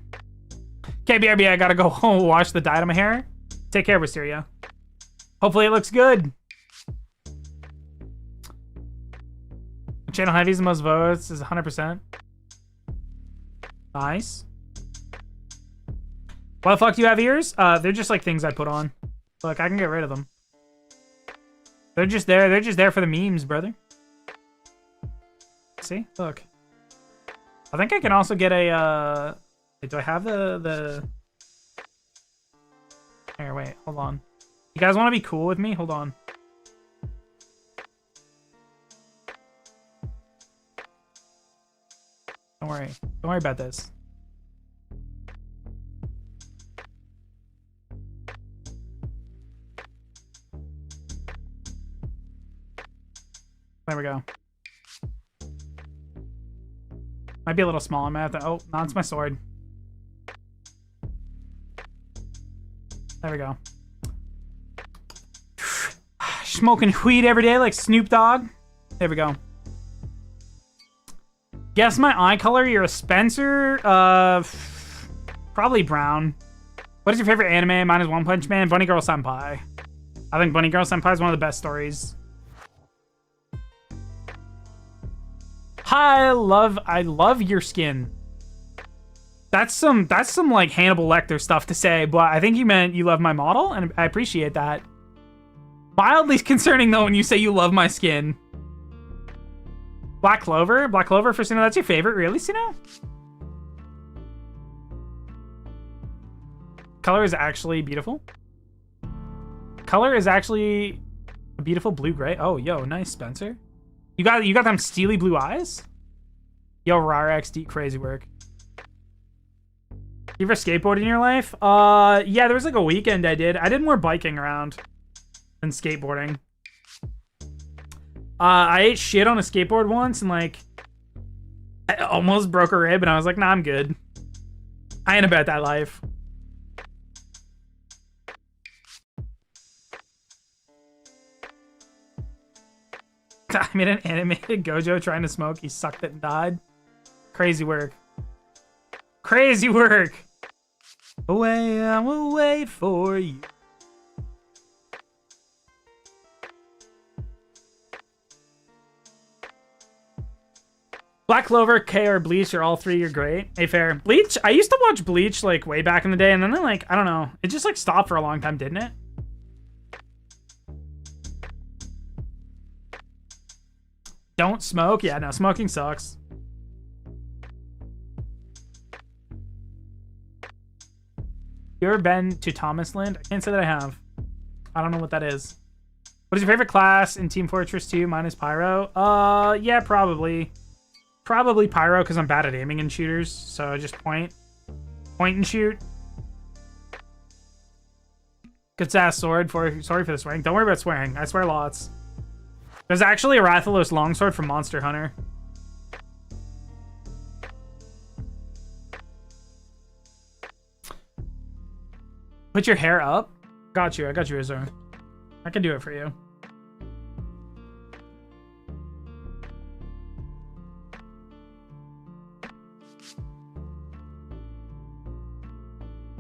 Okay, BRB, I gotta go home wash the dye on my hair. Take care, Wisteria. Hopefully it looks good. Channel Heavy's the most votes is 100%. Nice. Why the fuck do you have ears? They're just like things I put on. Look, I can get rid of them. They're just there. They're just there for the memes, brother. See? Look. I think I can also get a, do I have the... Here, wait. Hold on. You guys want to be cool with me? Hold on. Don't worry. Don't worry about this. There we go. Might be a little small. I might have to... Oh, no, it's my sword. There we go. Smoking weed every day like Snoop Dogg. There we go. Guess my eye color. You're a Spencer. Probably brown. What is your favorite anime? Mine is One Punch Man. Bunny Girl Senpai. I think Bunny Girl Senpai is one of the best stories. I love your skin. That's some like Hannibal Lecter stuff to say, but I think you meant you love my model, and I appreciate that. Mildly concerning though when you say you love my skin. Black Clover? Black Clover for Sino, that's your favorite? Really, Sino? Color is actually beautiful. Color is actually a beautiful blue-gray. Oh, yo, nice, Spencer. You got them steely blue eyes? Yo, Rara XD, crazy work. You ever skateboard in your life? Yeah, there was like a weekend I did. I did more biking around than skateboarding. I ate shit on a skateboard once and like I almost broke a rib and I was like, nah, I'm good. I ain't about that life. I made an animated Gojo trying to smoke. He sucked it and died. Crazy work. Crazy work. Away, I will wait for you. Black Clover, K, or Bleach, or all three are great. Hey, fair. Bleach, I used to watch Bleach like way back in the day, and then like, I don't know. It just like stopped for a long time, didn't it? Don't smoke? Yeah, no, smoking sucks. You ever been to Thomasland? I can't say that I have. I don't know what that is. What is your favorite class in Team Fortress 2 minus Pyro? Yeah, probably. Probably Pyro because I'm bad at aiming in shooters, so I just point and shoot. Good ass sword. Sorry for the swearing. Don't worry about swearing. I swear lots. There's actually a Rathalos longsword from Monster Hunter. Put your hair up. Got you. I got you, Azor. I can do it for you.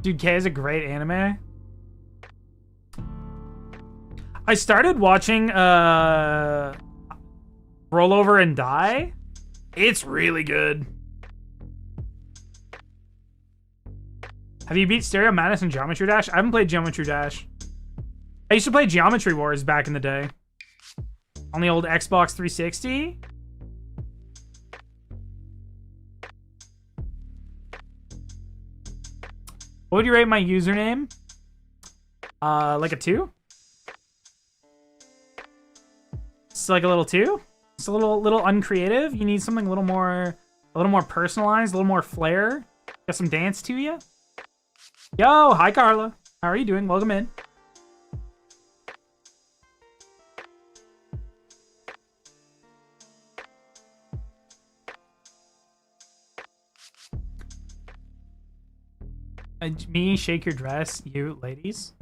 Dude, K is a great anime. I started watching Roll Over and Die. It's really good. Have you beat Stereo Madness and Geometry Dash? I haven't played Geometry Dash. I used to play Geometry Wars back in the day. On the old Xbox 360. What would you rate my username? Like a 2? It's like a little 2? It's a little uncreative. You need something a little more personalized, a little more flair. Got some dance to you. Yo, hi Carla. How are you doing? Welcome in. Me, shake your dress, you ladies.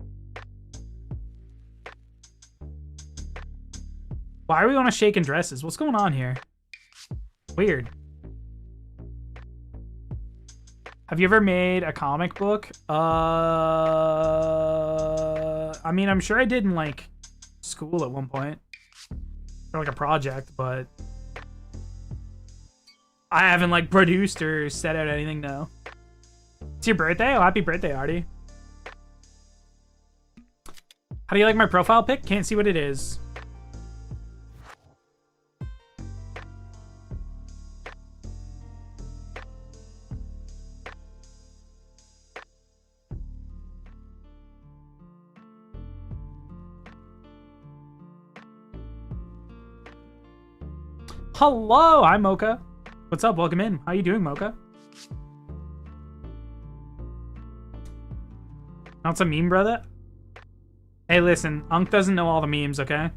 Why are we on a shaking dresses? What's going on here? Weird. Have you ever made a comic book? I mean, I'm sure I did in like school at one point. For like a project, but I haven't like produced or set out anything, no. It's your birthday? Oh, happy birthday, Artie. How do you like my profile pic? Can't see what it is. Hello, I'm Mocha. What's up? Welcome in. How you doing, Mocha? Not some meme, brother? Hey, listen, Unk doesn't know all the memes, okay?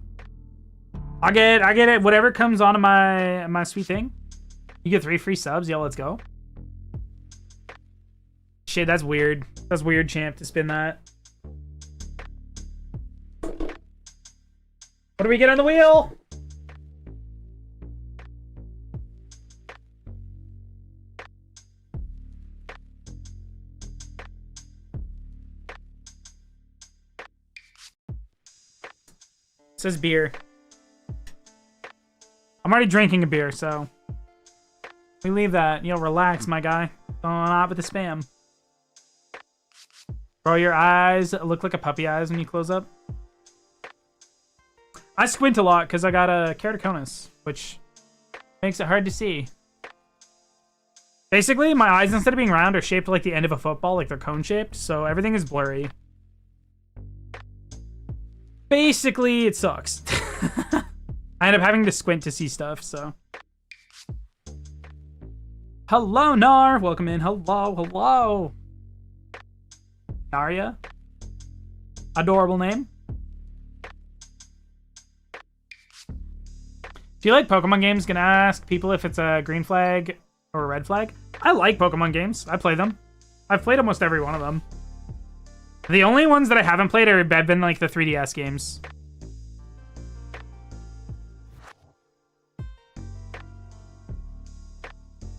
I get it. Whatever comes onto my sweet thing. You get 3 free subs. Yo, let's go. Shit, that's weird. That's weird, champ, to spin that. What do we get on the wheel? It says beer. I'm already drinking a beer, so we leave that. Yo, relax, my guy. Going on with the spam. Bro, your eyes look like a puppy eyes when you close up. I squint a lot because I got a keratoconus, which makes it hard to see. Basically, my eyes, instead of being round, are shaped like the end of a football, like they're cone-shaped, so everything is blurry. Basically, it sucks. I end up having to squint to see stuff, so. Hello, Nar. Welcome in. Hello, hello. Narya. Adorable name. Do you like Pokemon games? Gonna ask people if it's a green flag or a red flag. I like Pokemon games. I play them. I've played almost every one of them. The only ones that I haven't played have been like the 3DS games.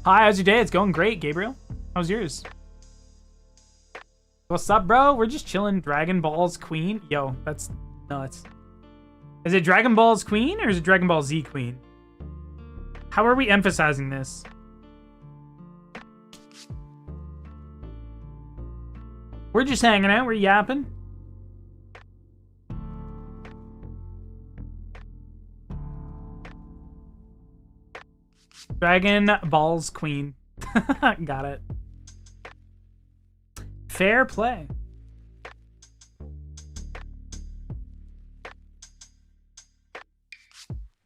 Hi, how's your day? It's going great, Gabriel. How's yours? What's up, bro? We're just chilling. Dragon Ball's Queen? Yo, that's nuts. Is it Dragon Ball's Queen or is it Dragon Ball Z Queen? How are we emphasizing this? We're just hanging out. We're yapping. Dragon Balls Queen. Got it. Fair play.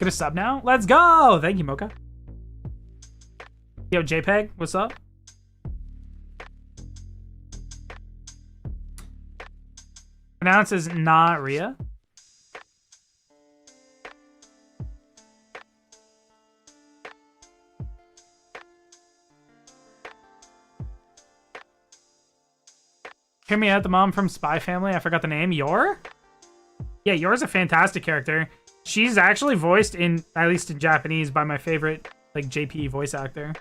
Get a sub now? Let's go! Thank you, Mocha. Yo, JPEG, what's up? Pronounces not Ria. Hear me out, the mom from Spy Family. I forgot the name. Yor? Yeah, Yor's a fantastic character. She's actually voiced in, at least in Japanese, by my favorite, like, JP voice actor.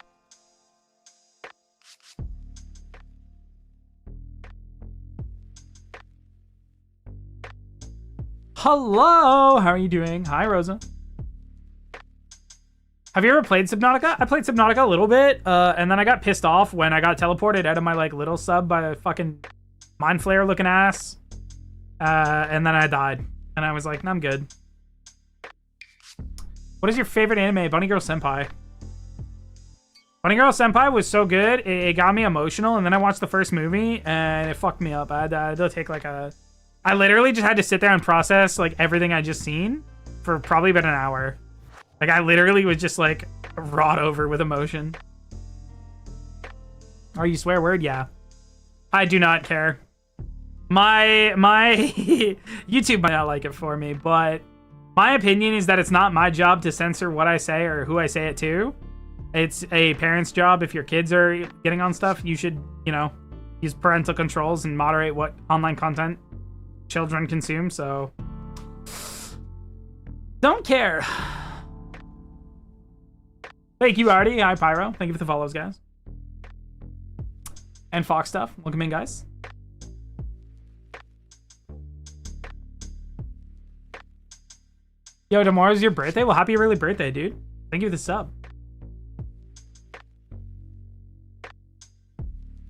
Hello! How are you doing? Hi, Rosa. Have you ever played Subnautica? I played Subnautica a little bit, and then I got pissed off when I got teleported out of my, like, little sub by a fucking mind flare looking ass. And then I died. And I was like, no, I'm good. What is your favorite anime? Bunny Girl Senpai. Bunny Girl Senpai was so good, it got me emotional, and then I watched the first movie, and it fucked me up. I had to take, like, I literally just had to sit there and process, like, everything I just seen for probably about an hour. Like, I literally was just, like, wrought over with emotion. Oh, you swear word? Yeah. I do not care. My YouTube might not like it for me, but my opinion is that it's not my job to censor what I say or who I say it to. It's a parent's job. If your kids are getting on stuff, you should, you know, use parental controls and moderate what online content children consume, so don't care. Thank you, Artie. Hi, Pyro. Thank you for the follows, guys. And Fox stuff. Welcome in, guys. Yo, tomorrow's your birthday? Well, happy early birthday, dude. Thank you for the sub.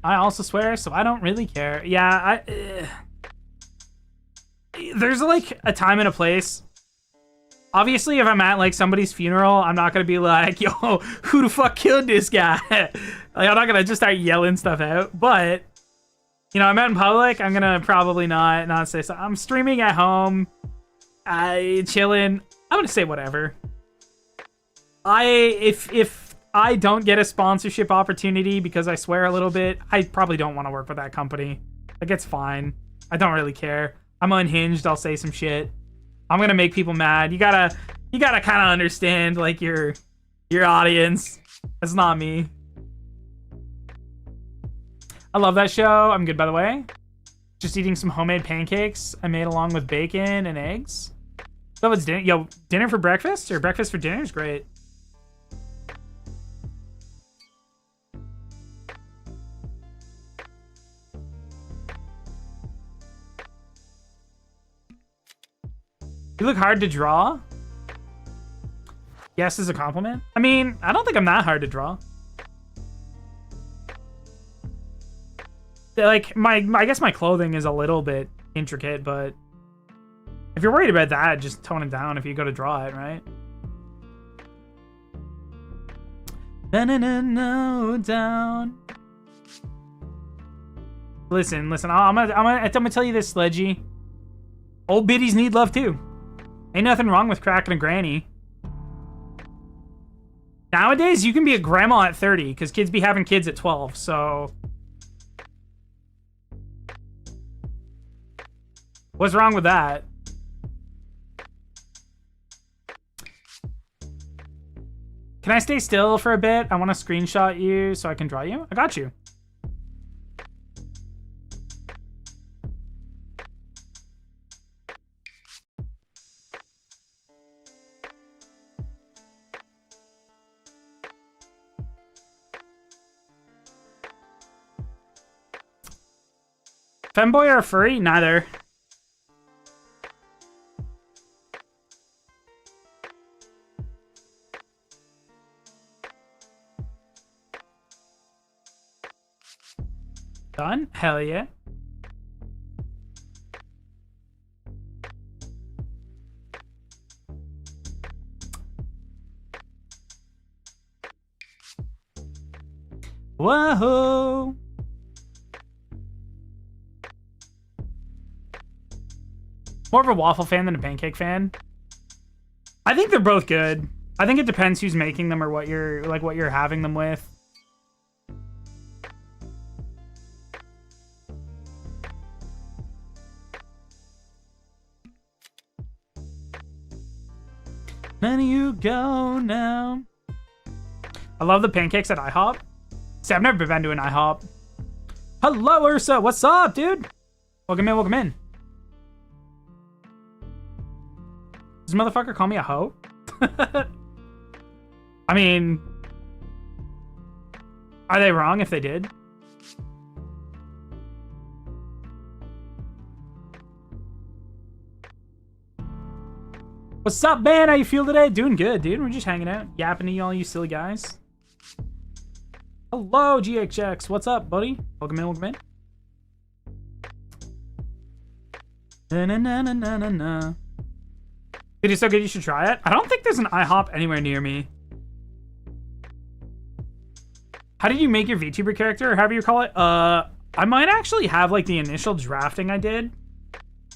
I also swear, so I don't really care. Yeah, there's like a time and a place. Obviously, if I'm at like somebody's funeral, I'm not gonna be like, yo, who the fuck killed this guy? Like, I'm not gonna just start yelling stuff out. But, you know, I'm out in public, I'm gonna probably not say so. I'm streaming at home. Chilling. I'm gonna say whatever. If I don't get a sponsorship opportunity because I swear a little bit, I probably don't want to work with that company. Like, it's fine. I don't really care. I'm unhinged. I'll say some shit. I'm gonna make people mad. You gotta kind of understand, like, your audience. That's not me. I love that show. I'm good, by the way. Just eating some homemade pancakes I made along with bacon and eggs. So it's dinner. Yo, dinner for breakfast or breakfast for dinner is great. You look hard to draw. Yes is a compliment. I mean, I don't think I'm that hard to draw. Like, I guess my clothing is a little bit intricate, but if you're worried about that, just tone it down if you go to draw it, right? No down. Listen. I'm gonna tell you this, Sledgy. Old biddies need love too. Ain't nothing wrong with cracking a granny. Nowadays, you can be a grandma at 30 because kids be having kids at 12. So, what's wrong with that? Can I stay still for a bit? I want to screenshot you so I can draw you. I got you. Femboy or furry? Neither. Done? Hell yeah. Whoa. More of a waffle fan than a pancake fan. I think they're both good. I think it depends who's making them or what you're having them with. Then you go now. I love the pancakes at IHOP. See, I've never been to an IHOP. Hello, Ursa. What's up, dude? Welcome in, welcome in. Does this motherfucker call me a hoe? I mean, are they wrong if they did? What's up, man? How you feel today? Doing good, dude. We're just hanging out, yapping to you all, you silly guys. Hello, GHX. What's up, buddy? Welcome in, welcome in. Na-na-na-na-na-na. Dude, it's so good you should try it. I don't think there's an IHOP anywhere near me. How did you make your VTuber character, or however you call it? I might actually have, like, the initial drafting I did.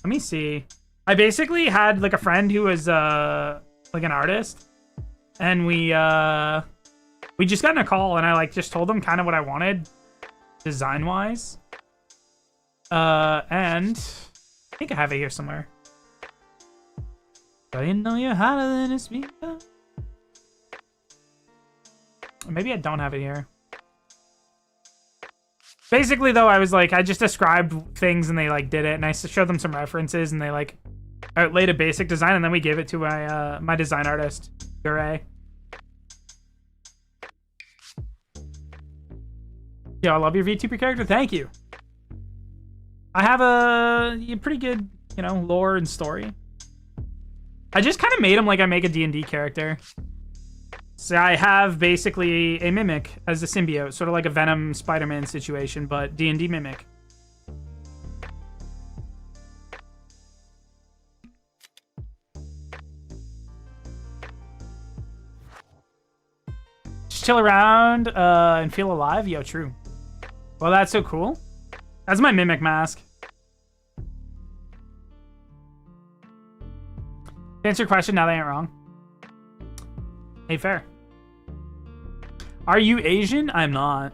Let me see. I basically had, like, a friend who was, like, an artist. And we just got in a call, and I, like, just told him kind of what I wanted, design-wise. And I think I have it here somewhere. But you know you're hotter than a speaker. Maybe I don't have it here. Basically, though, I was like, I just described things and they like did it, and I showed them some references and they like outlaid a basic design, and then we gave it to my my design artist, Gure. Yo, I love your VTuber character. Thank you. I have a pretty good, you know, lore and story. I just kind of made him like I make a D&D character. So I have basically a mimic as a symbiote, sort of like a Venom Spider-Man situation, but D&D mimic. Just chill around and feel alive? Yo, true. Well, that's so cool. That's my mimic mask. To answer your question, now they ain't wrong. Hey, fair. Are you Asian? I'm not.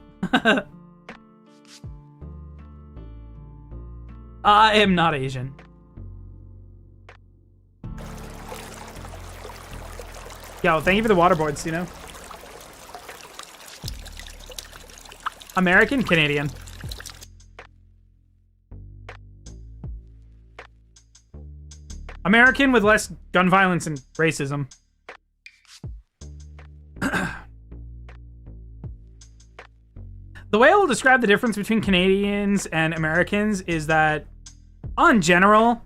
I am not Asian. Yo, thank you for the waterboards, you know. American, Canadian. American with less gun violence and racism. The way I will describe the difference between Canadians and Americans is that, on general,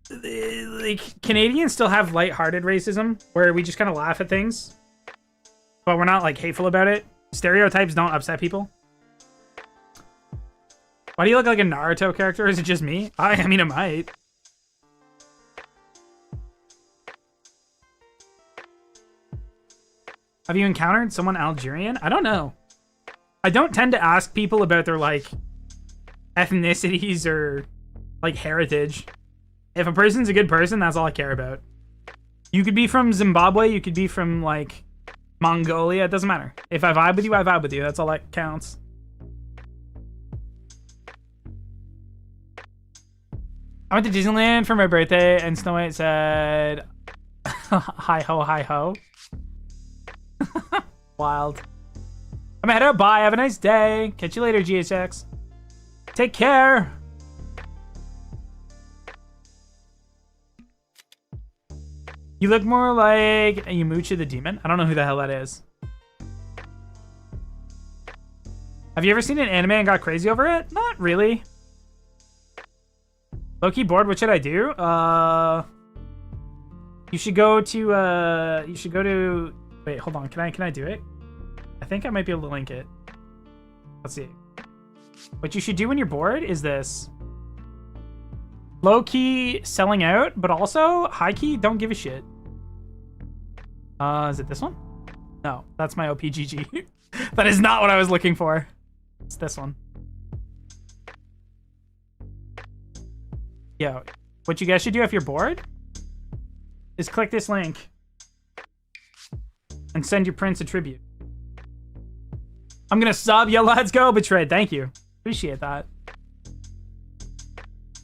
like, Canadians still have lighthearted racism, where we just kind of laugh at things, but we're not, like, hateful about it. Stereotypes don't upset people. Why do you look like a Naruto character? Is it just me? I mean, it might. Have you encountered someone Algerian? I don't know. I don't tend to ask people about their, like, ethnicities or, like, heritage. If a person's a good person, that's all I care about. You could be from Zimbabwe, you could be from, like, Mongolia, it doesn't matter. If I vibe with you, I vibe with you. That's all that counts. I went to Disneyland for my birthday, and Snow White said, hi ho, hi ho. Wild. I'm headed out. Bye. Have a nice day. Catch you later, GHX. Take care. You look more like a Yamucha the Demon. I don't know who the hell that is. Have you ever seen an anime and got crazy over it? Not really. Low-key bored. What should I do? You should go to. Wait, hold on. Can I do it? I think I might be able to link it. Let's see. What you should do when you're bored is this. Low-key selling out, but also high-key don't give a shit. Is it this one? No, that's my OPGG. That is not what I was looking for. It's this one. Yo, what you guys should do if you're bored is click this link and send your prince a tribute. I'm gonna sub. Yo, let's go, Betrayed. Thank you. Appreciate that.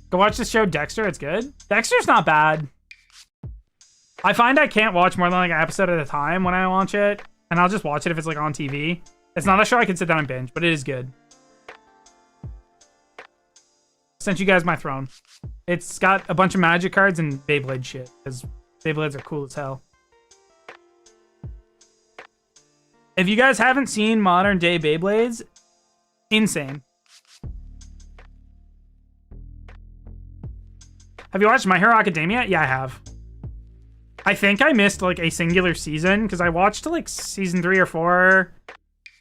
Go watch the show Dexter. It's good. Dexter's not bad. I find I can't watch more than like an episode at a time when I watch it, and I'll just watch it if it's like on TV. It's not a show I can sit down and binge, but it is good. Sent you guys my throne. It's got a bunch of magic cards and Beyblade shit, because Beyblades are cool as hell. If you guys haven't seen modern day Beyblades, insane. Have you watched My Hero Academia? Yeah, I have. I think I missed like a singular season because I watched like season 3 or 4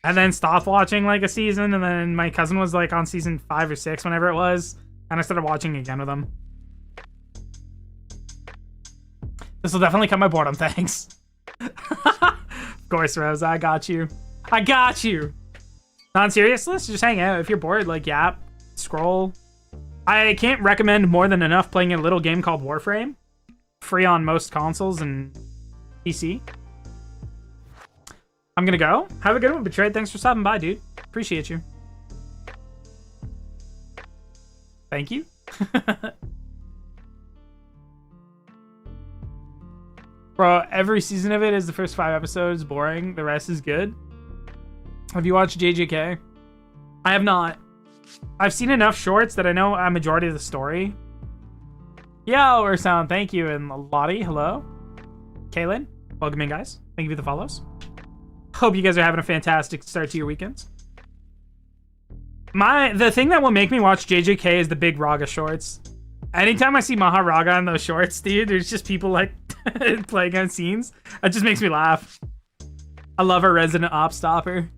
and then stopped watching like a season, and then my cousin was like on season 5 or 6 whenever it was, and I started watching again with him. This will definitely cut my boredom, thanks. Of course, Rose, I got you. I got you. Non serious, let's just hang out. If you're bored, like yap, scroll. I can't recommend more than enough playing a little game called Warframe. Free on most consoles and PC. I'm gonna go. Have a good one, Betrayed. Thanks for stopping by, dude. Appreciate you. Thank you. Bro, every season of it is the first 5 episodes boring. The rest is good. Have you watched JJK? I have not. I've seen enough shorts that I know a majority of the story. Yo, Ursound, thank you. And Lottie, hello. Kaylin, welcome in, guys. Thank you for the follows. Hope you guys are having a fantastic start to your weekends. The thing that will make me watch JJK is the big Raga shorts. Anytime I see Maharaga in those shorts, dude, there's just people like playing on scenes. It just makes me laugh. I love our resident op stopper.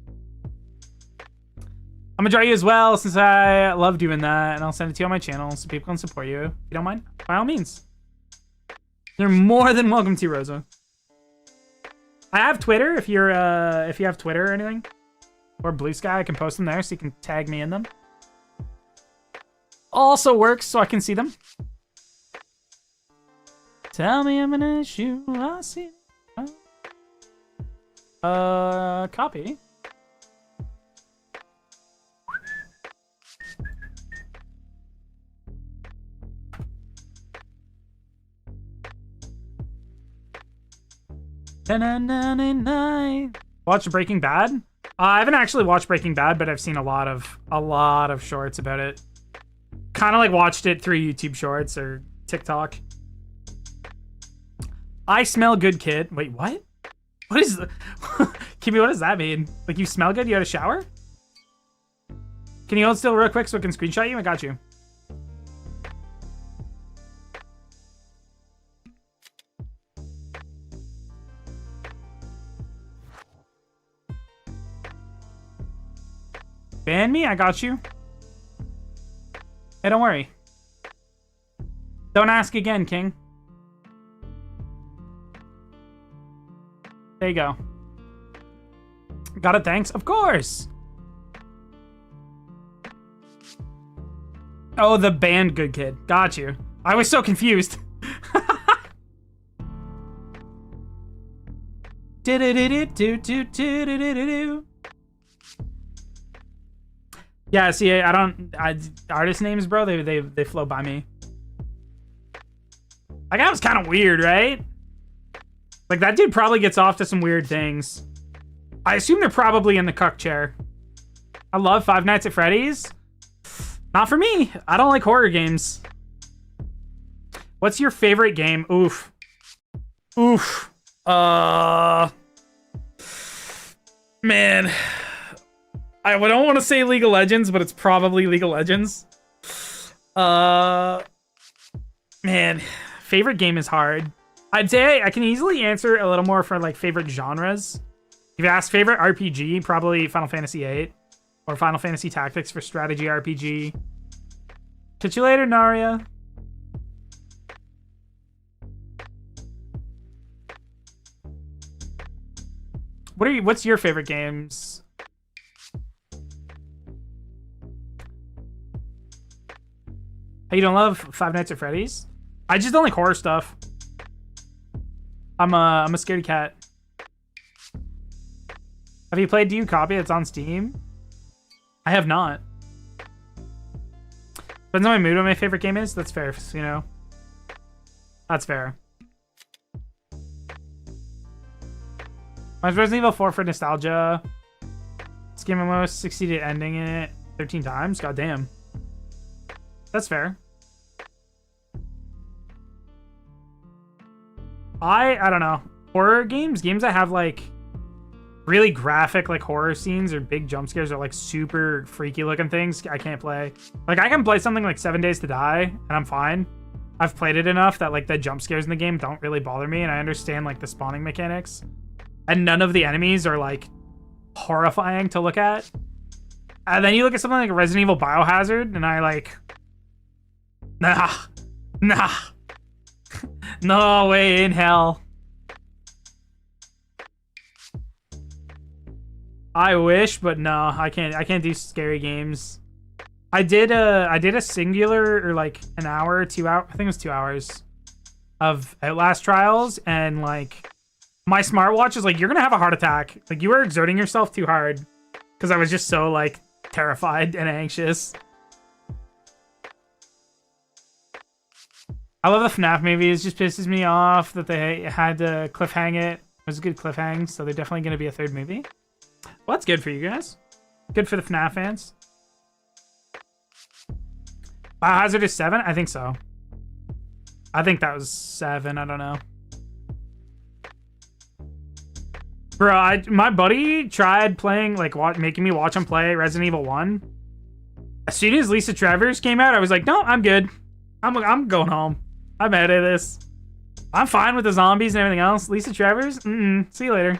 I'm gonna draw you as well since I love doing that, and I'll send it to you on my channel so people can support you. If you don't mind, by all means. You're more than welcome to, Rosa. I have Twitter if you have Twitter or anything. Or Blue Sky, I can post them there so you can tag me in them. Also works so I can see them. Tell me I'm an issue, I see it. Copy. Watch Breaking Bad? I haven't actually watched Breaking Bad, but I've seen a lot of shorts about it. Kind of like watched it through YouTube Shorts or TikTok. I smell good, kid. Wait, what? What is the... Kimmy, what does that mean? Like you smell good? You had a shower? Can you hold still real quick so I can screenshot you? I got you. Ban me? I got you. Hey, don't worry. Don't ask again, King. There you go. Got it, thanks. Of course. Oh, the band Good Kid. Got you. I was so confused. Yeah, see, artist names, bro, they flow by me. Like, that was kind of weird, right? Like, that dude probably gets off to some weird things. I assume they're probably in the cuck chair. I love Five Nights at Freddy's. Not for me. I don't like horror games. What's your favorite game? Oof. Oof. Man. I don't want to say League of Legends, but it's probably League of Legends. Man, favorite game is hard. I'd say I can easily answer a little more for like favorite genres. If you ask favorite RPG, probably Final Fantasy VIII or Final Fantasy Tactics for strategy RPG. Catch you later, Naria. What's your favorite games? Hey, you don't love Five Nights at Freddy's? I just don't like horror stuff. I'm a scaredy cat. Have you played Do You Copy? It's on Steam. I have not. Depends on my mood what my favorite game is. That's fair, you know. That's fair. My Resident Evil 4 for nostalgia. This game almost succeeded ending it 13 times. God damn. That's fair. I don't know. Horror games that have like really graphic like horror scenes or big jump scares or like super freaky looking things, I can't play. Like I can play something like 7 Days to Die and I'm fine. I've played it enough that like the jump scares in the game don't really bother me and I understand like the spawning mechanics. And none of the enemies are like horrifying to look at. And then you look at something like Resident Evil Biohazard and I like, nah. No way in hell. I wish, but no, I can't do scary games. I did a singular or like an hour, 2 hour, I think it was 2 hours of Outlast trials, and like my smartwatch is like, you're gonna have a heart attack. Like you were exerting yourself too hard, because I was just so like terrified and anxious. I love the FNAF movies. It just pisses me off that they had to cliffhang it. It was a good cliffhang, so they're definitely going to be a third movie. Well, that's good for you guys. Good for the FNAF fans. Biohazard is 7? I think so. I think that was 7. I don't know. Bro, my buddy tried playing, like, making me watch him play Resident Evil 1. As soon as Lisa Travers came out, I was like, no, I'm good. I'm going home. I'm out of this. I'm fine with the zombies and everything else. Lisa Travers? See you later.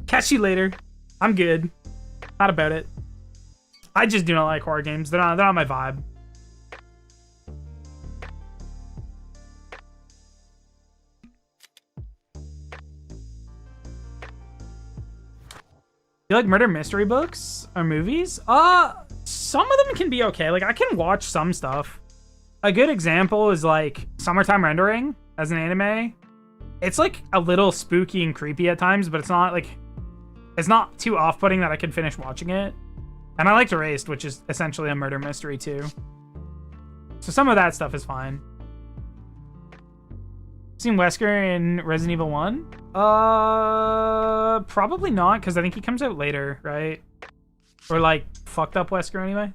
Catch you later. I'm good. Not about it. I just do not like horror games. They're not my vibe. You like murder mystery books or movies? Some of them can be okay. Like I can watch some stuff. A good example is like Summertime Rendering as an anime. It's like a little spooky and creepy at times, but it's not too off-putting that I could finish watching it. And I liked Erased, which is essentially a murder mystery too. So some of that stuff is fine. Seen Wesker in Resident Evil 1? Probably not, because I think he comes out later, right? Or like fucked up Wesker anyway.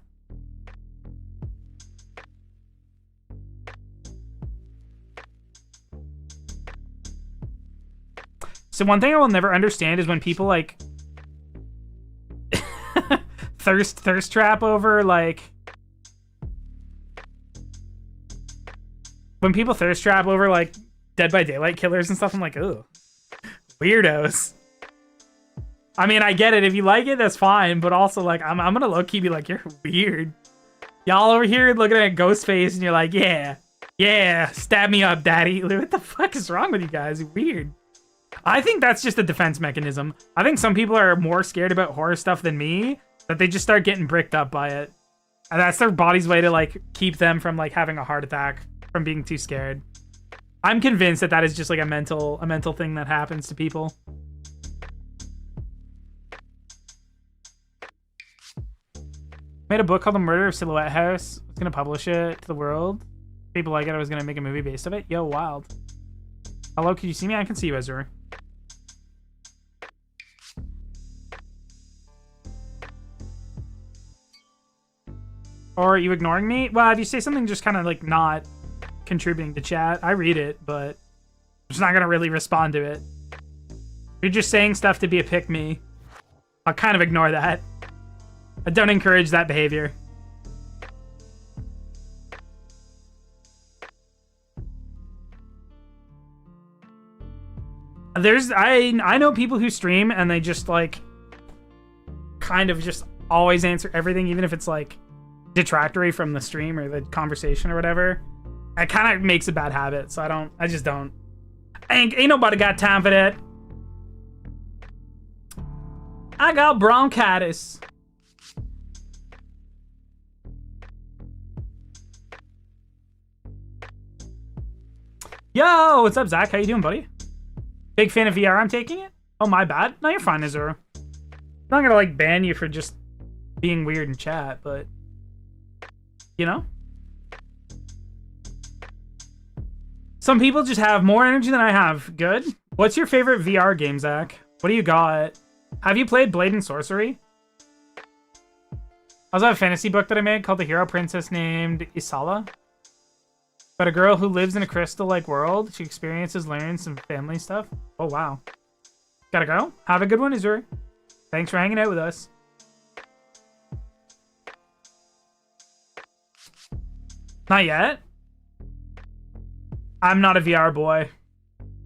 So one thing I will never understand is when people like thirst trap over like when people thirst trap over like Dead by Daylight killers and stuff. I'm like, ooh, weirdos. I mean, I get it. If you like it, that's fine. But also, like, I'm gonna low key be like, you're weird. Y'all over here looking at Ghostface and you're like, yeah, stab me up, daddy. What the fuck is wrong with you guys? Weird. I think that's just a defense mechanism. I think some people are more scared about horror stuff than me, that they just start getting bricked up by it. And that's their body's way to like keep them from like having a heart attack from being too scared. I'm convinced that is just like a mental thing that happens to people. Made a book called The Murder of Silhouette House. I was gonna publish it to the world. People like it. I was gonna make a movie based of it. Yo, wild. Hello, can you see me? I can see you, Ezra. Or are you ignoring me? Well, if you say something just kind of like not contributing to chat, I read it, but I'm just not gonna really respond to it. If you're just saying stuff to be a pick-me, I'll kind of ignore that. I don't encourage that behavior. I know people who stream and they just like kind of just always answer everything, even if it's like detractory from the stream or the conversation or whatever. It kind of makes a bad habit, so I just don't. Ain't nobody got time for that. I got bronchitis. Yo, what's up, Zach? How you doing, buddy? Big fan of VR, I'm taking it? Oh, my bad. No, you're fine, Azura. I'm not gonna, like, ban you for just being weird in chat, but... You know? Some people just have more energy than I have. Good. What's your favorite VR game, Zach? What do you got? Have you played Blade and Sorcery? I also have a fantasy book that I made called The Hero Princess named Isala. About a girl who lives in a crystal-like world. She experiences, learns some family stuff. Oh, wow. Gotta go. Have a good one, Azuri. Thanks for hanging out with us. Not yet. I'm not a VR boy.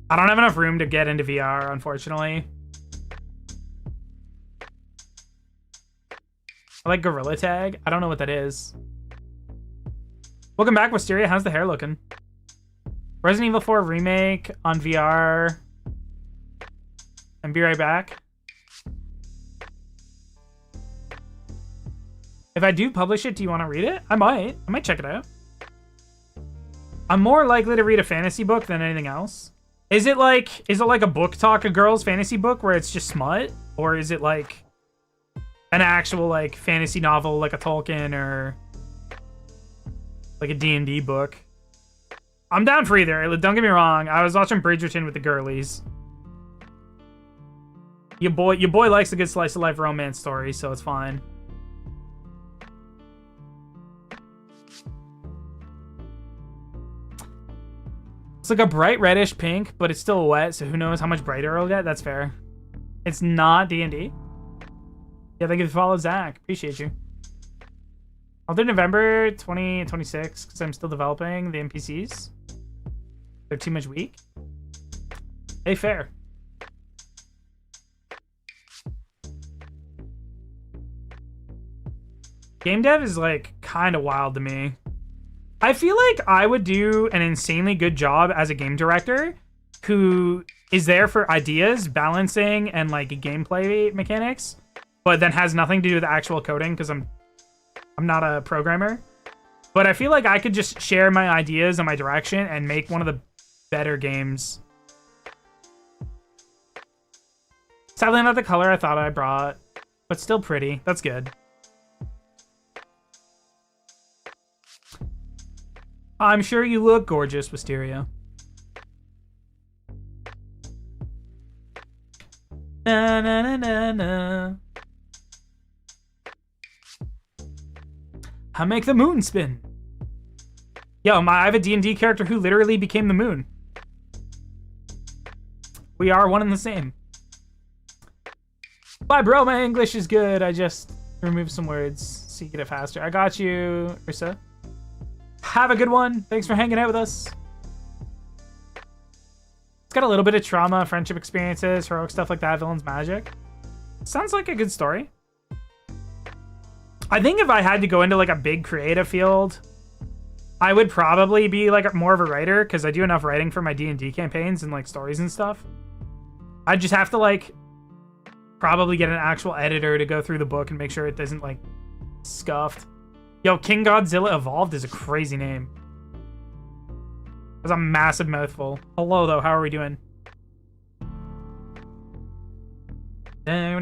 I don't have enough room to get into VR, unfortunately. I like Gorilla Tag. I don't know what that is. Welcome back, Wisteria. How's the hair looking? Resident Evil 4 Remake on VR. And be right back. If I do publish it, do you want to read it? I might. I might check it out. I'm more likely to read a fantasy book than anything else. Is it like a book talk, a girl's fantasy book where it's just smut? Or is it like an actual like fantasy novel like a Tolkien or like a D&D book? I'm down for either. Don't get me wrong. I was watching Bridgerton with the girlies. Your boy likes a good slice of life romance story, so it's fine. It's like a bright reddish pink, but it's still wet, so who knows how much brighter it'll get. That's fair. It's not D&D. Yeah, thank you for follow, Zach. Appreciate you. I'll do November 2026 because I'm still developing the NPCs. They're too much weak. Hey, fair. Game dev is like kind of wild to me. I feel like I would do an insanely good job as a game director who is there for ideas, balancing, and like gameplay mechanics, but then has nothing to do with actual coding because I'm not a programmer. But I feel like I could just share my ideas and my direction and make one of the better games. Sadly not the color I thought I brought, but still pretty. That's good. I'm sure you look gorgeous, Wisteria. Na na na na na. I make the moon spin. Yo, I have a D&D character who literally became the moon. We are one and the same. Bye, bro. My English is good. I just removed some words so you get it faster. I got you, Ursa. Have a good one. Thanks for hanging out with us. It's got a little bit of trauma, friendship experiences, heroic stuff like that, villains magic. Sounds like a good story. I think if I had to go into like a big creative field, I would probably be like more of a writer because I do enough writing for my D&D campaigns and like stories and stuff. I just have to like probably get an actual editor to go through the book and make sure it doesn't like scuffed. Yo, King Godzilla Evolved is a crazy name. That's a massive mouthful. Hello, though. How are we doing? I'll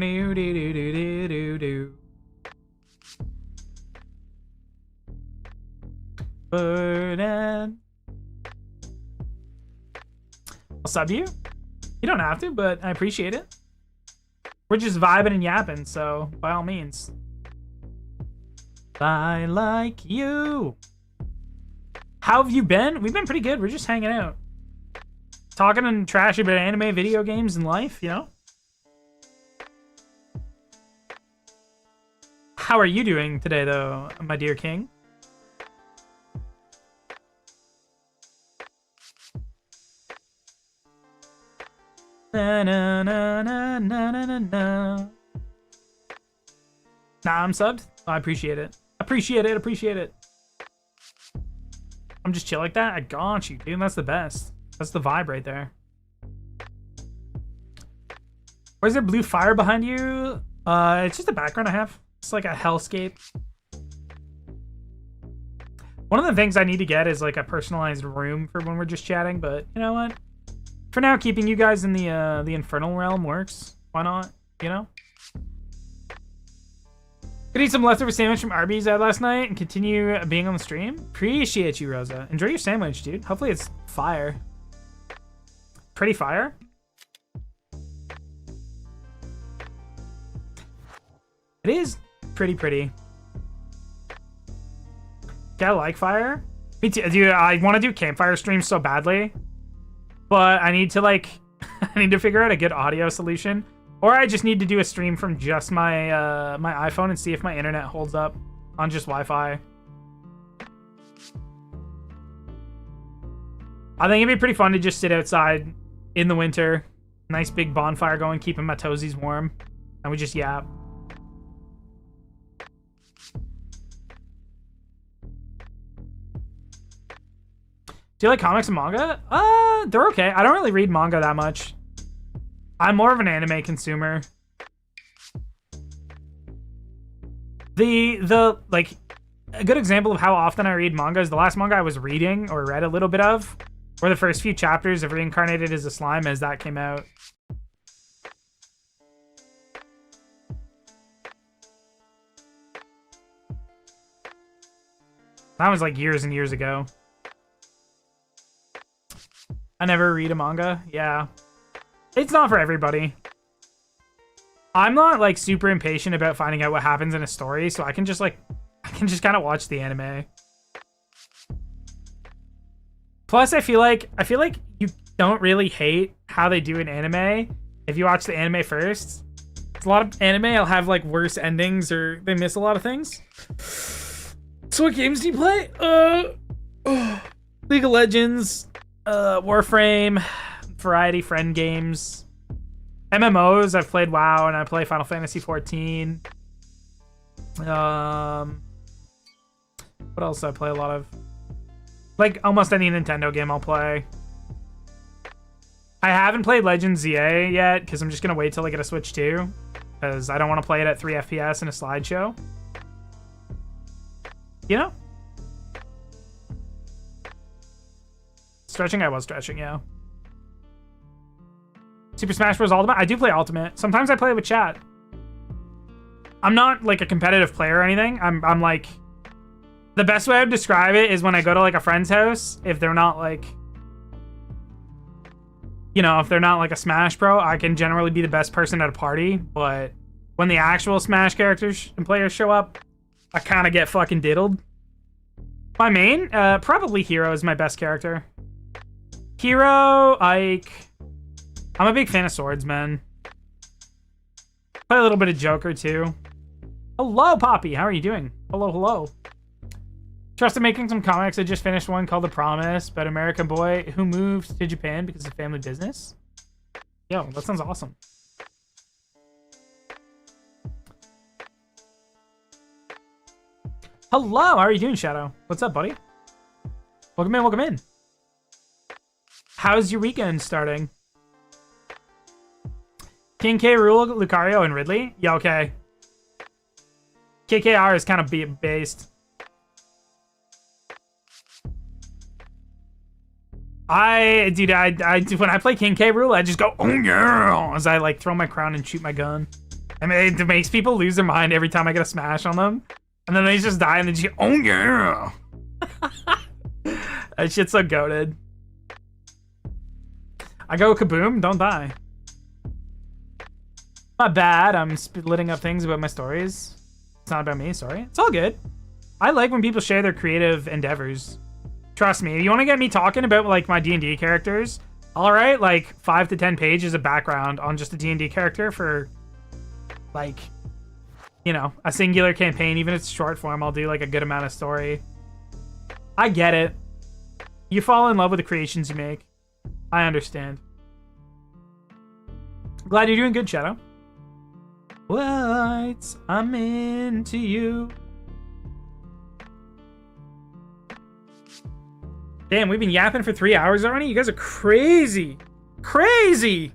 sub you. You don't have to, but I appreciate it. We're just vibing and yapping, so by all means. I like you. How have you been? We've been pretty good. We're just hanging out. Talking and trash about anime, video games, and life, you know? How are you doing today, though, my dear king? Na na na na na na na. Nah, I'm subbed. I appreciate it. Appreciate it. Appreciate it. I'm just chill like that. I got you, dude. That's the best. That's the vibe right there. Where's there blue fire behind you? It's just a background I have. It's like a hellscape. One of the things I need to get is like a personalized room for when we're just chatting, but you know what? For now, keeping you guys in the infernal realm works. Why not? You know? Could eat some leftover sandwich from Arby's out last night and continue being on the stream. Appreciate you, Rosa. Enjoy your sandwich, dude. Hopefully it's fire. Pretty fire? It is pretty. Yeah, I like fire. Me too. Dude, I want to do campfire streams so badly. But I need to like... I need to figure out a good audio solution. Or I just need to do a stream from just my my iPhone and see if my internet holds up on just Wi-Fi. I think it'd be pretty fun to just sit outside in the winter. Nice big bonfire going, keeping my toesies warm. And we just yap. Do you like comics and manga? They're okay. I don't really read manga that much. I'm more of an anime consumer. The like a good example of how often I read manga is the last manga I was reading or read a little bit of were the first few chapters of Reincarnated as a Slime as that came out. That was like years and years ago. I never read a manga. Yeah. It's not for everybody. I'm not like super impatient about finding out what happens in a story, so I can just kind of watch the anime. Plus, I feel like you don't really hate how they do an anime if you watch the anime first. It's a lot of anime I'll have like worse endings or they miss a lot of things. So what games do you play? League of Legends, Warframe, variety friend games. MMOs, I've played WoW and I play Final Fantasy 14. What else do I play a lot of? Like almost any Nintendo game I'll play. I haven't played Legends ZA yet because I'm just gonna wait till I get a Switch 2 because I don't want to play it at 3 FPS in a slideshow. You know? Stretching? I was stretching, yeah. Super Smash Bros. Ultimate? I do play Ultimate. Sometimes I play it with chat. I'm not like a competitive player or anything. I'm like... The best way I would describe it is when I go to like a friend's house, if they're not like... You know, if they're not like a Smash Pro, I can generally be the best person at a party. But when the actual Smash characters and players show up, I kind of get fucking diddled. My main? Probably Hero is my best character. Hero, Ike... I'm a big fan of swordsmen. Play a little bit of Joker, too. Hello, Poppy. How are you doing? Hello. Trust in making some comics. I just finished one called The Promise about an American boy who moved to Japan because of family business. Yo, that sounds awesome. Hello, how are you doing, Shadow? What's up, buddy? Welcome in. How's your weekend starting? King K. Rool, Lucario, and Ridley? Yeah, okay. KKR is kind of based. Dude, when I play King K. Rool, I just go, oh yeah, as I like throw my crown and shoot my gun. I mean, it makes people lose their mind every time I get a smash on them. And then they just die and they just go, oh yeah. That shit's so goated. I go kaboom, don't die. Not bad, I'm splitting up things about my stories. It's not about me, sorry. It's all good. I like when people share their creative endeavors. Trust me, if you want to get me talking about like my D&D characters, I'll write like 5 to 10 pages of background on just a D&D character for like, you know, a singular campaign. Even if it's short form, I'll do like a good amount of story. I get it. You fall in love with the creations you make. I understand. Glad you're doing good, Shadow. Lights, I'm into you. Damn, we've been yapping for 3 hours already? You guys are crazy. Crazy!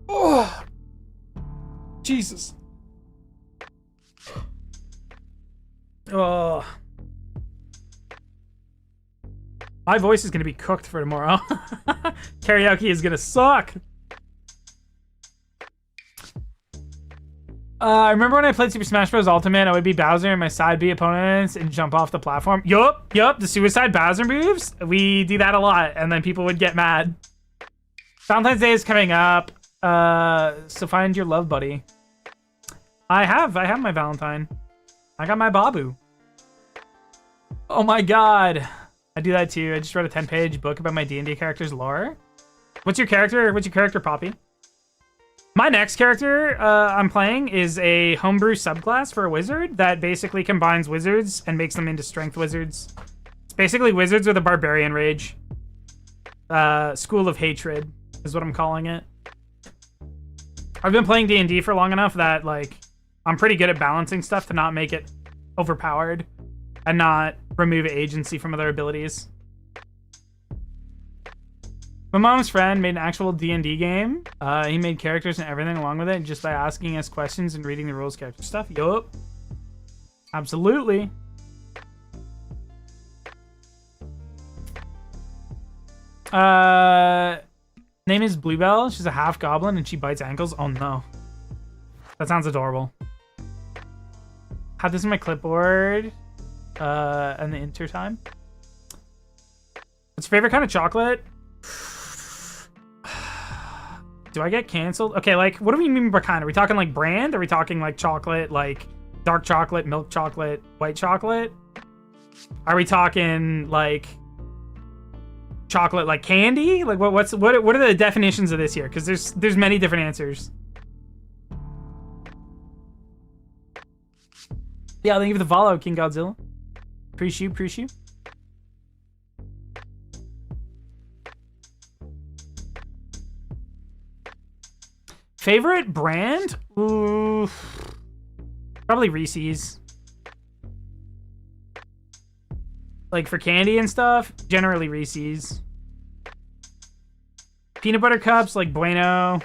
Oh. Jesus. Oh. My voice is gonna be cooked for tomorrow. Karaoke is gonna suck. I remember when I played Super Smash Bros. Ultimate, I would be Bowser and my side B opponents and jump off the platform. Yup, the suicide Bowser moves. We do that a lot, and then people would get mad. Valentine's Day is coming up, so find your love buddy. I have my Valentine. I got my Babu. Oh my god. I do that too. I just wrote a 10-page book about my D&D character's lore. What's your character, Poppy? My next character I'm playing is a homebrew subclass for a wizard that basically combines wizards and makes them into strength wizards. It's basically wizards with a barbarian rage. School of hatred is what I'm calling it. I've been playing D&D for long enough that like I'm pretty good at balancing stuff to not make it overpowered and not remove agency from other abilities. My mom's friend made an actual D&D game. He made characters and everything along with it just by asking us questions and reading the rules character stuff. Yup. Absolutely. Name is Bluebell. She's a half goblin and she bites ankles. Oh no. That sounds adorable. Had this in my clipboard and the enter time. What's your favorite kind of chocolate? Do I get canceled? Okay, like, what do we mean by kind? Are we talking like brand? Are we talking like chocolate, like dark chocolate, milk chocolate, white chocolate? Are we talking like chocolate like candy? Like what are the definitions of this here? Because there's many different answers. Yeah, thank you for the follow, King Godzilla. Appreciate you. Favorite brand? Ooh, probably Reese's. Like for candy and stuff, generally Reese's. Peanut butter cups, like Bueno.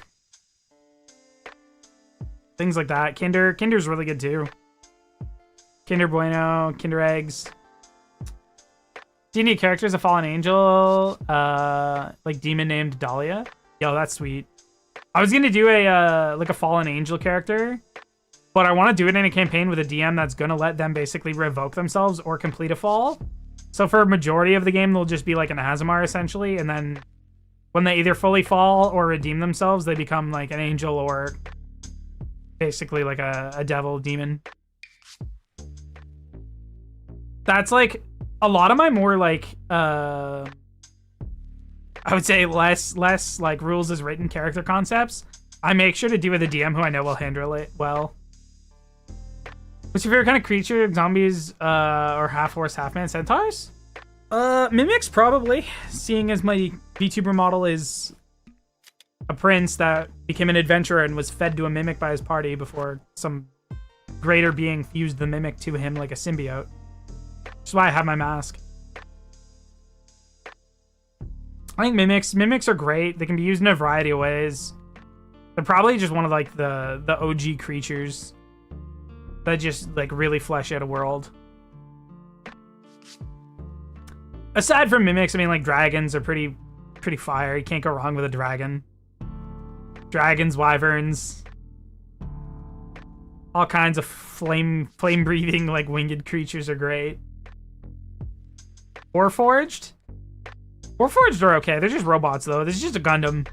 Things like that. Kinder's really good too. Kinder Bueno, Kinder Eggs. D&D characters, a fallen angel, like demon named Dahlia. Yo, that's sweet. I was gonna do a like a fallen angel character, but I want to do it in a campaign with a DM that's gonna let them basically revoke themselves or complete a fall. So for a majority of the game, they'll just be like an Azamar essentially, and then when they either fully fall or redeem themselves, they become like an angel or basically like a devil demon. That's like a lot of my more like I would say less like rules as written character concepts. I make sure to do with a DM who I know will handle it well. What's your favorite kind of creature? Zombies or half horse, half man? Centaurs? Mimics probably. Seeing as my VTuber model is a prince that became an adventurer and was fed to a mimic by his party before some greater being fused the mimic to him like a symbiote. That's why I have my mask. I think mimics are great. They can be used in a variety of ways. They're probably just one of like the OG creatures that just like really flesh out a world. Aside from mimics, I mean like dragons are pretty fire. You can't go wrong with a dragon. Dragons, wyverns, all kinds of flame breathing like winged creatures are great. Warforged? Warforged are okay. They're just robots, though. This is just a Gundam.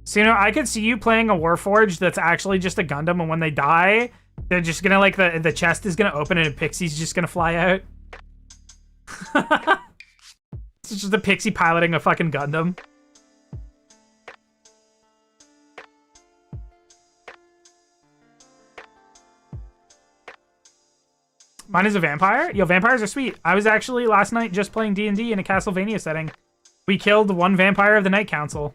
So, you know, I could see you playing a Warforged that's actually just a Gundam, and when they die, they're just gonna, like, the chest is gonna open and a pixie's just gonna fly out. It's just a pixie piloting a fucking Gundam. Mine is a vampire? Yo, vampires are sweet. I was actually last night just playing D&D in a Castlevania setting. We killed one vampire of the Night Council.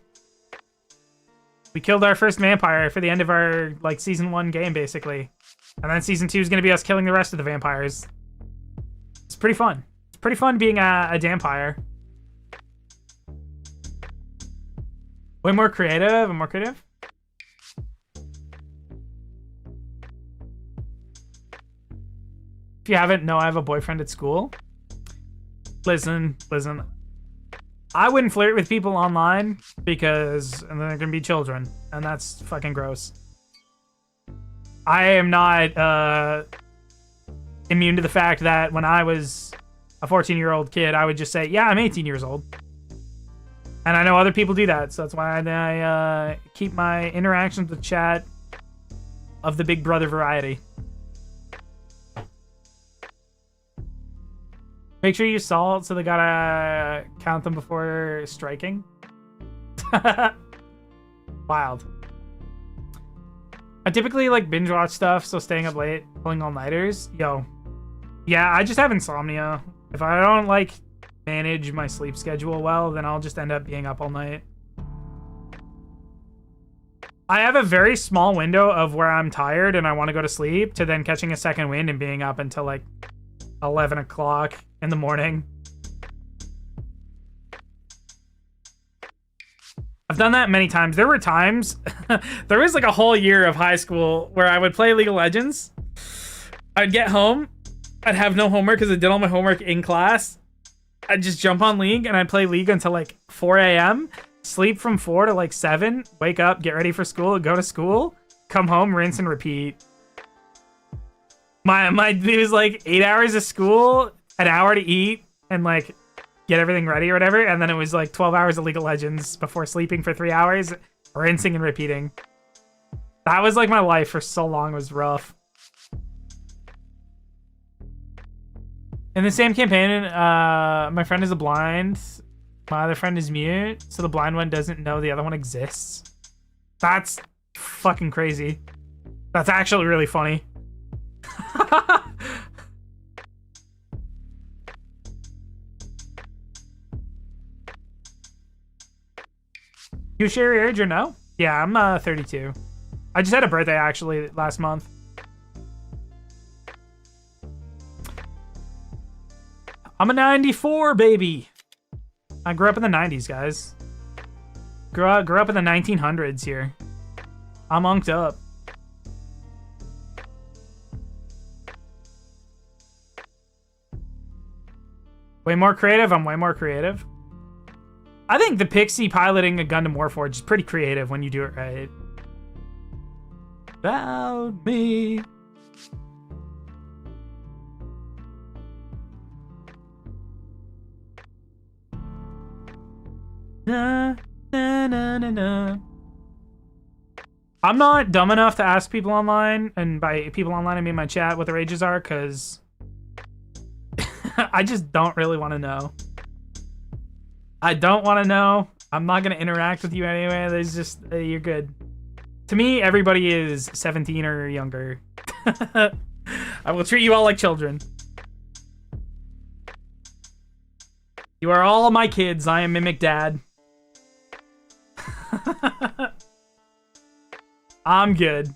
We killed our first vampire for the end of our, like, Season 1 game, basically. And then Season 2 is going to be us killing the rest of the vampires. It's pretty fun. It's pretty fun being a vampire. Way more creative. I'm more creative. If you haven't, no, I have a boyfriend at school. Listen. I wouldn't flirt with people online because they're gonna be children, and that's fucking gross. I am not immune to the fact that when I was a 14-year-old kid, I would just say, yeah, I'm 18 years old. And I know other people do that, so that's why I keep my interactions with chat of the Big Brother variety. Make sure you salt, so they gotta count them before striking. Wild. I typically like binge watch stuff, so staying up late, pulling all-nighters. Yo. Yeah, I just have insomnia. If I don't like manage my sleep schedule well, then I'll just end up being up all night. I have a very small window of where I'm tired and I want to go to sleep to then catching a second wind and being up until like 11 o'clock in the morning. I've done that many times. There were times, there was like a whole year of high school where I would play League of Legends. I'd get home, I'd have no homework because I did all my homework in class. I'd just jump on League and I'd play League until like 4 a.m. Sleep from 4 to like 7, wake up, get ready for school, go to school, come home, rinse and repeat. It was like 8 hours of school, an hour to eat, and like get everything ready or whatever, and then it was like 12 hours of League of Legends before sleeping for 3 hours, rinsing and repeating. That was like my life for so long. It was rough. In the same campaign, my friend is a blind, my other friend is mute, so the blind one doesn't know the other one exists. That's fucking crazy. That's actually really funny. You share your age or no? Yeah, I'm 32. I just had a birthday actually last month. I'm a 94 baby. I grew up in the 90s, guys. Grew up in the 1900s here. I'm unked up. Way more creative? I'm way more creative. I think the Pixie piloting a Gundam Warforged is pretty creative when you do it right. About me. Na, na, na, na, na. I'm not dumb enough to ask people online, and by people online I mean my chat, what their ages are, because I just don't really want to know. I don't want to know. I'm not going to interact with you anyway. There's just, you're good. To me, everybody is 17 or younger. I will treat you all like children. You are all my kids. I am Mimic Dad. I'm good.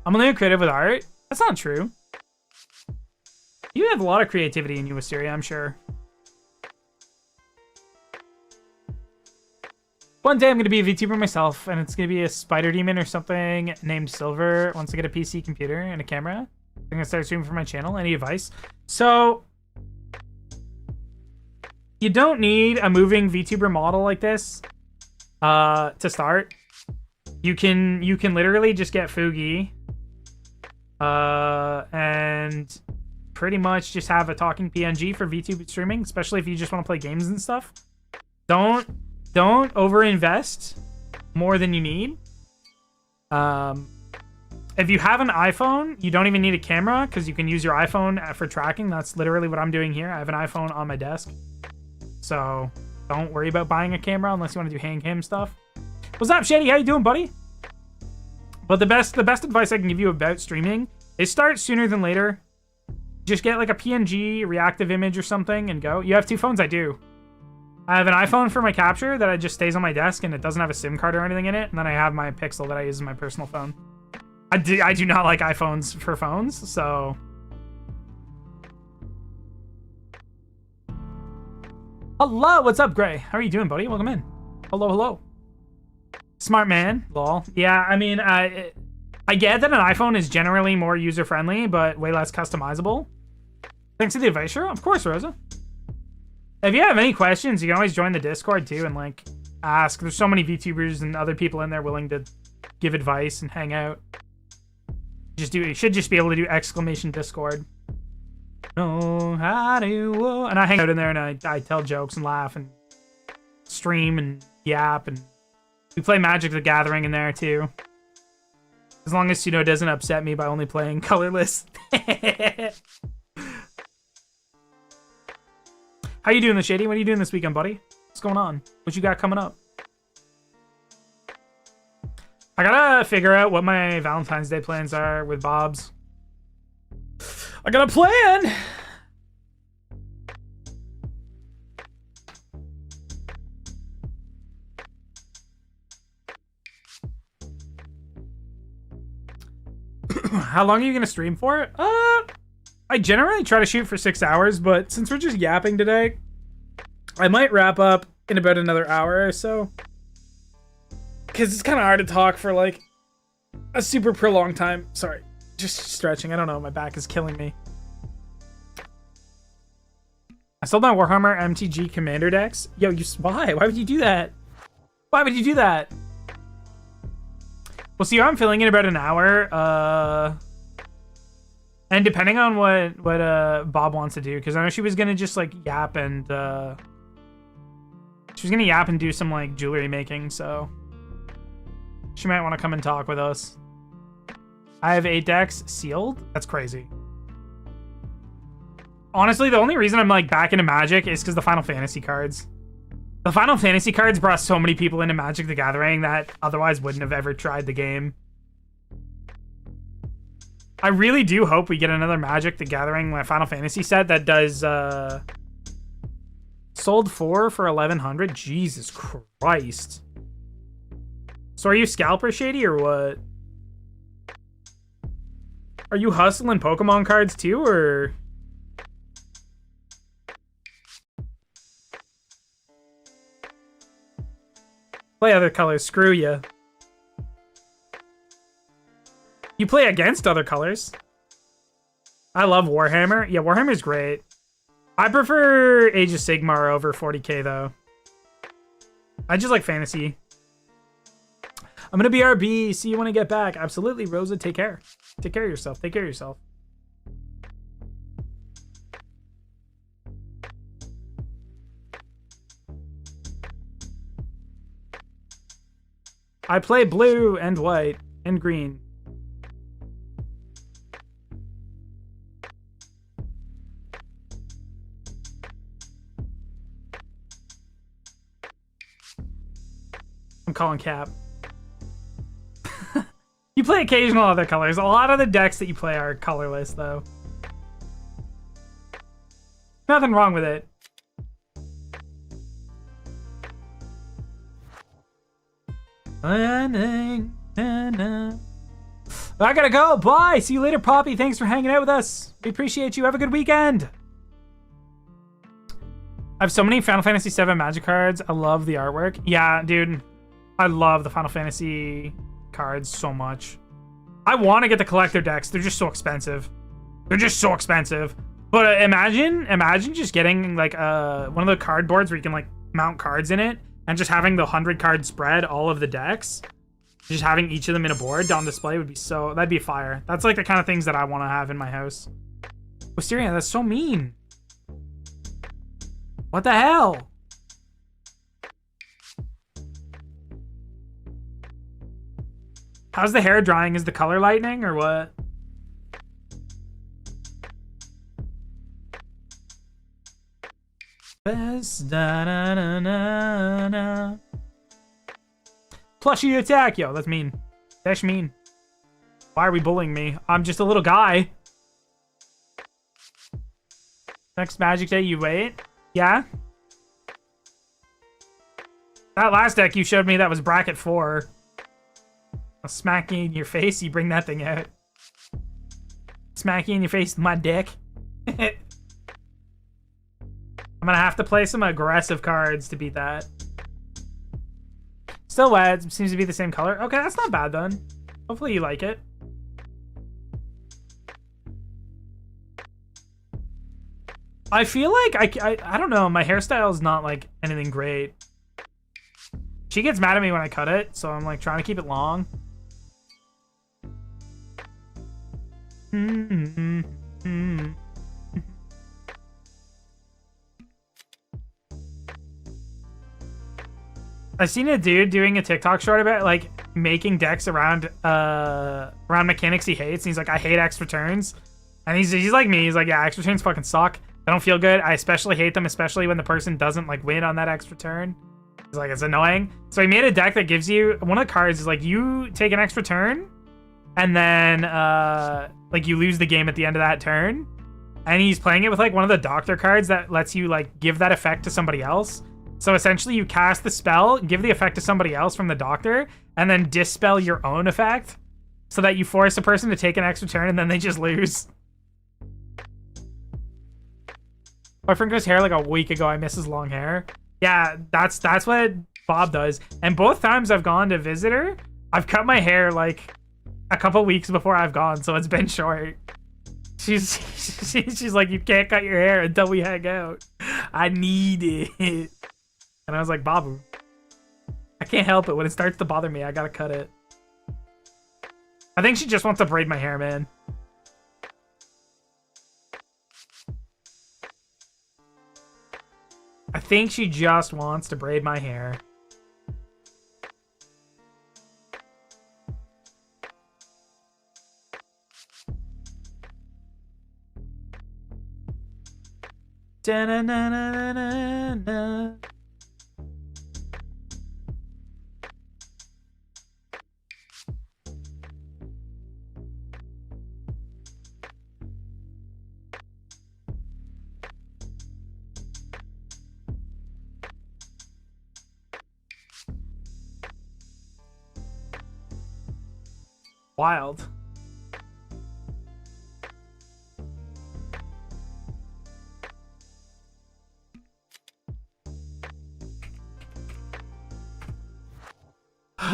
I'm only creative with art? That's not true. You have a lot of creativity in you, Wisteria, I'm sure. One day I'm going to be a VTuber myself, and it's going to be a spider demon or something named Silver once I get a PC computer and a camera. I'm going to start streaming for my channel. Any advice? So, you don't need a moving VTuber model like this to start. You can literally just get Fugi and pretty much just have a talking PNG for VTuber streaming, especially if you just want to play games and stuff. Don't overinvest more than you need. If you have an iPhone, you don't even need a camera because you can use your iPhone for tracking. That's literally what I'm doing here. I have an iPhone on my desk. So don't worry about buying a camera unless you want to do hand cam stuff. What's up, Shady? How you doing, buddy? But the best advice I can give you about streaming is start sooner than later. Just get like a PNG reactive image or something and go. You have 2 phones? I do. I have an iPhone for my capture that just stays on my desk and it doesn't have a SIM card or anything in it. And then I have my Pixel that I use as my personal phone. I do not like iPhones for phones, so... Hello, what's up, Gray? How are you doing, buddy? Welcome in. Hello, hello. Smart man, lol. Yeah, I mean, I get that an iPhone is generally more user-friendly, but way less customizable. Thanks for the advice, sure. Of course, Rosa. If you have any questions, you can always join the Discord, too, and, like, ask. There's so many VTubers and other people in there willing to give advice and hang out. You should just be able to do exclamation Discord. Know how to, and I hang out in there and I tell jokes and laugh and stream and yap, and we play Magic the Gathering in there too. As long as Suno doesn't upset me by only playing colorless. How you doing, the Shady? What are you doing this weekend, buddy? What's going on? What you got coming up? I gotta figure out what my Valentine's Day plans are with Bob's. I got a plan! How long are you gonna stream for? I generally try to shoot for 6 hours, but since we're just yapping today, I might wrap up in about another hour or so. Because it's kind of hard to talk for, like, a super prolonged time. Sorry. Just stretching. I don't know. My back is killing me. I sold my Warhammer MTG Commander decks. Yo, why? Why would you do that? Why would you do that? Well, see, I'm filling in about an hour. And depending on what Bob wants to do, because I know she was gonna just like yap and she was gonna yap and do some like jewelry making. So she might want to come and talk with us. I have 8 decks sealed. That's crazy. Honestly, the only reason I'm like back into Magic is because the Final Fantasy cards. The Final Fantasy cards brought so many people into Magic the Gathering that otherwise wouldn't have ever tried the game. I really do hope we get another Magic the Gathering Final Fantasy set that does sold 4 for 1,100. Jesus Christ. So are you Scalper Shady or what? Are you hustling Pokemon cards too, or? Play other colors, screw ya. You play against other colors. I love Warhammer. Yeah, Warhammer's great. I prefer Age of Sigmar over 40k though. I just like fantasy. I'm gonna BRB. See you when I get back. Absolutely, Rosa. Take care. Take care of yourself. Take care of yourself. I play blue and white and green. I'm calling cap. You play occasional other colors. A lot of the decks that you play are colorless, though. Nothing wrong with it. I gotta go. Bye. See you later, Poppy. Thanks for hanging out with us. We appreciate you. Have a good weekend. I have so many Final Fantasy VII Magic cards. I love the artwork. Yeah, dude. I love the Final Fantasy cards so much. I want to get the collector decks. They're just so expensive. They're just so expensive. But imagine just getting like one of the cardboards where you can like mount cards in it and just having the 100 card spread, all of the decks. Just having each of them in a board on display would be that'd be fire. That's like the kind of things that I want to have in my house. Wisteria, that's so mean. What the hell? How's the hair drying? Is the color lightening or what? Best da-na-na-na-na. Plushie attack, yo, that's mean. That's mean. Why are we bullying me? I'm just a little guy. Next Magic Day, you wait? Yeah? That last deck you showed me that was bracket 4. I'll smack you in your face, you bring that thing out. Smack you in your face with my dick. I'm gonna have to play some aggressive cards to beat that. Still wet. Seems to be the same color. Okay, that's not bad then. Hopefully you like it. I feel like I don't know. My hairstyle is not like anything great. She gets mad at me when I cut it, so I'm like trying to keep it long. I've seen a dude doing a TikTok short about like making decks around mechanics he hates. And he's like, I hate X returns. And he's like me. He's like, yeah, X returns fucking suck. They don't feel good. I especially hate them, especially when the person doesn't like win on that X return. He's like, it's annoying. So he made a deck that gives you one of the cards is like you take an extra turn, and then like you lose the game at the end of that turn. And he's playing it with like one of the doctor cards that lets you like give that effect to somebody else. So essentially you cast the spell, give the effect to somebody else from the doctor, and then dispel your own effect so that you force a person to take an extra turn and then they just lose. My friend cut his hair like a week ago. I miss his long hair. Yeah, that's what Bob does. And both times I've gone to visit her, I've cut my hair like a couple weeks before I've gone, so it's been short. She's like, you can't cut your hair until we hang out. I need it. And I was like, Babu, I can't help it. When it starts to bother me, I gotta cut it. I think she just wants to braid my hair, man. I think she just wants to braid my hair. Da-na-na-na-na-na. Wild.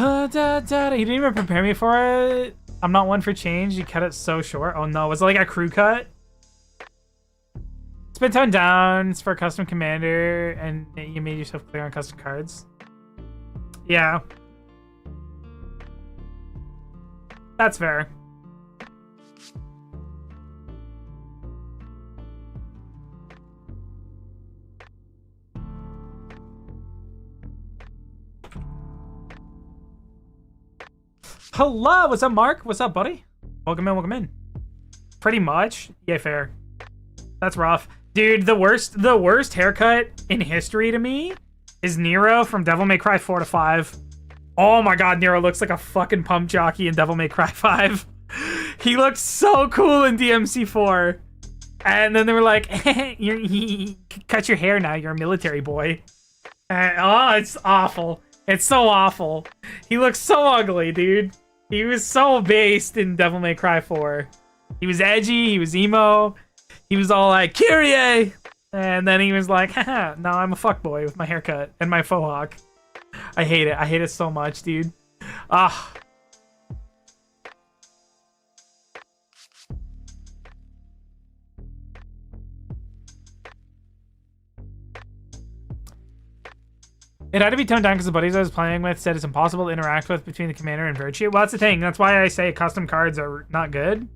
You didn't even prepare me for it. I'm not one for change. You cut it so short. Oh no, was it like a crew cut? It's been toned down. It's for a custom commander, and you made yourself clear on custom cards. Yeah. That's fair. Hello, what's up, Mark? What's up, buddy? Welcome in, welcome in. Pretty much. Yeah, fair. That's rough. Dude, the worst haircut in history to me is Nero from Devil May Cry 4 to 5. Oh my god, Nero looks like a fucking pump jockey in Devil May Cry 5. He looks so cool in DMC4. And then they were like, you cut your hair now, you're a military boy. And, oh, it's awful. It's so awful. He looks so ugly, dude. He was so based in Devil May Cry 4. He was edgy, he was emo. He was all like, Kyrie! And then he was like, haha, now I'm a fuckboy with my haircut and my faux hawk. I hate it. I hate it so much, dude. Ah. It had to be toned down because the buddies I was playing with said it's impossible to interact with between the commander and Virtue. Well, that's the thing. That's why I say custom cards are not good.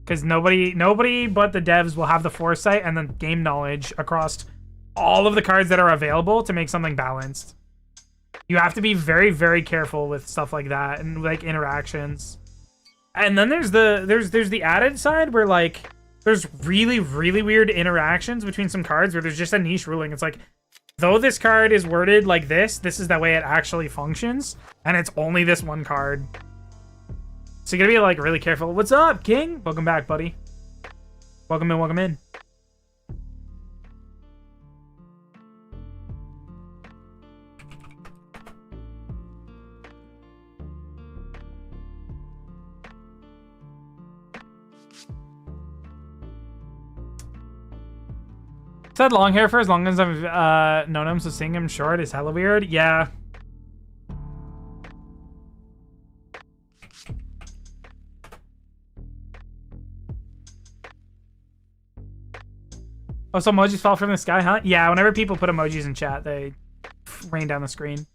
Because nobody but the devs will have the foresight and the game knowledge across all of the cards that are available to make something balanced. You have to be very, very careful with stuff like that and like interactions. And then there's the added side where like there's really, really weird interactions between some cards where there's just a niche ruling. It's like, though this card is worded like this is the way it actually functions, and it's only this one card. So you gotta be like really careful. What's up, King? Welcome back, buddy. Welcome in, welcome in. Said long hair for as long as I've known him, so seeing him short is hella weird. Yeah. Oh, so emojis fall from the sky, huh? Yeah, whenever people put emojis in chat, they rain down the screen.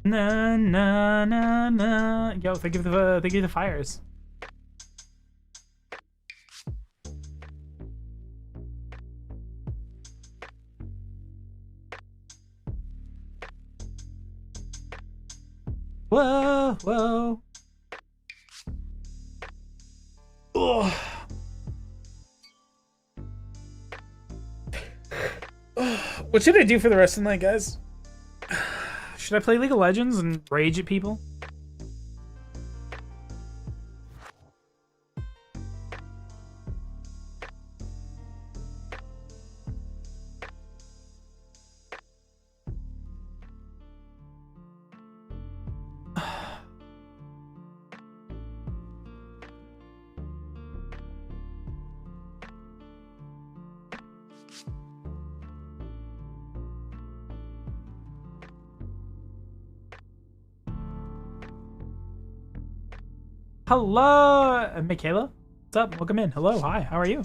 Na na na na. Yo, thank you for the fires. Whoa, whoa. Ugh. What should I do for the rest of the night, guys? Should I play League of Legends and rage at people? Hello, Michaela. What's up? Welcome in. Hello, hi. How are you?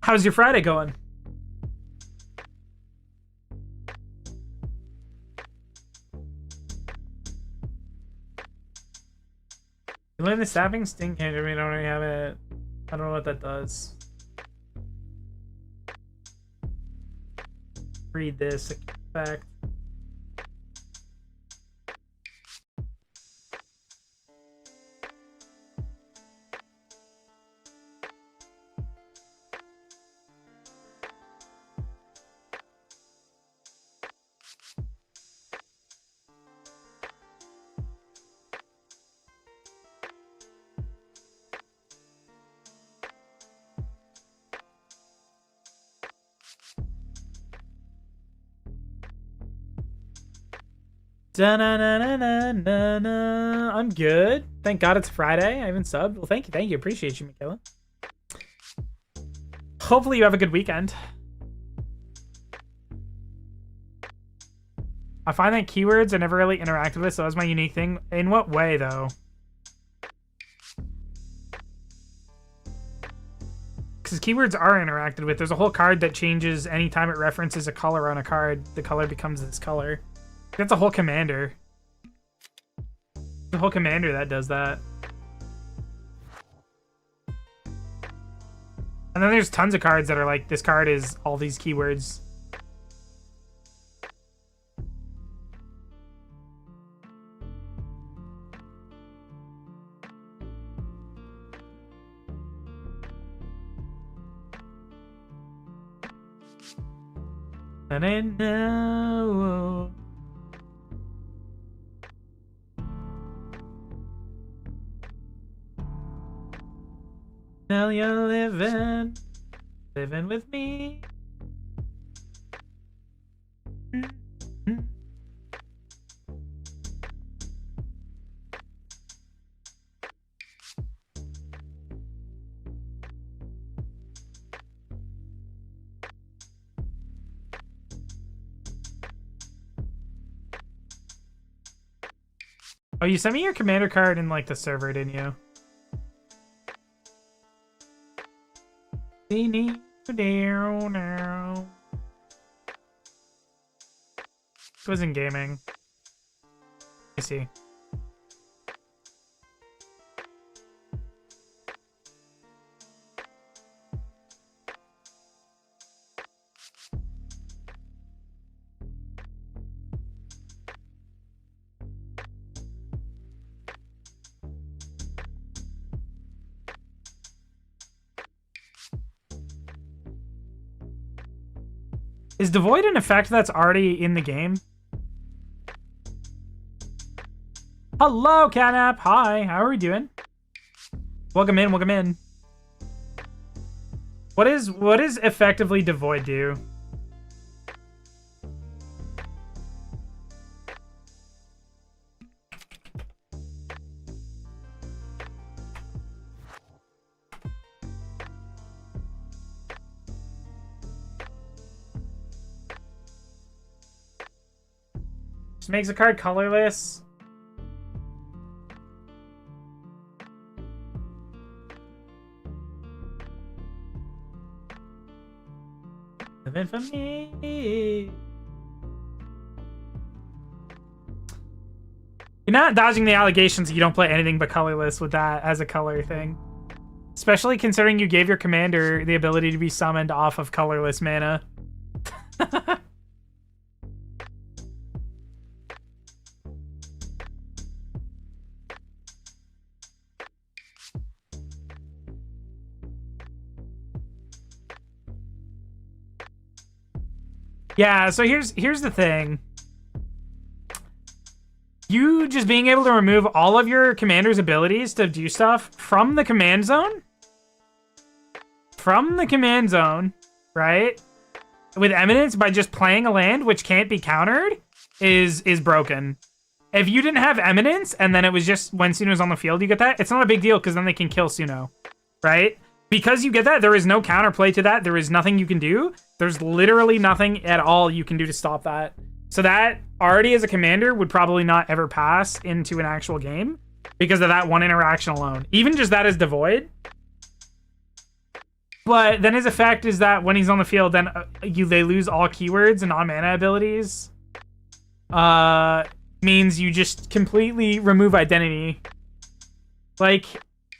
How's your Friday going? You learn the stabbing stink hand. I mean, I don't really have it. I don't know what that does. Read this effect. Da-na-na-na-na-na. I'm good. Thank God it's Friday. I haven't subbed. Well, thank you. Appreciate you, Michaela. Hopefully you have a good weekend. I find that keywords are never really interacted with, so that's my unique thing. In what way, though? Because keywords are interacted with. There's a whole card that changes anytime it references a color on a card. The color becomes this color. That's a whole commander. The whole commander that does that. And then there's tons of cards that are like, this card is all these keywords. And I know. Now you're living with me. Oh, you sent me your commander card in like the server, didn't you? We need you down now. It was in gaming. I see. Is Devoid an effect that's already in the game? Hello, Catnap. Hi, how are we doing? Welcome in, welcome in. What is effectively Devoid do? Just makes a card colorless. Living for me. You're not dodging the allegations that you don't play anything but colorless with that as a color thing. Especially considering you gave your commander the ability to be summoned off of colorless mana. Yeah, so here's the thing. You just being able to remove all of your commander's abilities to do stuff from the command zone? From the command zone, right? With Eminence by just playing a land which can't be countered is broken. If you didn't have Eminence and then it was just when Suno's on the field you get that, it's not a big deal because then they can kill Suno, right? Because you get that, there is no counterplay to that. There is nothing you can do. There's literally nothing at all you can do to stop that. So that already as a commander would probably not ever pass into an actual game because of that one interaction alone. Even just that as Devoid. But then his effect is that when he's on the field, then they lose all keywords and non-mana abilities. Means you just completely remove identity. Like,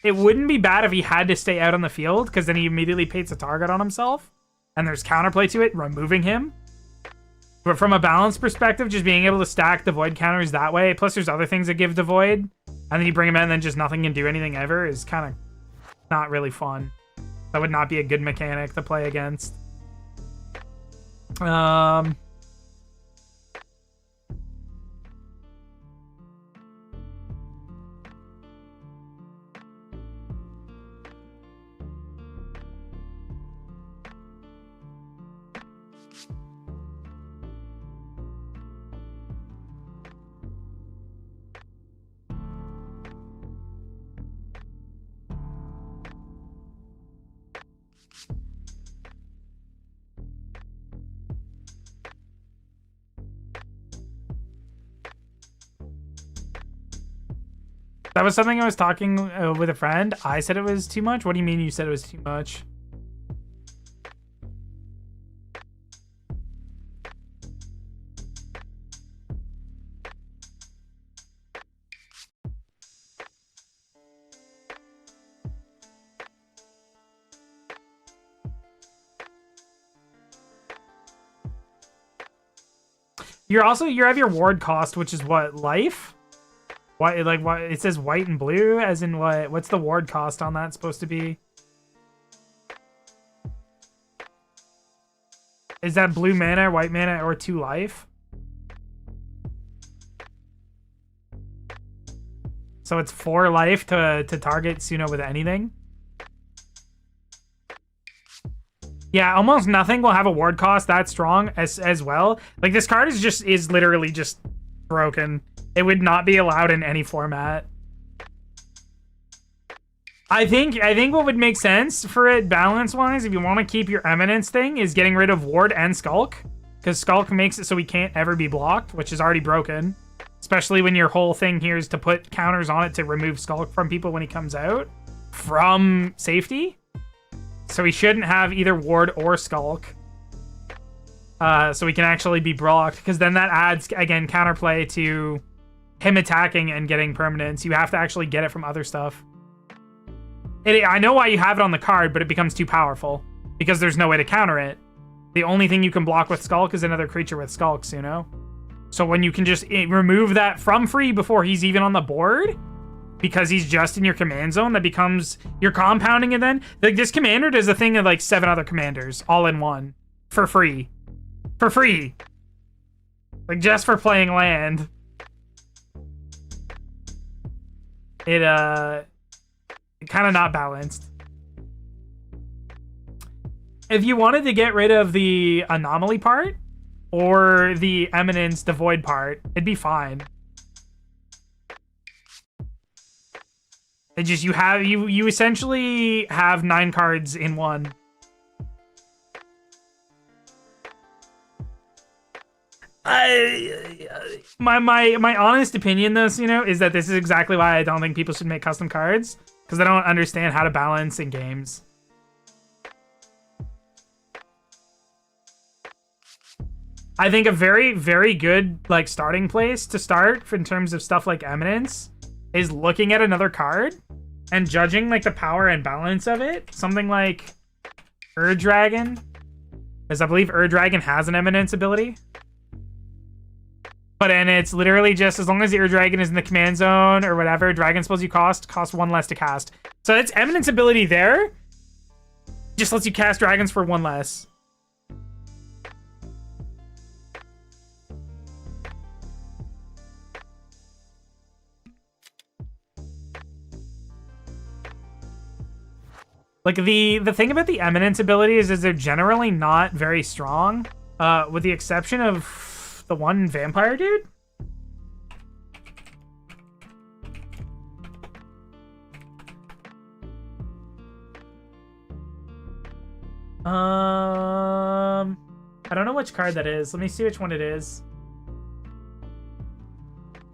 it wouldn't be bad if he had to stay out on the field because then he immediately paints a target on himself. And there's counterplay to it, removing him. But from a balance perspective, just being able to stack the Void counters that way, plus there's other things that give the Void, and then you bring him in and then just nothing can do anything ever is kind of not really fun. That would not be a good mechanic to play against. That was something I was talking with a friend. I said it was too much. What do you mean you said it was too much? You have your ward cost, which is what, life? Why, like, what it says white and blue, as in what? What's the ward cost on that supposed to be? Is that blue mana, white mana, or 2 life? So it's 4 life to target Suno with anything? Yeah, almost nothing will have a ward cost that strong as well. Like, this card is literally just broken. It would not be allowed in any format. I think what would make sense for it balance-wise, if you want to keep your Eminence thing, is getting rid of Ward and Skulk. Because Skulk makes it so he can't ever be blocked, which is already broken. Especially when your whole thing here is to put counters on it to remove Skulk from people when he comes out. From safety. So he shouldn't have either Ward or Skulk. So he can actually be blocked. Because then that adds, again, counterplay to him attacking and getting permanence. You have to actually get it from other stuff. I know why you have it on the card, but it becomes too powerful. Because there's no way to counter it. The only thing you can block with Skulk is another creature with Skulks, you know? So when you can just remove that from free before he's even on the board, because he's just in your command zone, that becomes... You're compounding it then. Like, this commander does a thing of like 7 other commanders, all in one, for free. For free. Like, just for playing land. It kind of not balanced. If you wanted to get rid of the anomaly part or the eminence devoid part, it'd be fine. It just you essentially have 9 cards in one. My honest opinion, this, is that this is exactly why I don't think people should make custom cards, because they don't understand how to balance in games. I think a very, very good starting place to start in terms of stuff like Eminence is looking at another card and judging the power and balance of it. Something like Dragon, because I believe Dragon has an Eminence ability. And it's literally just as long as the Dragon is in the command zone or whatever, dragon spells you cost 1 less to cast. So its Eminence ability there just lets you cast dragons for 1 less. The thing about the Eminence abilities is they're generally not very strong, with the exception of the one vampire dude. I don't know which card that is. Let me see which one it is.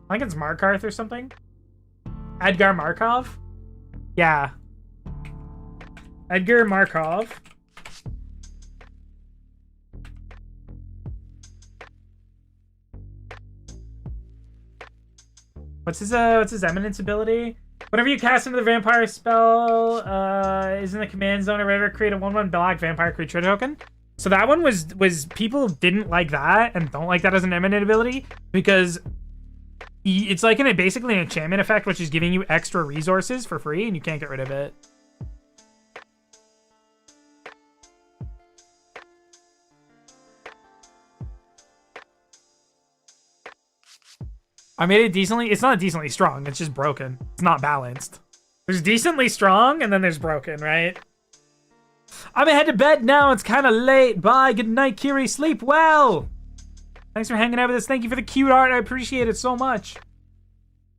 I think it's Markarth or something. Edgar Markov? Yeah. Edgar Markov. What's his Eminence ability? Whenever you cast another vampire spell, is in the command zone or whatever, create a 1/1 black vampire creature token. So that one was people didn't like that and don't like that as an eminent ability because it's basically an enchantment effect, which is giving you extra resources for free and you can't get rid of it. I made it decently. It's not decently strong. It's just broken. It's not balanced. There's decently strong, and then there's broken, right? I'm gonna head to bed now. It's kind of late. Bye. Good night, Kiri. Sleep well. Thanks for hanging out with us. Thank you for the cute art. I appreciate it so much.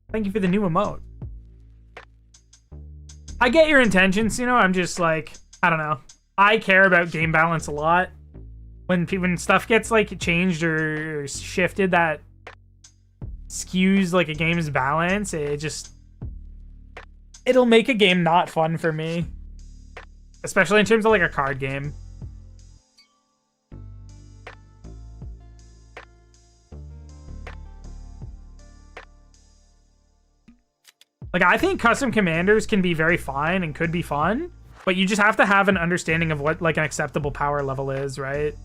Thank you for the new emote. I get your intentions, I'm just I don't know. I care about game balance a lot. When stuff gets changed or shifted that skews a game's balance, it'll make a game not fun for me, especially in terms of a card game. I think custom commanders can be very fine and could be fun, but you just have to have an understanding of what an acceptable power level is, right?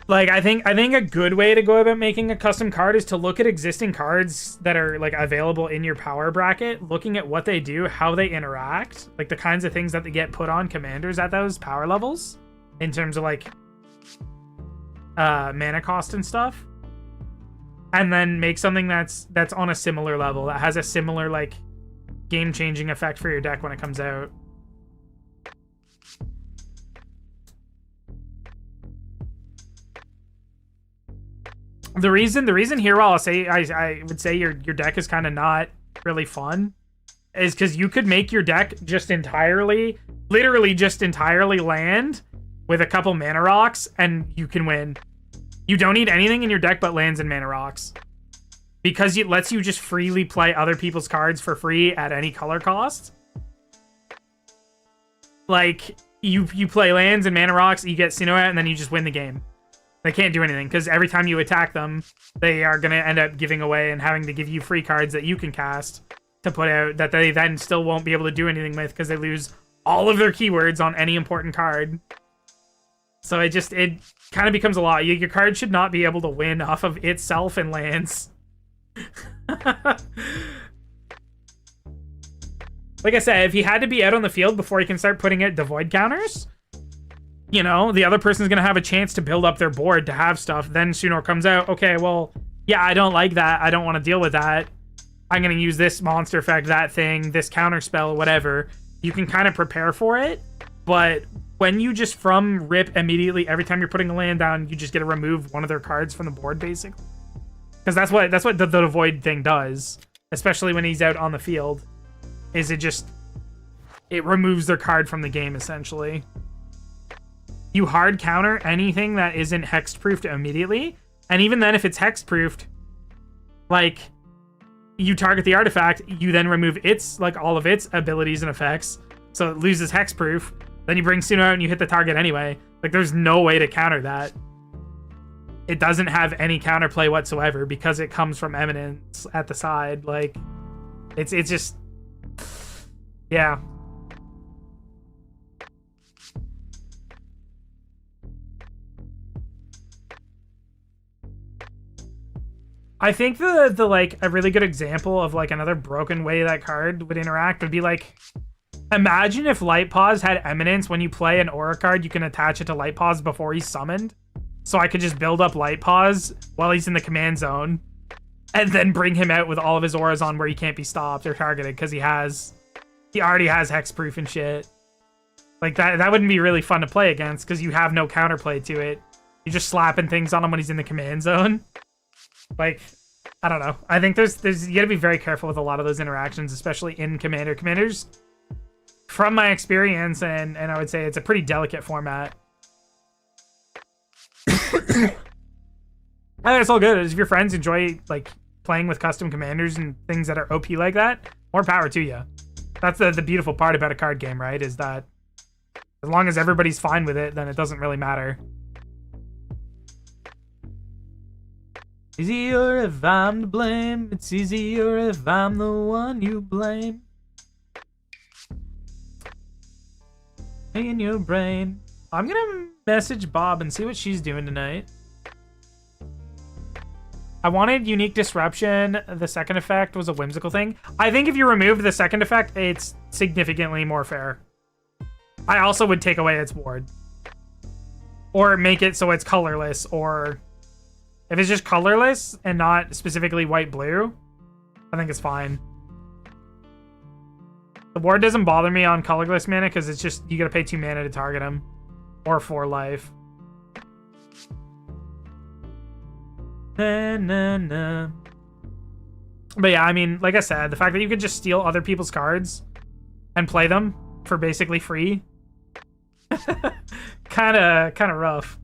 I think a good way to go about making a custom card is to look at existing cards that are available in your power bracket, looking at what they do, how they interact, the kinds of things that they get put on commanders at those power levels in terms of mana cost and stuff, and then make something that's on a similar level that has a similar game-changing effect for your deck when it comes out. The reason here, while I would say your deck is kind of not really fun, is because you could make your deck literally just entirely land with a couple mana rocks, and you can win. You don't need anything in your deck but lands and mana rocks, because it lets you just freely play other people's cards for free at any color cost. You play lands and mana rocks, you get Sinnoh, and then you just win the game. They can't do anything, because every time you attack them, they are going to end up giving away and having to give you free cards that you can cast to put out that they then still won't be able to do anything with because they lose all of their keywords on any important card. So it kind of becomes a lot. Your card should not be able to win off of itself and lands. Like I said, if he had to be out on the field before he can start putting out devoid counters, you know, the other person's gonna have a chance to build up their board to have stuff. Then Sunor comes out, okay, well, yeah, I don't like that. I don't want to deal with that. I'm gonna use this monster effect, that thing, this counter spell, whatever. You can kind of prepare for it, but when you just from rip immediately, every time you're putting a land down, you just get to remove one of their cards from the board, basically. Because that's what the void thing does, especially when he's out on the field, is it removes their card from the game, essentially. You hard counter anything that isn't hexed-proofed immediately, and even then, if it's hexed-proofed, like, you target the artifact, you then remove its, like, all of its abilities and effects, so it loses hexproof. Then you bring Suno out and you hit the target anyway. Like, there's no way to counter that. It doesn't have any counterplay whatsoever because it comes from Eminence at the side. Like, it's just... Yeah. I think the like a really good example of like another broken way that card would interact would be like, imagine if Light Paws had Eminence. When you play an aura card, you can attach it to Light Paws before he's summoned. So I could just build up Light Paws while he's in the command zone and then bring him out with all of his auras on where he can't be stopped or targeted because he already has hexproof and shit. Like that wouldn't be really fun to play against because you have no counterplay to it. You're just slapping things on him when he's in the command zone. Like, I don't know. I think there's you gotta be very careful with a lot of those interactions, especially in Commander. Commanders, from my experience, and I would say it's a pretty delicate format. I think it's all good. If your friends enjoy like playing with custom commanders and things that are OP like that, more power to you. That's the beautiful part about a card game, right? Is that as long as everybody's fine with it, then it doesn't really matter. Easier if I'm to blame. It's easier if I'm the one you blame. In your brain. I'm gonna message Bob and see what she's doing tonight. I wanted Unique Disruption. The second effect was a whimsical thing. I think if you remove the second effect, it's significantly more fair. I also would take away its ward. Or make it so it's colorless, or... If it's just colorless and not specifically white-blue, I think it's fine. The ward doesn't bother me on colorless mana because it's just, you gotta pay 2 mana to target him. Or 4 life. Na, na, na. But yeah, I mean, like I said, the fact that you could just steal other people's cards and play them for basically free. Kinda rough.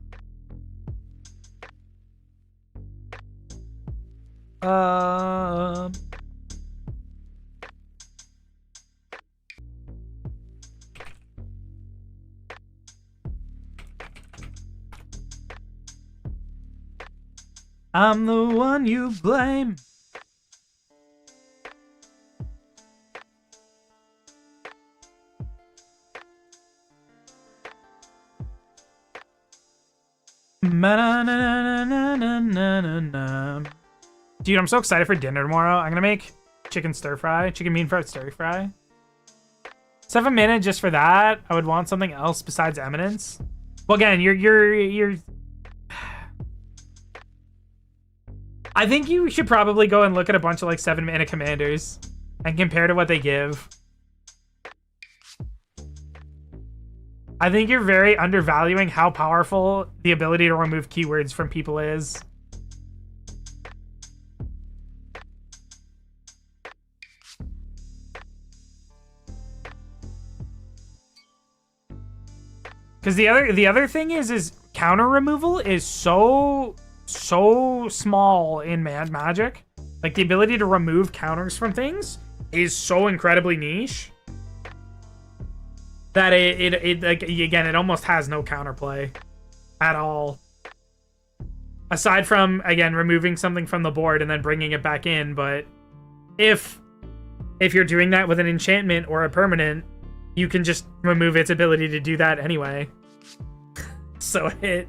I'm the one you blame. Dude, I'm so excited for dinner tomorrow. I'm gonna make chicken stir fry, chicken bean fried stir fry. 7 mana just for that. I would want something else besides Eminence. Well, again, you're. I think you should probably go and look at a bunch of like 7 mana commanders and compare to what they give. I think you're very undervaluing how powerful the ability to remove keywords from people is. Because the other thing is counter removal is so small in Magic. Like the ability to remove counters from things is so incredibly niche that it like again, it almost has no counterplay at all. Aside from, again, removing something from the board and then bringing it back in, but if you're doing that with an enchantment or a permanent, you can just remove its ability to do that anyway. So it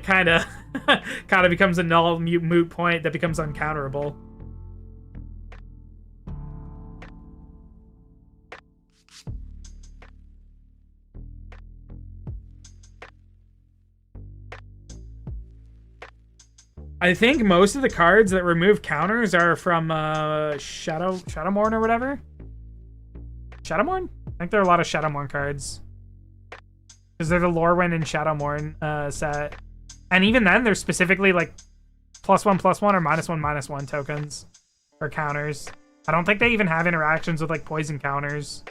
kind of becomes a null moot point that becomes uncounterable. I think most of the cards that remove counters are from Shadowmourne or whatever. Shadowmourne? I think there are a lot of Shadowmourne cards. Because they're the Lorwyn and Shadowmourne set. And even then, they're specifically like +1/+1 or -1/-1 tokens or counters. I don't think they even have interactions with like poison counters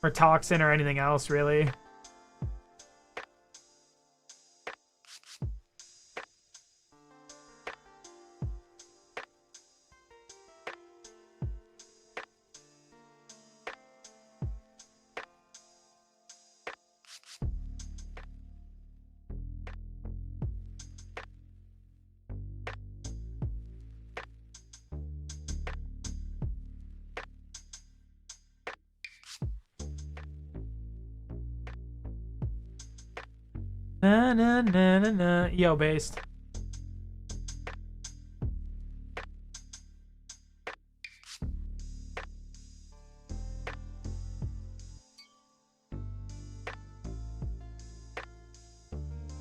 or toxin or anything else, really. Na na na na na. Yo, based.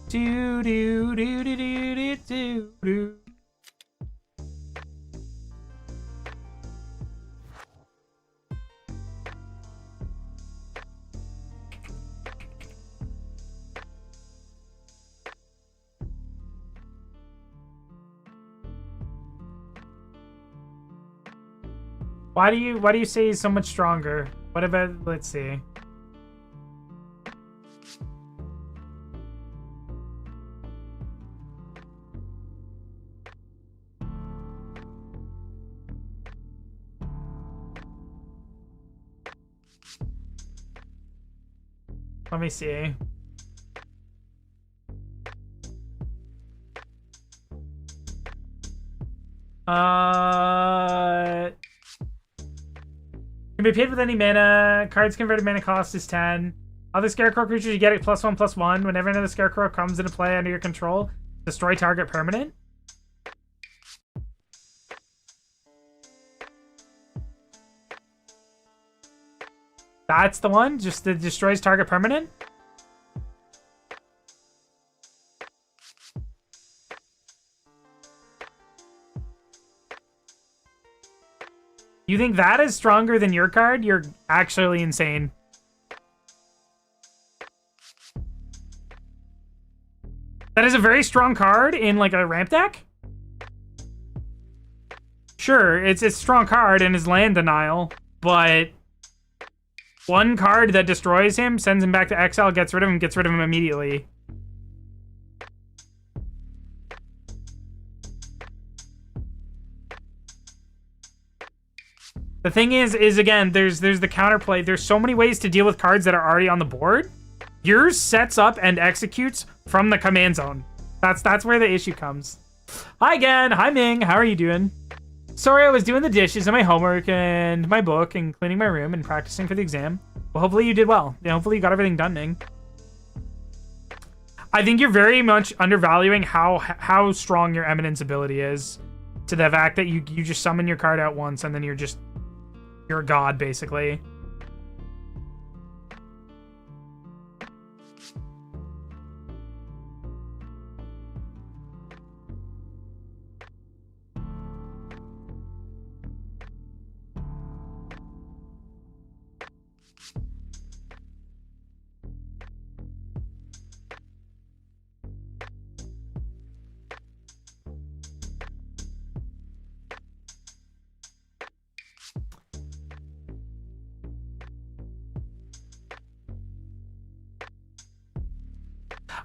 Do do do do do do do do. Why do you say he's so much stronger? What about, let's see. Let me see. Can be paid with any mana. Cards converted mana cost is 10. Other Scarecrow creatures, you get it +1/+1. Whenever another Scarecrow comes into play under your control, destroy target permanent. That's the one? Just the destroys target permanent? You think that is stronger than your card? You're actually insane. That is a very strong card in like a ramp deck? Sure, it's a strong card and his land denial, but one card that destroys him, sends him back to exile, gets rid of him immediately. The thing is again, there's the counterplay. There's so many ways to deal with cards that are already on the board. Yours sets up and executes from the command zone. That's where the issue comes. Hi again. Hi Ming. How are you doing? Sorry, I was doing the dishes and my homework and my book and cleaning my room and practicing for the exam. Well, hopefully you did well. Yeah, hopefully you got everything done, Ming. I think you're very much undervaluing how strong your Eminence ability is, to the fact that you just summon your card out once and then you're a god, basically.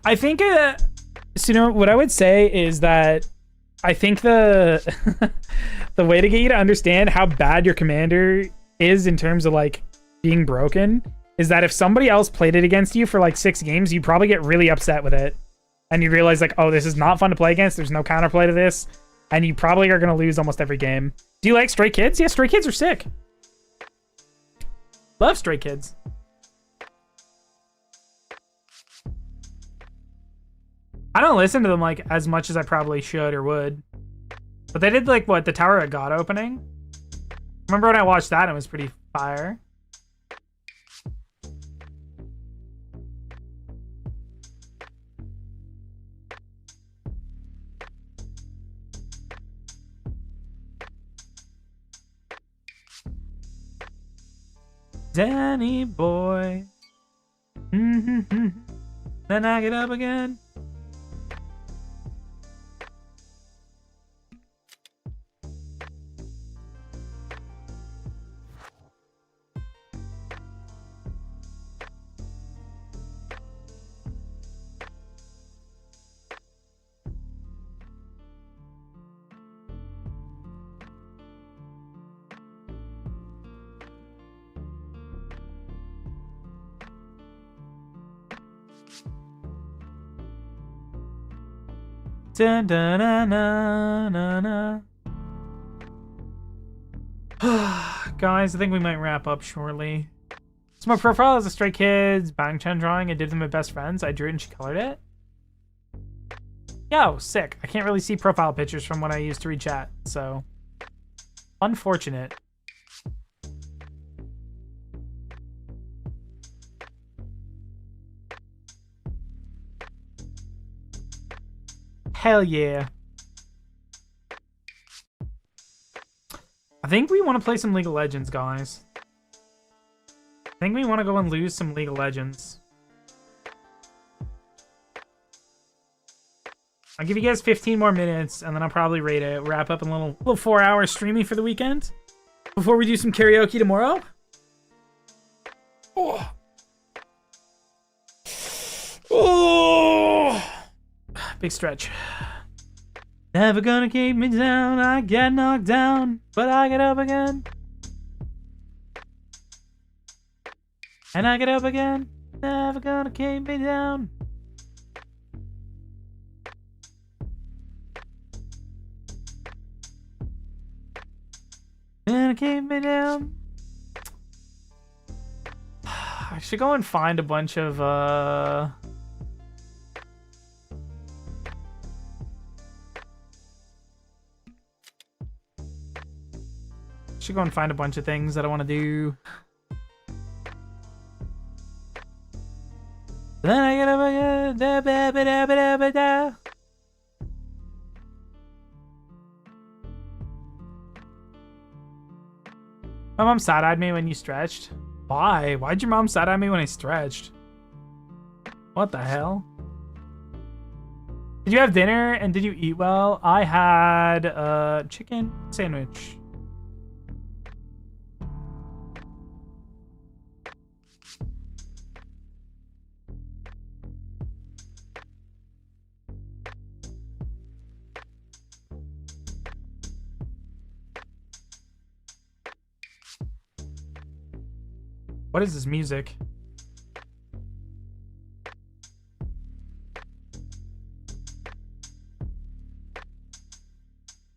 I think, so, you know, what I would say is that I think the the way to get you to understand how bad your commander is in terms of like being broken is that if somebody else played it against you for like 6 games, you'd probably get really upset with it. And you realize like, oh, this is not fun to play against. There's no counterplay to this. And you probably are going to lose almost every game. Do you like Stray Kids? Yeah, Stray Kids are sick. Love Stray Kids. I don't listen to them like as much as I probably should or would. But they did like what, the Tower of God opening? Remember when I watched that? It was pretty fire. Danny boy. Mm-hmm. Then I get up again. Dun, dun, dun, dun, dun, dun. Guys, I think we might wrap up shortly. So my profile is a Stray Kids Bangchan drawing. I did them with best friends. I drew it and she colored it. Yo, sick. I can't really see profile pictures from when I used to read chat, so unfortunate. Hell yeah. I think we want to play some League of Legends, guys. I think we want to go and lose some League of Legends. I'll give you guys 15 more minutes, and then I'll probably rate it. Wrap up in a little 4-hour streaming for the weekend. Before we do some karaoke tomorrow. Oh. Oh. Big stretch. Never gonna keep me down. I get knocked down, but I get up again. And I get up again. Never gonna keep me down. And keep me down. I should go and find a bunch of should go and find a bunch of things that I want to do. Then I get up again. Da, ba, ba, da, ba, da, ba, da. My mom side-eyed me when you stretched. Why? Why'd your mom side-eye me when I stretched? What the hell? Did you have dinner and did you eat well? I had a chicken sandwich. What is this music?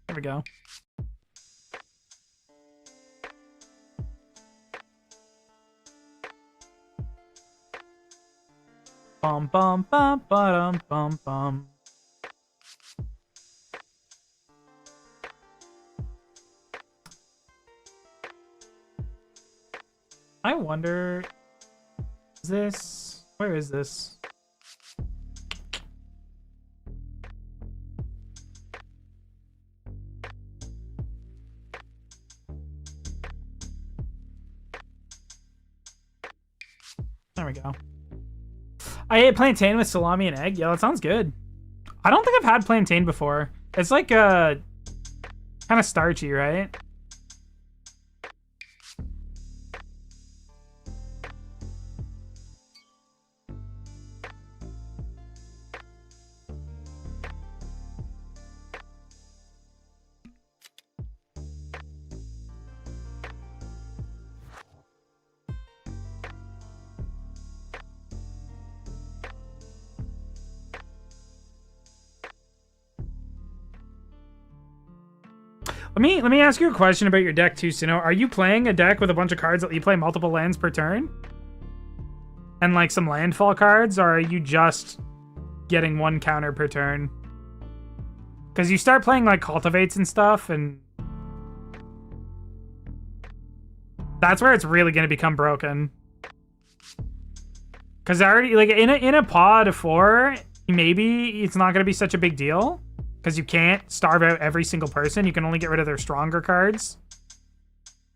There we go. Bum bum bum bum bum bum. I wonder, is this, where is this? There we go. I ate plantain with salami and egg. Yeah, that sounds good. I don't think I've had plantain before. It's like kind of starchy, right? Let me ask you a question about your deck too, Sino. Are you playing a deck with a bunch of cards that you play multiple lands per turn? And like some landfall cards, or are you just getting one counter per turn? Because you start playing like cultivates and stuff, and that's where it's really going to become broken. Because already, like in a pod of 4, maybe it's not going to be such a big deal. Because you can't starve out every single person. You can only get rid of their stronger cards.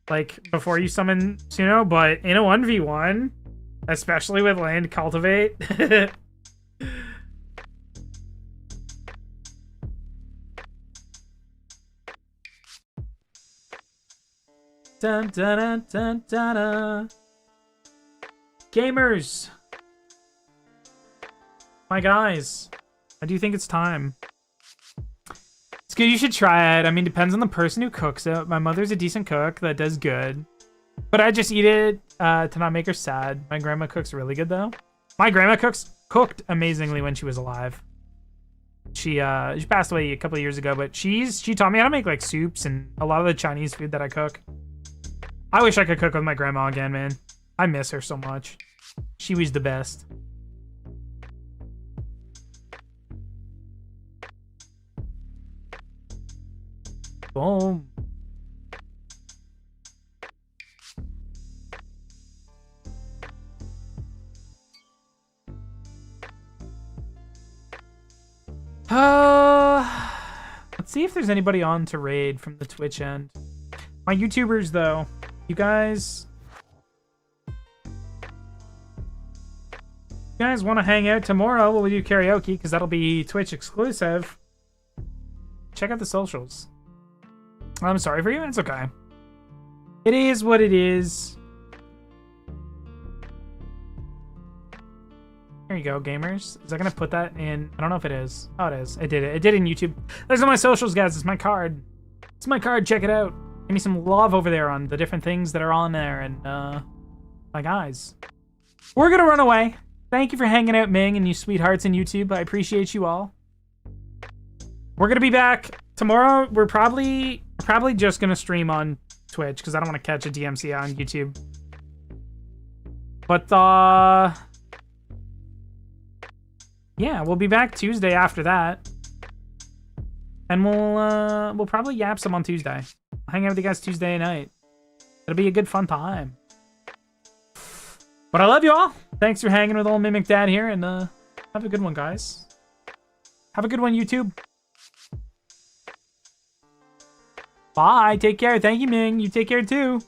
like before you summon Suno, but in a 1v1, especially with land cultivate. Dun, dun, dun, dun, dun, dun. Gamers, my guys, I do think it's time. It's good. You should try it. I mean, depends on the person who cooks it. My mother's a decent cook that does good, but I just eat it to not make her sad. My grandma cooks really good though. My grandma cooked amazingly when she was alive. She passed away a couple of years ago, but she taught me how to make like soups and a lot of the Chinese food that I cook. I wish I could cook with my grandma again, man. I miss her so much. She was the best. Boom. Let's see if there's anybody on to raid from the Twitch end. My YouTubers, though, you guys want to hang out tomorrow? We'll do karaoke because that'll be Twitch exclusive. Check out the socials. I'm sorry for you. It's okay. It is what it is. There you go, gamers. Is that gonna put that in? I don't know if it is. Oh, it is. It did it. It did in YouTube. There's on my socials, guys. It's my card. It's my card. Check it out. Give me some love over there on the different things that are on there. And, my guys. We're gonna run away. Thank you for hanging out, Ming, and you sweethearts in YouTube. I appreciate you all. We're gonna be back tomorrow. We're probably just gonna stream on Twitch because I don't want to catch a DMC on YouTube. But, yeah, we'll be back Tuesday after that. And we'll probably yap some on Tuesday. I'll hang out with you guys Tuesday night. It'll be a good fun time. But I love you all. Thanks for hanging with old Mimic Dad here, and have a good one, guys. Have a good one, YouTube. Bye. Take care. Thank you, Ming. You take care too.